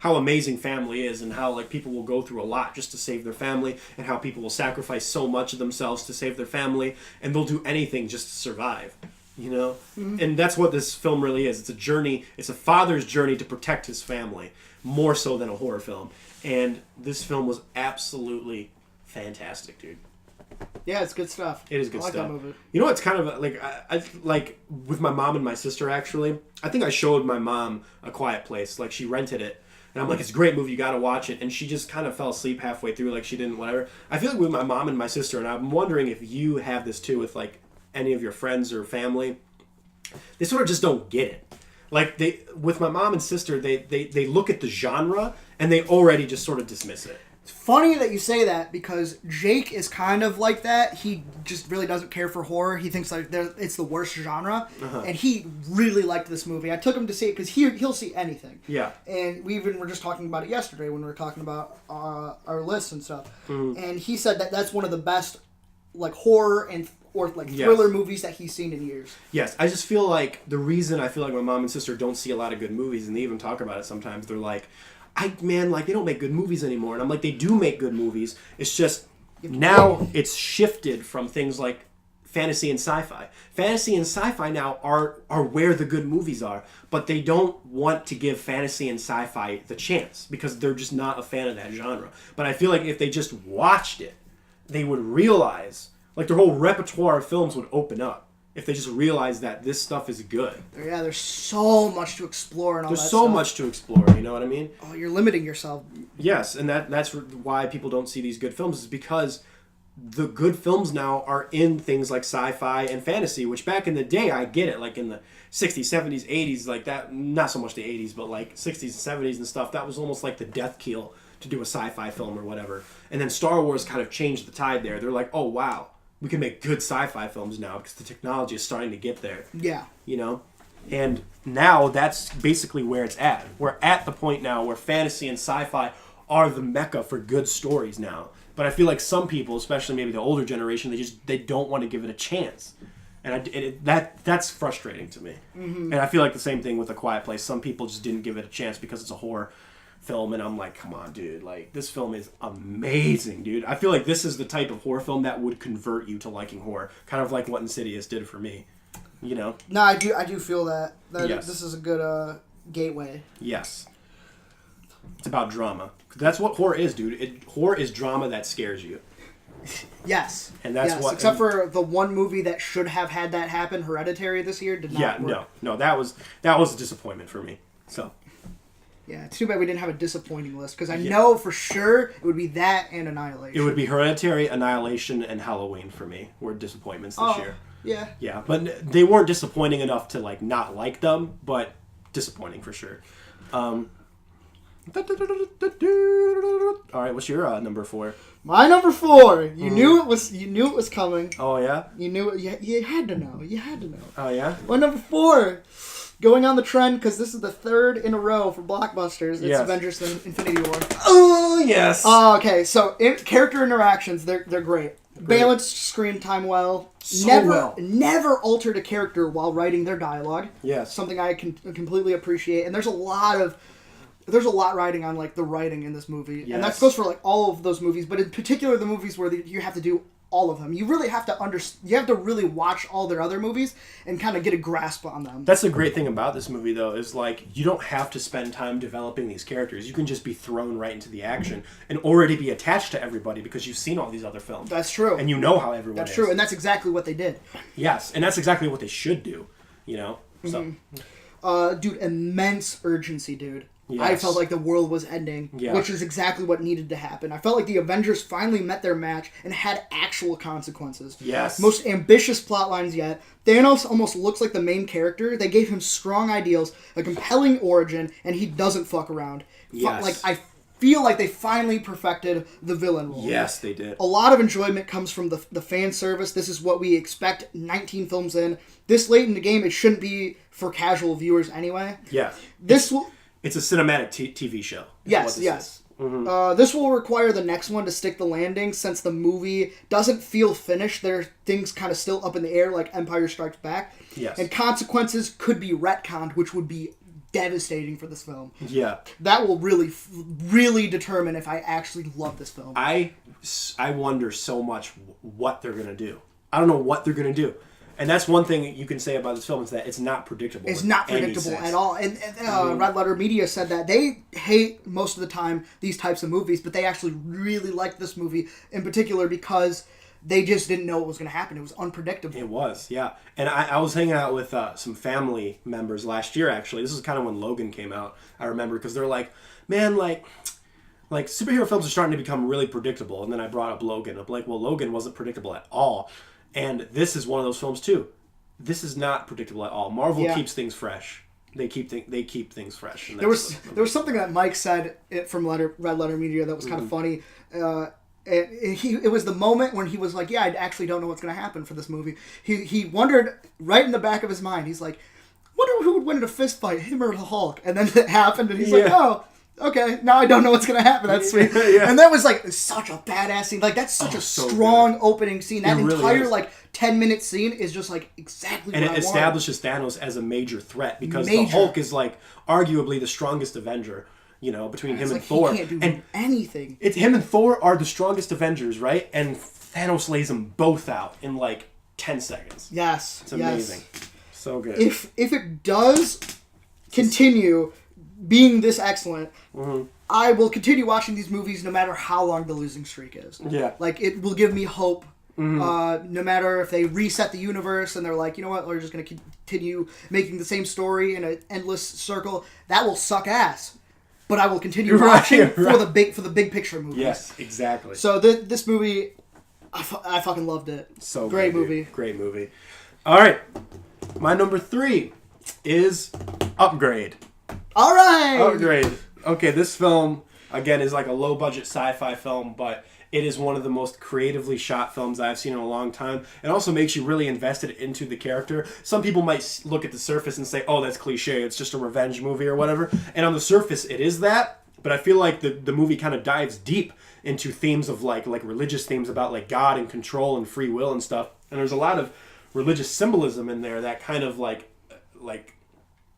amazing family is and how like people will go through a lot just to save their family, and how people will sacrifice so much of themselves to save their family, and they'll do anything just to survive. Mm-hmm. And that's what this film really is. It's a journey. It's a father's journey to protect his family, more so than a horror film. And this film was absolutely fantastic, dude. Yeah, it's good stuff. It is good stuff. I like that movie. You know, it's kind of like I like with my mom and my sister. Actually, I think I showed my mom A Quiet Place. Like, she rented it, and I'm like, it's a great movie. You got to watch it. And she just kind of fell asleep halfway through. Like, she didn't whatever. I feel like with my mom and my sister, and I'm wondering if you have this too with like any of your friends or family, they sort of just don't get it. Like, with my mom and sister, they look at the genre and they already just sort of dismiss it. It's funny that you say that, because Jake is kind of like that. He just really doesn't care for horror. He thinks like it's the worst genre, and he really liked this movie. I took him to see it because he'll see anything. Yeah. And we even were just talking about it yesterday when we were talking about our lists and stuff. Mm-hmm. And he said that that's one of the best like horror and thriller movies that he's seen in years. Yes, I just feel like the reason I feel like my mom and sister don't see a lot of good movies, and they even talk about it sometimes, they're like, they don't make good movies anymore. And I'm like, they do make good movies. It's just now it's shifted from things like fantasy and sci-fi. Fantasy and sci-fi now are where the good movies are, but they don't want to give fantasy and sci-fi the chance because they're just not a fan of that genre. But I feel like if they just watched it, they would realize, like, their whole repertoire of films would open up if they just realized that this stuff is good. Yeah, there's so much to explore and all that stuff. There's so much to explore, you know what I mean? Oh, you're limiting yourself. Yes, and that's why people don't see these good films, is because the good films now are in things like sci-fi and fantasy, which back in the day, I get it, like in the 60s, 70s, 80s, like that, not so much the 80s, but like 60s and 70s and stuff, that was almost like the death keel to do a sci-fi film or whatever. And then Star Wars kind of changed the tide there. They're like, oh, wow, we can make good sci-fi films now because the technology is starting to get there. Yeah. You know? And now that's basically where it's at. We're at the point now where fantasy and sci-fi are the mecca for good stories now. But I feel like some people, especially maybe the older generation, they don't want to give it a chance. And that's frustrating to me. Mm-hmm. And I feel like the same thing with A Quiet Place. Some people just didn't give it a chance because it's a horror. film, and I'm like, come on, dude, like this film is amazing, dude. I feel like this is the type of horror film that would convert you to liking horror, kind of like what Insidious did for me, you know. No, I do feel that Yes. this is a good gateway. Yes, it's about drama. That's what horror is, dude. Horror is drama that scares you. Yes, And that's what. Except for the one movie that should have had that happen, Hereditary, this year did not. Yeah, work. no, that was a disappointment for me. So. Yeah, it's too bad we didn't have a disappointing list, because I know for sure it would be that and Annihilation. It would be Hereditary, Annihilation, and Halloween for me were disappointments this year. Yeah. Yeah, but they weren't disappointing enough to like not like them, but disappointing for sure. All right, what's your number 4? My number 4. You knew it was coming. Oh yeah. You knew it. You had to know. You had to know. Oh yeah. My number 4. Going on the trend, because this is the 3rd in a row for blockbusters. It's Yes. Avengers: Infinity War. Oh yes. Okay, so character interactions, they're great. Balanced screen time well. Never altered a character while writing their dialogue. Yes. Something I can completely appreciate. And there's a lot riding on like the writing in this movie. Yes. And that goes for like all of those movies, but in particular the movies where you have to do all of them. You really have to you have to really watch all their other movies and kind of get a grasp on them. That's the great thing about this movie, though, is like you don't have to spend time developing these characters. You can just be thrown right into the action and already be attached to everybody because you've seen all these other films. That's true. And you know how everyone is. That's true, and that's exactly what they did. Yes, and that's exactly what they should do. You know. So. Dude, immense urgency, dude. Yes. I felt like the world was ending, Yeah. which is exactly what needed to happen. I felt like the Avengers finally met their match and had actual consequences. Yes. Most ambitious plot lines yet. Thanos almost looks like the main character. They gave him strong ideals, a compelling origin, and he doesn't fuck around. Yes. I feel like they finally perfected the villain role. Yes, they did. A lot of enjoyment comes from the fan service. This is what we expect 19 films in. This late in the game, it shouldn't be for casual viewers anyway. Yeah. It's a cinematic TV show. Yes. Mm-hmm. This will require the next one to stick the landing, since the movie doesn't feel finished. There are things kind of still up in the air, like Empire Strikes Back. Yes. And consequences could be retconned, which would be devastating for this film. Yeah. That will really determine if I actually love this film. I wonder so much what they're going to do. I don't know what they're going to do. And that's one thing you can say about this film, is that it's not predictable. It's not predictable at all. And Red Letter Media said that they hate most of the time these types of movies, but they actually really liked this movie in particular because they just didn't know what was going to happen. It was unpredictable. It was, yeah. And I was hanging out with some family members last year, actually. This is kind of when Logan came out, I remember, because they're like, man, like superhero films are starting to become really predictable. And then I brought up Logan. I'm like, well, Logan wasn't predictable at all. And this is one of those films too. This is not predictable at all. Marvel keeps things fresh. They keep things fresh. And there was something that Mike said from Red Letter Media that was kind of funny. It was the moment when he was like, "Yeah, I actually don't know what's going to happen for this movie." He wondered right in the back of his mind. He's like, "Wonder who would win in a fist fight, him or the Hulk?" And then it happened, and he's like, "Oh." Okay, now I don't know what's going to happen. That's sweet. Yeah. And that was like such a badass scene. Like that's such a strong opening scene. That entire like 10-minute scene is just like exactly what I want. And it establishes Thanos as a major threat because the Hulk is like arguably the strongest Avenger, you know, between him and Thor. He can't do anything. It's him and Thor are the strongest Avengers, right? And Thanos lays them both out in like 10 seconds. Yes. It's amazing. So good. If it does continue being this excellent, I will continue watching these movies no matter how long the losing streak is. Yeah. Like, it will give me hope. No matter if they reset the universe and they're like, you know what, we're just going to continue making the same story in an endless circle. That will suck ass. But I will continue watching for the big picture movies. Yes, exactly. So this movie, I fucking loved it. So great good, movie. Dude. Great movie. All right. My number 3 is Upgrade. All right. Upgrade. Okay, this film, again, is like a low-budget sci-fi film, but it is one of the most creatively shot films I've seen in a long time. It also makes you really invested into the character. Some people might look at the surface and say, oh, that's cliche, it's just a revenge movie or whatever. And on the surface, it is that, but I feel like the movie kind of dives deep into themes of like religious themes about like God and control and free will and stuff. And there's a lot of religious symbolism in there that kind of like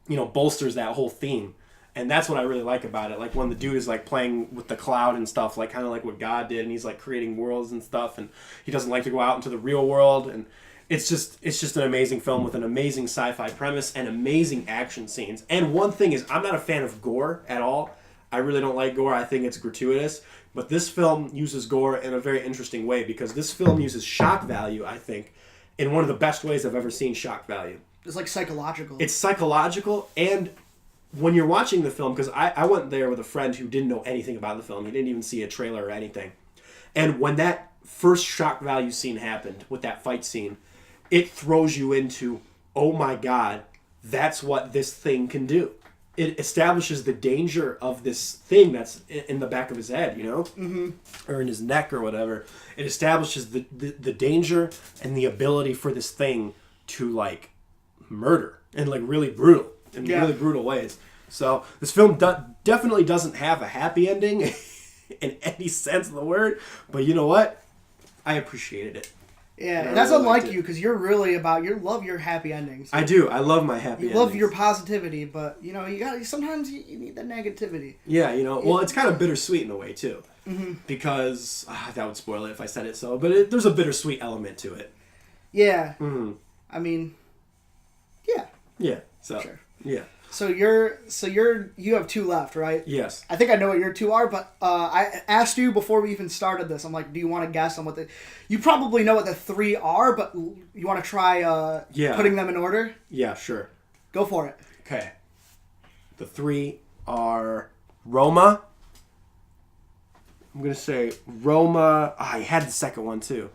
you know, bolsters that whole theme. And that's what I really like about it. Like when the dude is like playing with the cloud and stuff, like kind of like what God did, and he's like creating worlds and stuff, and he doesn't like to go out into the real world, and it's just an amazing film with an amazing sci-fi premise and amazing action scenes. And one thing is, I'm not a fan of gore at all. I really don't like gore. I think it's gratuitous. But this film uses gore in a very interesting way, because this film uses shock value, I think, in one of the best ways I've ever seen shock value. It's like psychological. It's psychological, and when you're watching the film, because I went there with a friend who didn't know anything about the film. He didn't even see a trailer or anything. And when that first shock value scene happened, with that fight scene, it throws you into, oh my God, that's what this thing can do. It establishes the danger of this thing that's in the back of his head, you know? Mm-hmm. Or in his neck or whatever. It establishes the danger and the ability for this thing to, like, murder. And, like, really brutal. In really brutal ways. So, this film definitely doesn't have a happy ending in any sense of the word. But you know what? I appreciated it. Yeah, and that's really unlike you, because you're really about, you love your happy endings. I do. I love my happy endings. You love your positivity, but, you know, sometimes you need the negativity. Yeah, you know, well, it's kind of bittersweet in a way, too. Mm-hmm. Because, that would spoil it if I said it so, but there's a bittersweet element to it. Yeah. Mm-hmm. I mean, yeah. Yeah, so, sure. Yeah. So you have 2 left, right? Yes. I think I know what your 2 are, but I asked you before we even started this. I'm like, do you want to guess on what you probably know what the 3 are, but you want to try putting them in order? Yeah, sure. Go for it. Okay. The 3 are Roma. I'm going to say Roma. I had the second one too.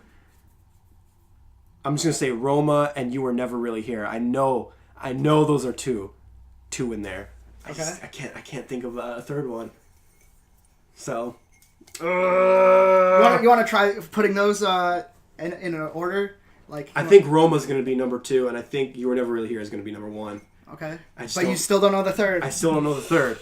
I'm just going to say Roma and You Were Never Really Here. I know those are two in there. Okay. I can't think of a third one. So, you want to try putting those in an order? Like I think Roma's going to be number 2, and I think You Were Never Really Here is going to be number 1. Okay. But you still don't know the third. I still don't know the third.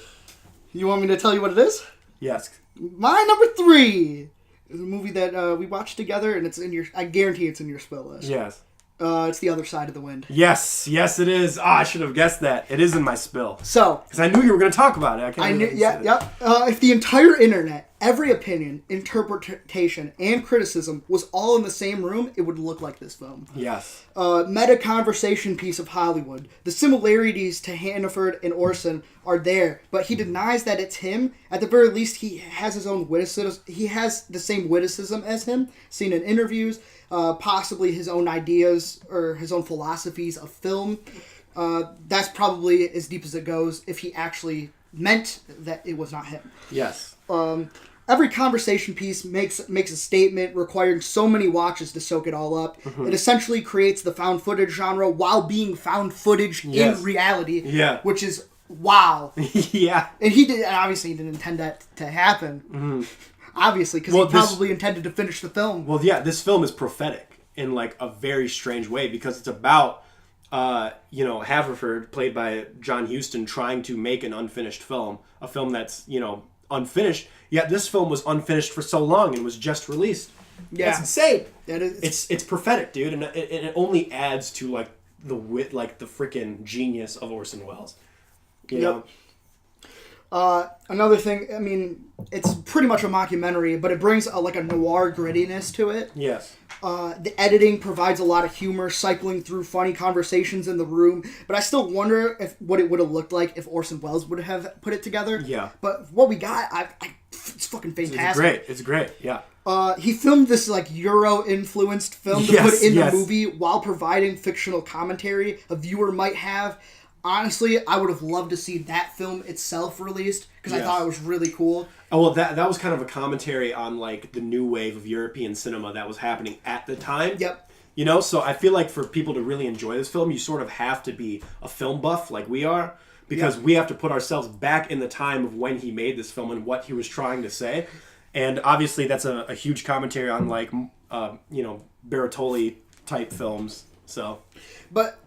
You want me to tell you what it is? Yes. My number 3 is a movie that we watched together, and it's in your. I guarantee it's in your spill list. Yes. It's The Other Side of the Wind. Yes, it is. I should have guessed that. It is in my spill. So, because I knew you were going to talk about it. If the entire internet, every opinion, interpretation, and criticism was all in the same room, it would look like this film. Yes. Meta conversation piece of Hollywood. The similarities to Hannaford and Orson are there, but he denies that it's him. At the very least, he has his own witticism. He has the same witticism as him, seen in interviews. Possibly his own ideas or his own philosophies of film. That's probably as deep as it goes if he actually meant that it was not him. Yes. Every conversation piece makes a statement requiring so many watches to soak it all up. Mm-hmm. It essentially creates the found footage genre while being found footage in reality. Yeah. Which is wow. Yeah. And obviously he didn't intend that to happen. Mm-hmm. Obviously, because he probably intended to finish the film. Well, yeah, this film is prophetic in like a very strange way, because it's about, Haverford, played by John Huston, trying to make an unfinished film, a film that's, unfinished. Yet this film was unfinished for so long and was just released. Yeah, that's insane. That is. It's prophetic, dude, and it only adds to like the freaking genius of Orson Welles. You know. Another thing, I mean, it's pretty much a mockumentary, but it brings a noir grittiness to it. Yes. The editing provides a lot of humor, cycling through funny conversations in the room, but I still wonder what it would have looked like if Orson Welles would have put it together. Yeah. But what we got, it's fucking fantastic. It's great, yeah. He filmed this Euro-influenced film to put in the movie while providing fictional commentary a viewer might have. Honestly, I would have loved to see that film itself released, because I thought it was really cool. Oh, well, that was kind of a commentary on, like, the new wave of European cinema that was happening at the time. Yep. So I feel like for people to really enjoy this film, you sort of have to be a film buff like we are, because we have to put ourselves back in the time of when he made this film and what he was trying to say. And obviously that's a huge commentary on, like, Bartoli-type films, so. But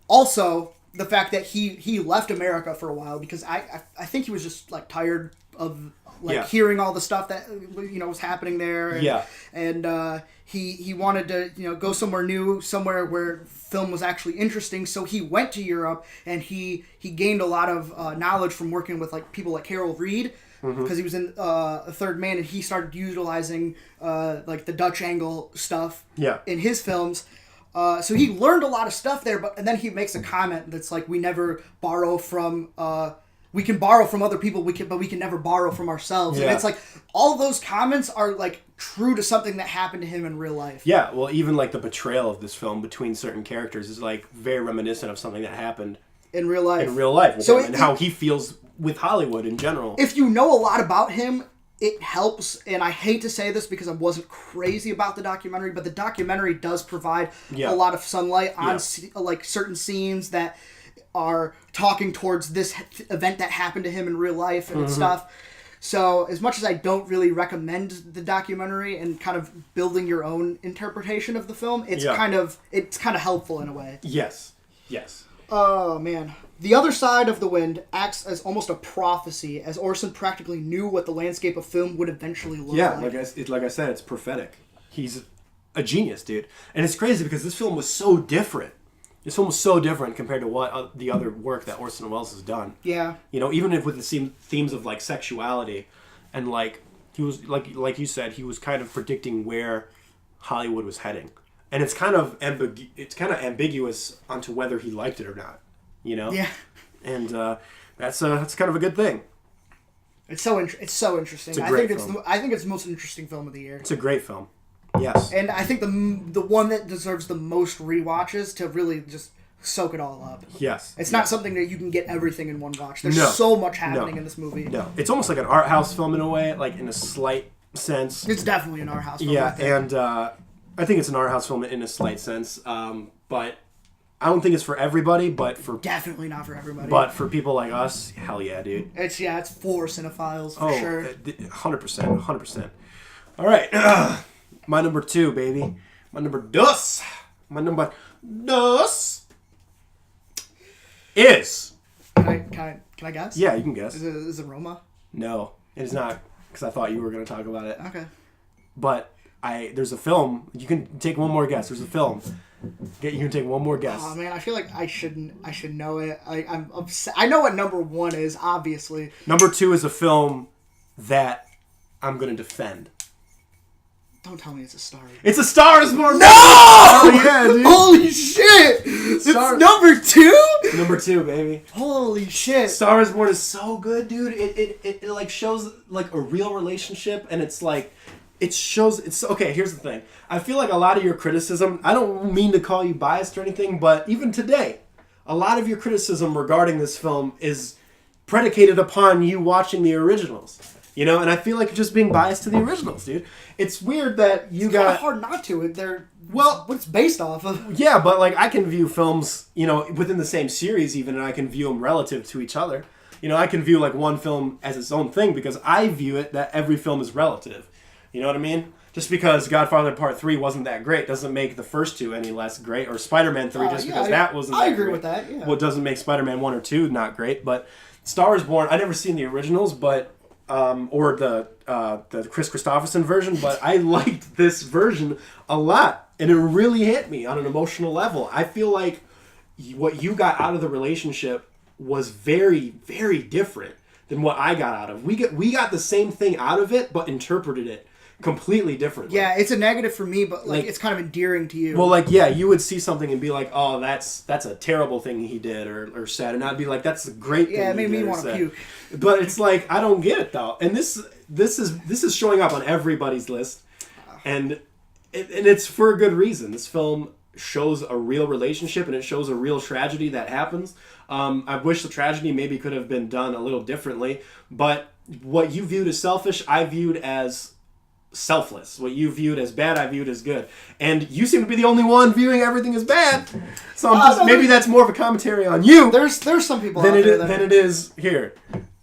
also the fact that he left America for a while, because I think he was just like tired of hearing all the stuff that was happening there. And, and he wanted to go somewhere new, somewhere where film was actually interesting. So he went to Europe, and he gained a lot of knowledge from working with people like Harold Reed, because he was in A Third Man, and he started utilizing the Dutch angle stuff in his films. So he learned a lot of stuff there, and then he makes a comment that's like, we never borrow from... we can borrow from other people, but we can never borrow from ourselves. And it's like, all of those comments are true to something that happened to him in real life. Yeah, well, even the betrayal of this film between certain characters is very reminiscent of something that happened in real life. So and how he feels with Hollywood in general. If you know a lot about him, it helps, and I hate to say this because I wasn't crazy about the documentary, but the documentary does provide a lot of sunlight on certain scenes that are talking towards this event that happened to him in real life and stuff. So as much as I don't really recommend the documentary and kind of building your own interpretation of the film, it's kind of helpful in a way. Yes. Oh man. The Other Side of the Wind acts as almost a prophecy, as Orson practically knew what the landscape of film would eventually look like. Yeah, like I said, it's prophetic. He's a genius, dude. And it's crazy because this film was so different. This film was so different compared to what the other work that Orson Welles has done. Yeah. Even if with the themes of sexuality, and he was like you said, he was kind of predicting where Hollywood was heading, and it's kind of ambiguous onto whether he liked it or not. Yeah. And that's kind of a good thing. It's so interesting. It's a great film. I think it's the most interesting film of the year. It's a great film. Yes. And I think the one that deserves the most rewatches to really just soak it all up. Yes. It's not something that you can get everything in one watch. There's so much happening in this movie. No. It's almost like an art house film in a way, in a slight sense. It's definitely an art house film. Yeah, and I think it's an art house film in a slight sense. But I don't think it's for everybody, but for... Definitely not for everybody. But for people like us, hell yeah, dude. It's for cinephiles, for sure. 100%. All right. My number 2, baby. My number dos is... Can I guess? Yeah, you can guess. Is it Roma? No, it is not, because I thought you were going to talk about it. Okay. But there's a film. You can take one more guess. There's a film. You can take one more guess. Oh man, I feel like I should know it. I'm upset. I know what number 1 is, obviously. Number 2 is a film that I'm going to defend. Don't tell me it's a Star Wars. It's a Star is Born. No! Oh, yeah, dude. Holy shit! It's number 2? Number 2, baby. Holy shit! Star is Born is so good, dude. It shows a real relationship, and it's okay. Here's the thing. I feel like a lot of your criticism, I don't mean to call you biased or anything, but even today, a lot of your criticism regarding this film is predicated upon you watching the originals. And I feel like you're just being biased to the originals, dude. It's weird that it's kind of hard not to. They're what it's based off of. Yeah, but I can view films, within the same series even, and I can view them relative to each other. I can view one film as its own thing because I view it that every film is relative. You know what I mean? Just because Godfather Part 3 wasn't that great doesn't make the first 2 any less great, or Spider-Man 3 because that wasn't that great. I agree with that, yeah. Well, it doesn't make Spider-Man 1 or 2 not great, but Star is Born, I never seen the originals, but or the Chris Christopherson version, but I liked this version a lot, and it really hit me on an emotional level. I feel like what you got out of the relationship was very, very different than what I got out of. We got the same thing out of it, but interpreted it completely differently. Yeah, it's a negative for me, but it's kind of endearing to you. Well, you would see something and be like, "Oh, that's a terrible thing he did," or said, and I'd be like, "That's a great thing." Yeah, it made me want to puke. But it's I don't get it though, and this is showing up on everybody's list, and it's for a good reason. This film shows a real relationship, and it shows a real tragedy that happens. I wish the tragedy maybe could have been done a little differently, but what you viewed as selfish, I viewed as selfless. What you viewed as bad, I viewed as good. And you seem to be the only one viewing everything as bad. So maybe that's more of a commentary on you. There's some people than out there than it is here.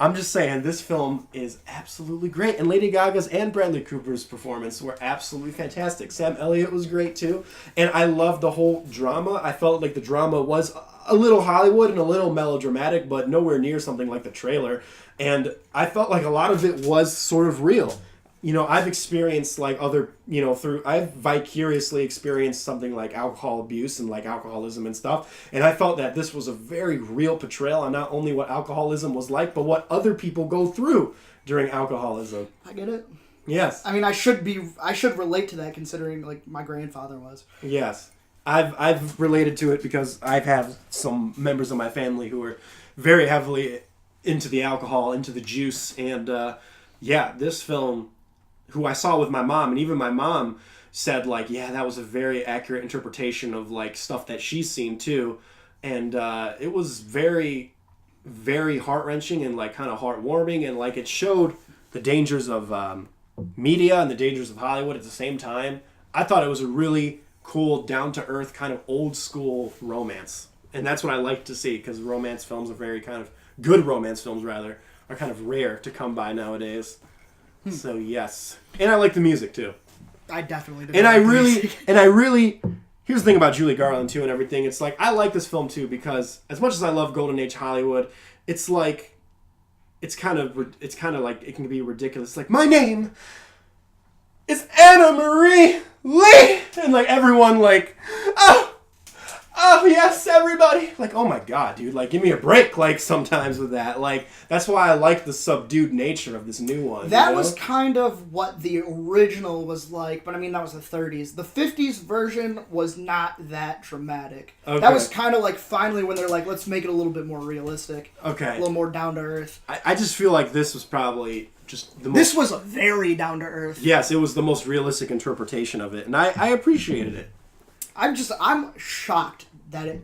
I'm just saying, this film is absolutely great. And Lady Gaga's and Bradley Cooper's performance were absolutely fantastic. Sam Elliott was great, too. And I loved the whole drama. I felt like the drama was a little Hollywood and a little melodramatic, but nowhere near something like the trailer. And I felt like a lot of it was sort of real. You know, I've experienced like other, I've vicariously experienced something like alcohol abuse and like alcoholism and stuff. And I felt that this was a very real portrayal on not only what alcoholism was like, but what other people go through during alcoholism. I get it. Yes. I mean, I should relate to that considering like my grandfather was. Yes. I've related to it because I've had some members of my family who are very heavily into the alcohol, into the juice. And this film, who I saw with my mom, and even my mom said, like, yeah, that was a very accurate interpretation of, like, stuff that she's seen, too. And it was very, very heart-wrenching and, like, kind of heartwarming, and, like, it showed the dangers of media and the dangers of Hollywood at the same time. I thought it was a really cool, down-to-earth, kind of old-school romance. And that's what I like to see, because romance films are very kind of, good romance films, rather, are kind of rare to come by nowadays. So yes, and I like the music too. I definitely do. And I really, here's the thing about Julie Garland too and everything. It's like I like this film too because as much as I love Golden Age Hollywood, it's like, it's kind of like it can be ridiculous. It's like my name is Anna Marie Lee, and like everyone like, oh yes, everybody. Like, oh my God, dude. Like, give me a break, like, sometimes with that. Like, that's why I like the subdued nature of this new one. That was kind of what the original was like, but I mean, that was the 30s. The 50s version was not that dramatic. Okay. That was kind of like finally when they're like, let's make it a little bit more realistic. Okay. A little more down to earth. I just feel like this was probably just the most... This was very down to earth. Yes, it was the most realistic interpretation of it, and I appreciated it. I'm shocked that it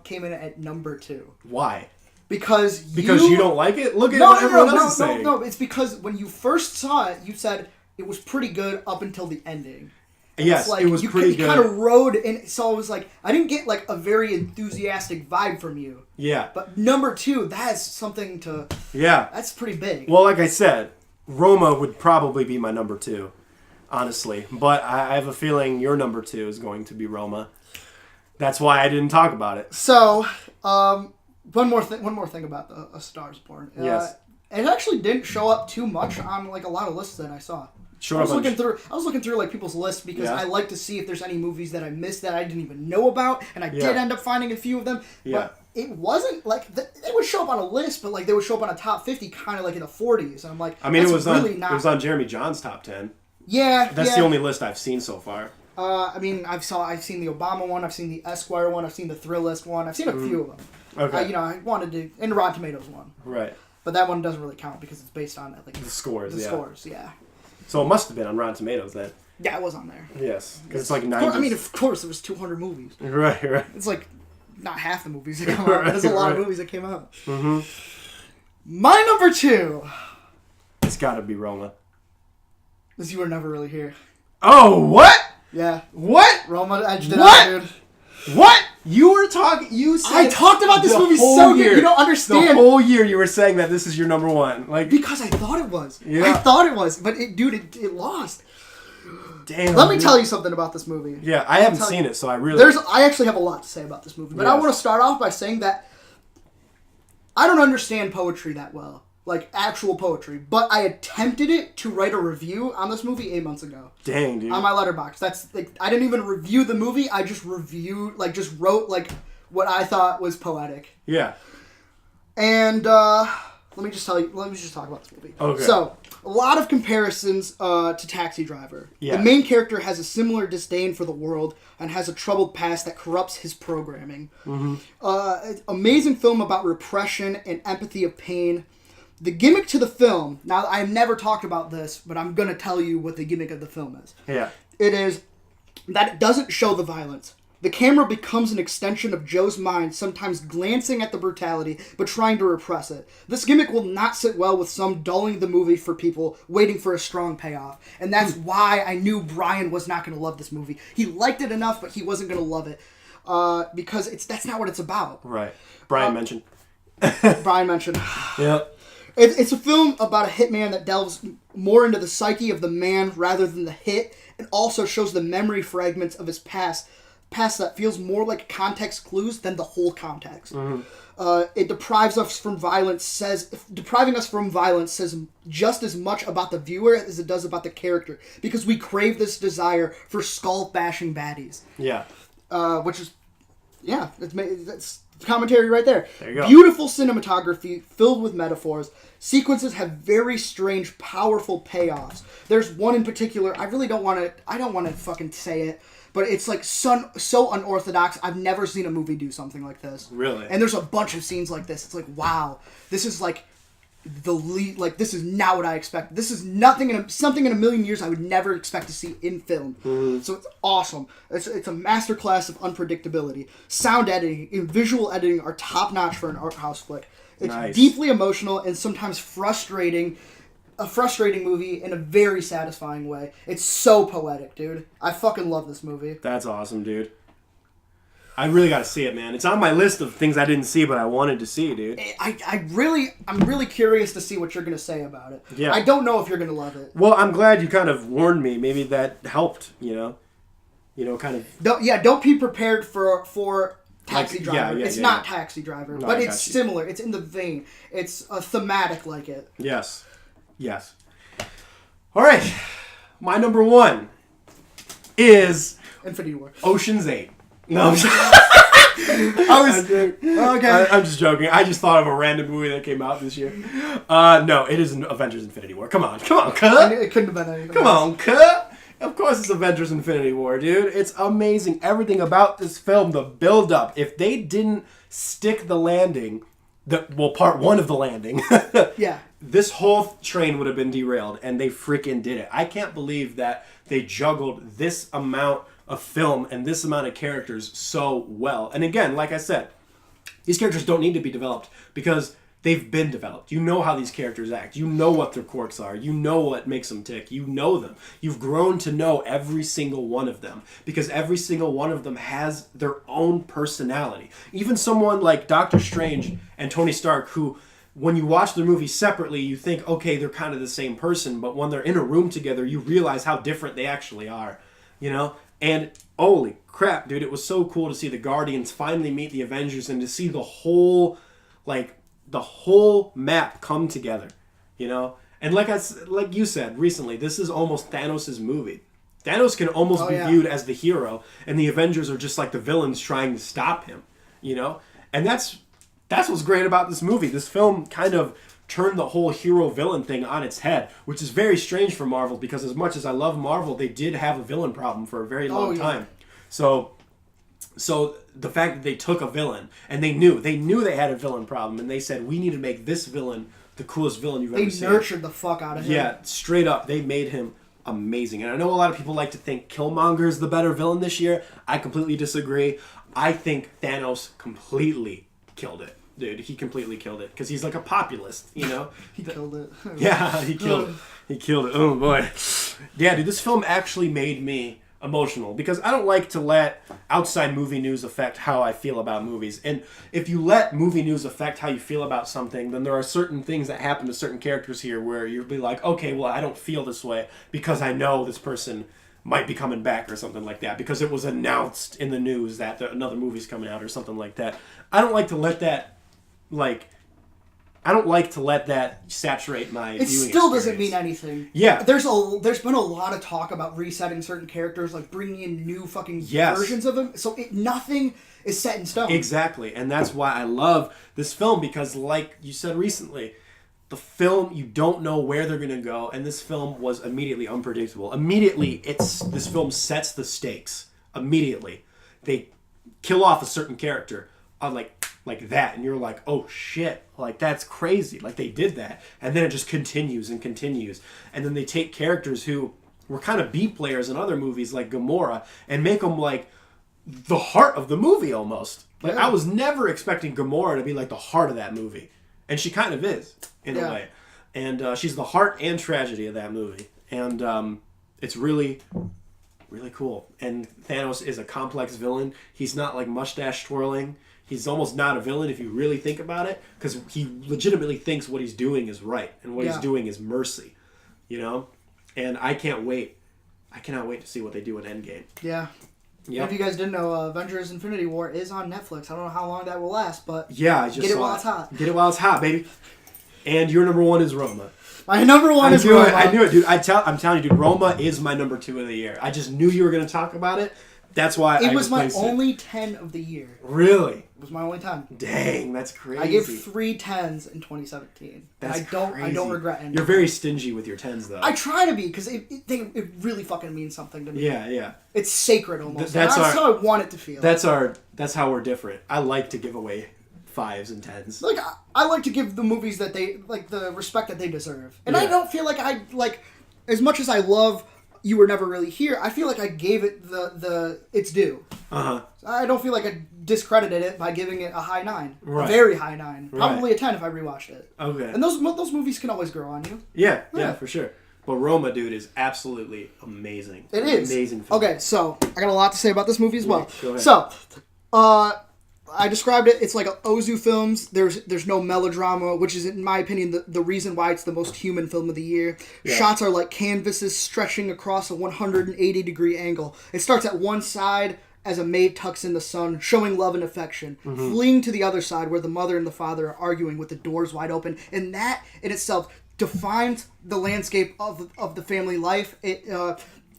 came in at number 2. Why? Because you don't like it? Look at what everyone else is saying. No, it's because when you first saw it, you said it was pretty good up until the ending. Yes, like, it was pretty good. You kind of rode in, so it was like, I didn't get like a very enthusiastic vibe from you. Yeah. But number 2, that's something to... Yeah. That's pretty big. Well, like I said, Roma would probably be my number 2. Honestly, but I have a feeling your number 2 is going to be Roma. That's why I didn't talk about it. So, one more thing about A Star Is Born. Yes. It actually didn't show up too much on like a lot of lists that I saw. I was looking through like people's lists because I like to see if there's any movies that I missed that I didn't even know about, and I did end up finding a few of them. Yeah. But it wasn't like they would show up on a list, but like they would show up on a top 50, kind of like in the 40s. And I'm like, I mean, it was on Jeremy John's top 10. Yeah, that's the only list I've seen so far. I mean, I've seen the Obama one, I've seen the Esquire one, I've seen the Thrillist one, I've seen a few of them. Okay. I wanted to, and the Rotten Tomatoes one. Right. But that one doesn't really count because it's based on like the scores. The scores, yeah. So it must have been on Rotten Tomatoes then. Yeah, it was on there. Yes, because it's like 90s. I mean, of course, there was 200 movies. Right. It's like not half the movies that come out. There's a lot of movies that came out. Mm-hmm. My number 2. It's got to be Roma. Because you were never really here. Oh, what? Yeah. What? Roma edged it out, dude. What? You were talking... You said... I talked about this movie so good. You don't understand. The whole year you were saying that this is your number 1. Like, because I thought it was. Yeah. I thought it was. But, it lost. Damn. Let me tell you something about this movie. Yeah, I haven't seen it, so I really... I actually have a lot to say about this movie. But I want to start off by saying that I don't understand poetry that well. Like, actual poetry. But I attempted it to write a review on this movie 8 months ago. Dang, dude. On my Letterboxd. That's, like, I didn't even review the movie. I just wrote, like, what I thought was poetic. Yeah. And, let me just talk about this movie. Okay. So, a lot of comparisons to Taxi Driver. Yeah. The main character has a similar disdain for the world and has a troubled past that corrupts his programming. Mm-hmm. Amazing film about repression and empathy of pain. The gimmick to the film, now I've never talked about this, but I'm going to tell you what the gimmick of the film is. Yeah. It is that it doesn't show the violence. The camera becomes an extension of Joe's mind, sometimes glancing at the brutality, but trying to repress it. This gimmick will not sit well with some dulling the movie for people waiting for a strong payoff. And that's why I knew Brian was not going to love this movie. He liked it enough, but he wasn't going to love it. Because that's not what it's about. Right. Brian mentioned. Brian mentioned. Yep. It's a film about a hitman that delves more into the psyche of the man rather than the hit, and also shows the memory fragments of his past that feels more like context clues than the whole context. It depriving us from violence says just as much about the viewer as it does about the character, because we crave this desire for skull-bashing baddies. Yeah. Which is, that's commentary right there. There you go. Beautiful cinematography filled with metaphors. Sequences have very strange, powerful payoffs. There's one in particular, I don't want to fucking say it, but it's like so unorthodox. I've never seen a movie do something like this. Really? And there's a bunch of scenes like this. It's like, wow, this is like the lead. Like, this is not what I expect. This is something in a million years I would never expect to see in film. So it's awesome. It's a masterclass of unpredictability. Sound editing and visual editing are top notch for an art house flick. It's nice. Deeply emotional and sometimes frustrating. A frustrating movie in a very satisfying way. It's so poetic, dude. I fucking love this movie. That's awesome, dude. I really got to see it, man. It's on my list of things I didn't see, but I wanted to see, dude. I'm really curious to see what you're gonna say about it. Yeah. I don't know if you're gonna love it. Well, I'm glad you kind of warned me. Maybe that helped, kind of. Don't be prepared for Taxi Like, Driver. yeah, it's yeah, not yeah. Taxi Driver, No, but I it's got you. similar. It's in the vein. It's a thematic like it. Yes. All right. My number one is Infinity War. Ocean's 8. No, I'm I'm just joking. I just thought of a random movie that came out this year. No, it is Avengers Infinity War. Come on, cut. It couldn't have been anything Come else. on, cut. Of course it's Avengers Infinity War, dude. It's amazing. Everything about this film, the build-up. If they didn't stick the landing, part one of the landing, Yeah. this whole train would have been derailed, and they freaking did it. I can't believe that they juggled this amount of film and this amount of characters so well. And again, like I said, these characters don't need to be developed because they've been developed. You know how these characters act. You know what their quirks are. You know what makes them tick. You know them. You've grown to know every single one of them because every single one of them has their own personality. Even someone like Doctor Strange and Tony Stark, who, when you watch their movies separately, you think, okay, they're kind of the same person, but when they're in a room together, you realize how different they actually are, And holy crap, dude, it was so cool to see the Guardians finally meet the Avengers and to see the whole map come together, And like you said recently, this is almost Thanos' movie. Thanos can almost be viewed as the hero, and the Avengers are just like the villains trying to stop him, And that's what's great about this movie. This film kind of turned the whole hero-villain thing on its head, which is very strange for Marvel because as much as I love Marvel, they did have a villain problem for a very long time. So the fact that they took a villain and they knew they had a villain problem and they said, we need to make this villain the coolest villain you've ever seen. They nurtured the fuck out of him. Yeah, straight up. They made him amazing. And I know a lot of people like to think Killmonger is the better villain this year. I completely disagree. I think Thanos completely killed it. Dude, he completely killed it because he's like a populist, He killed it. Yeah, he killed it. He killed it. Oh boy. Yeah, dude, this film actually made me emotional because I don't like to let outside movie news affect how I feel about movies. And if you let movie news affect how you feel about something, then there are certain things that happen to certain characters here where you'll be like, okay, well, I don't feel this way because I know this person might be coming back or something like that because it was announced in the news that another movie's coming out or something like that. I don't like to let that saturate my It viewing still doesn't experience. mean anything. Yeah. There's been a lot of talk about resetting certain characters, like bringing in new fucking versions of them. So nothing is set in stone. Exactly. And that's why I love this film because like you said recently, the film, you don't know where they're going to go. And this film was immediately unpredictable. Immediately, this film sets the stakes. Immediately. They kill off a certain character like that, and you're like, oh shit, like that's crazy, like they did that, and then it just continues and continues, and then they take characters who were kind of B players in other movies like Gamora and make them like the heart of the movie almost. Like I was never expecting Gamora to be like the heart of that movie, and she kind of is in a way, and she's the heart and tragedy of that movie, and it's really really cool. And Thanos is a complex villain. He's not like mustache twirling. He's almost not a villain if you really think about it, because he legitimately thinks what he's doing is right and what he's doing is mercy, you know. And I can't wait. I cannot wait to see what they do in Endgame. Yeah. Yep. If you guys didn't know, Avengers Infinity War is on Netflix. I don't know how long that will last, but yeah, I just get it while it's hot. Get it while it's hot, baby. And your number 1 is Roma. My number 1 is Roma. I knew it, dude. I'm telling you, dude. Roma is my number 2 of the year. I just knew you were going to talk about it. That's why it was my only 10 of the year. Really? It was my only 10. Dang, that's crazy. I gave 3 10s in 2017. That's crazy. I don't regret any. You're very stingy with your 10s, though. I try to be, because it really fucking means something to me. Yeah. It's sacred almost. That's how I want it to feel. That's how we're different. I like to give away 5s and 10s. Like, I like to give the movies that they, like, the respect that they deserve. And I don't feel like as much as I love You Were Never Really Here, I feel like I gave it the its due. Uh-huh. I don't feel like I discredited it by giving it a high 9. Right. A very high 9. Right. Probably a 10 if I rewatched it. Okay. And those movies can always grow on you. Yeah, for sure. But Roma, dude, is absolutely amazing. It is. Amazing film. Okay, so I got a lot to say about this movie as well. Go ahead. So, I described it. It's like a Ozu films. There's no melodrama, which is, in my opinion, the reason why it's the most human film of the year. Yeah. Shots are like canvases stretching across a 180-degree angle. It starts at one side as a maid tucks in the sun, showing love and affection, fleeing to the other side where the mother and the father are arguing with the doors wide open. And that in itself defines the landscape of the family life. It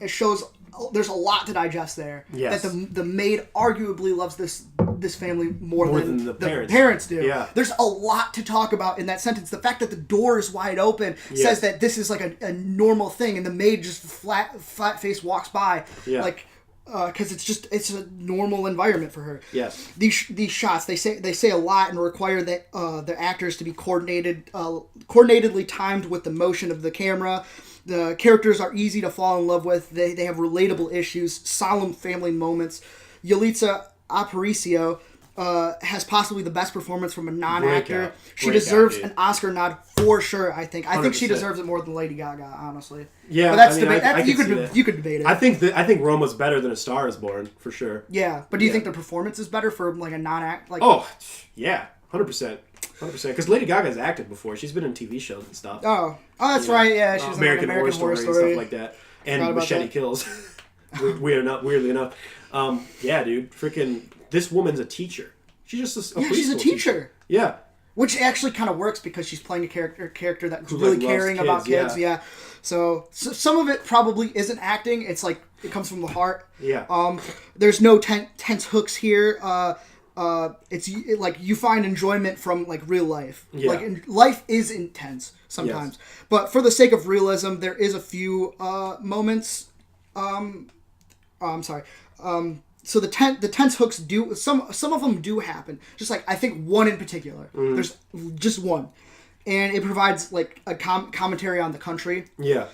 shows there's a lot to digest there. Yes. That the maid arguably loves this family more than the parents do. Yeah. There's a lot to talk about in that sentence. The fact that the door is wide open says that this is like a normal thing, and the maid just flat face walks by. Yeah. Like, because it's a normal environment for her. Yes. These shots, they say a lot and require that the actors to be coordinatedly timed with the motion of the camera. The characters are easy to fall in love with. They have relatable issues, solemn family moments. Yalitza Aparicio has possibly the best performance from a non-actor. She deserves an Oscar nod for sure, I think. 100%. I think she deserves it more than Lady Gaga, honestly. Yeah, but that's you could debate it. I think Roma's better than A Star Is Born, for sure. Yeah, but do you think the performance is better for like a non-act? Like, oh, yeah, 100%. 100%. Because Lady Gaga's acted before. She's been in TV shows and stuff. Oh, that's right. Yeah, she's American in American Horror Story and stuff like that. And Machete Kills. Weirdly enough. Yeah, dude. Freaking, this woman's a teacher. She's just a preschool she's a teacher. Yeah. Which actually kind of works because she's playing a character that's who really caring about kids. Yeah. So some of it probably isn't acting. It's like it comes from the heart. Yeah. There's no tense hooks here. It's like you find enjoyment from like real life. Yeah. Like life is intense sometimes, but for the sake of realism, there is a few moments. I'm sorry. So the tense hooks do some of them do happen. Just like I think one in particular. There's just one, and it provides like a commentary on the country. Yeah.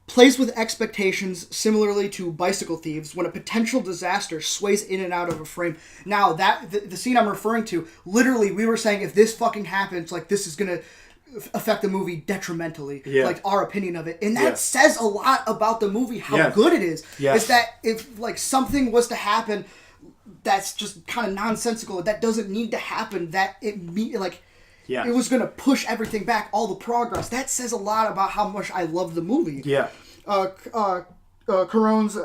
Plays with expectations similarly to Bicycle Thieves when a potential disaster sways in and out of a frame. Now, that the scene I'm referring to, literally, we were saying if this fucking happens, like, this is going to affect the movie detrimentally. Yeah. Like, our opinion of it. And that says a lot about the movie, how good it is. Yes. Is that if, like, something was to happen that's just kind of nonsensical, that doesn't need to happen, that it was going to push everything back, all the progress. That says a lot about how much I love the movie. Yeah. Cuarón's,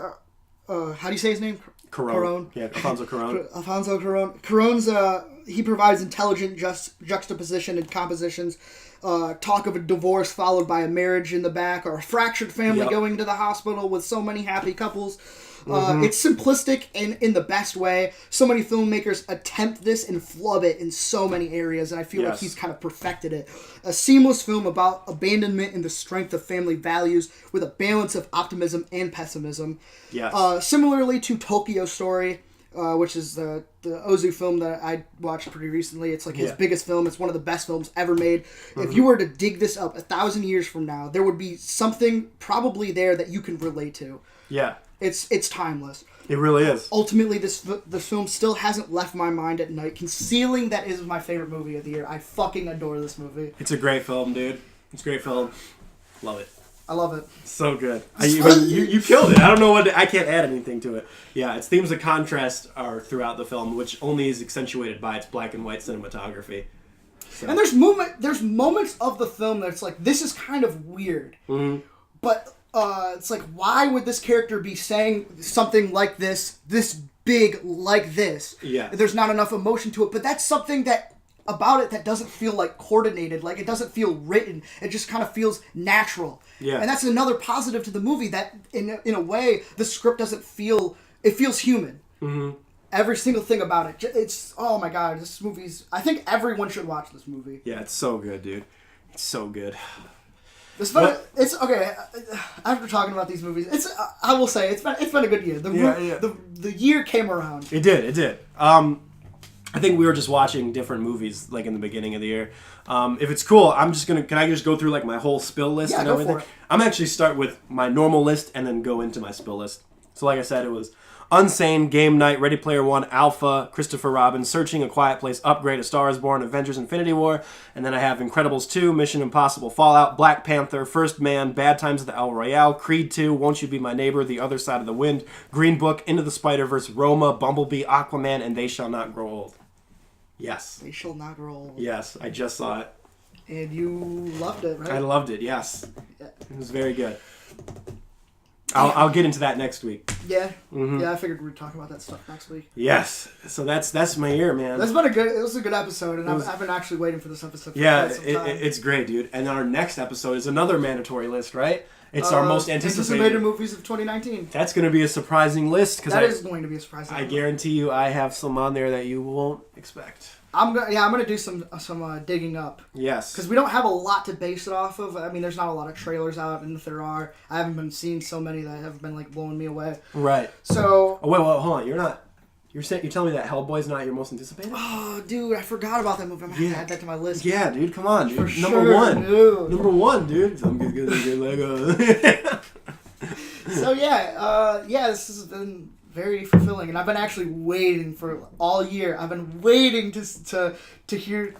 how do you say his name? Cuarón. Yeah, Alfonso Cuarón. Alfonso Cuarón. Cuarón's, he provides intelligent juxtaposition and compositions. Talk of a divorce followed by a marriage in the back, or a fractured family going to the hospital with so many happy couples. It's simplistic and in the best way. So many filmmakers attempt this and flub it in so many areas, and I feel like he's kind of perfected it. A seamless film about abandonment and the strength of family values with a balance of optimism and pessimism. Yes. Similarly to Tokyo Story, which is the Ozu film that I watched pretty recently. It's like his biggest film. It's one of the best films ever made. If you were to dig this up 1,000 years from now, there would be something probably there that you can relate to. Yeah. It's timeless. It really is. Ultimately, the film still hasn't left my mind at night, concealing that is my favorite movie of the year. I fucking adore this movie. It's a great film, dude. It's a great film. Love it. I love it. So good. You killed it. I don't know I can't add anything to it. Yeah, its themes of contrast are throughout the film, which only is accentuated by its black and white cinematography. So. And there's moments of the film that's like, this is kind of weird. Mm-hmm. But it's like, why would this character be saying something like this big like this? Yeah. There's not enough emotion to it. But that's something about it that doesn't feel like coordinated, like it doesn't feel written. It just kind of feels natural. Yeah. And that's another positive to the movie, that in a way the script doesn't feel, it feels human. Mm-hmm. Every single thing about it. It's, oh my god, this movie's, I think everyone should watch this movie. Yeah, it's so good, dude. It's so good. It's okay. After talking about these movies, I will say it's been a good year. The year came around. It did. I think we were just watching different movies like in the beginning of the year. If it's cool, can I just go through like my whole spill list and everything? Go for it. I'm actually start with my normal list and then go into my spill list. So like I said, it was Unsane, Game Night, Ready Player One, Alpha, Christopher Robin, Searching, A Quiet Place, Upgrade, A Star Is Born, Avengers Infinity War, and then I have Incredibles 2, Mission Impossible Fallout, Black Panther, First Man, Bad Times at the El Royale, Creed 2, Won't You Be My Neighbor, The Other Side of the Wind, Green Book, Into the Spider-Verse, Roma, Bumblebee, Aquaman, and They Shall Not Grow Old. Yes. They Shall Not Grow Old. Yes, I just saw it. And you loved it, right? I loved it, yes. Yeah. It was very good. I'll get into that next week. Yeah. Mm-hmm. Yeah, I figured we'd talk about that stuff next week. Yes. So that's my year, man. It was a good episode, and I've been actually waiting for this episode for quite some time. It's great, dude. And our next episode is another mandatory list, right? It's our most anticipated movies of 2019. That's going to be a surprising list. That is going to be a surprising list. I guarantee you I have some on there that you won't expect. I'm gonna do some digging up. Yes. Because we don't have a lot to base it off of. I mean, there's not a lot of trailers out, and if there are, I haven't been seeing so many that have been like blowing me away. Right. So. Oh wait, hold on. You're telling me that Hellboy's not your most anticipated? Oh, dude, I forgot about that movie. I'm gonna have to add that to my list. Yeah, dude, come on, dude. For Number sure, one. dude. Number one, dude. Some good Lego. So this has been very fulfilling, and I've been actually waiting for all year. I've been waiting to hear,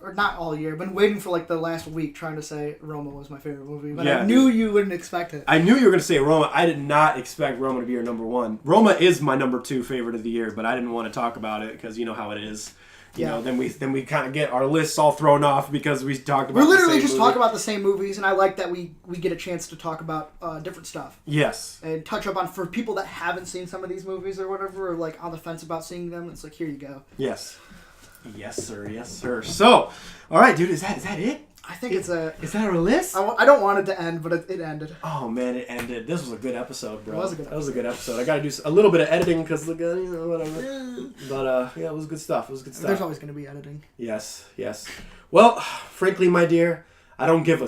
or not all year. I've been waiting for like the last week, trying to say Roma was my favorite movie, but I knew you wouldn't expect it. I knew you were going to say Roma. I did not expect Roma to be your number one. Roma is my number 2 favorite of the year, but I didn't want to talk about it because you know how it is. You know, then we kind of get our lists all thrown off because we talked about. We're literally just talking about the same movies, and I like that we get a chance to talk about different stuff. Yes. And touch up on, for people that haven't seen some of these movies or whatever, or like on the fence about seeing them. It's like, here you go. Yes. Yes, sir. Yes, sir. So, all right, dude. Is that it? I think it's a... Is that our list? I don't want it to end, but it ended. Oh, man, it ended. This was a good episode, bro. It was a good episode. That was a good episode. I got to do a little bit of editing because, whatever. But, it was good stuff. There's always going to be editing. Yes. Well, frankly, my dear, I don't give a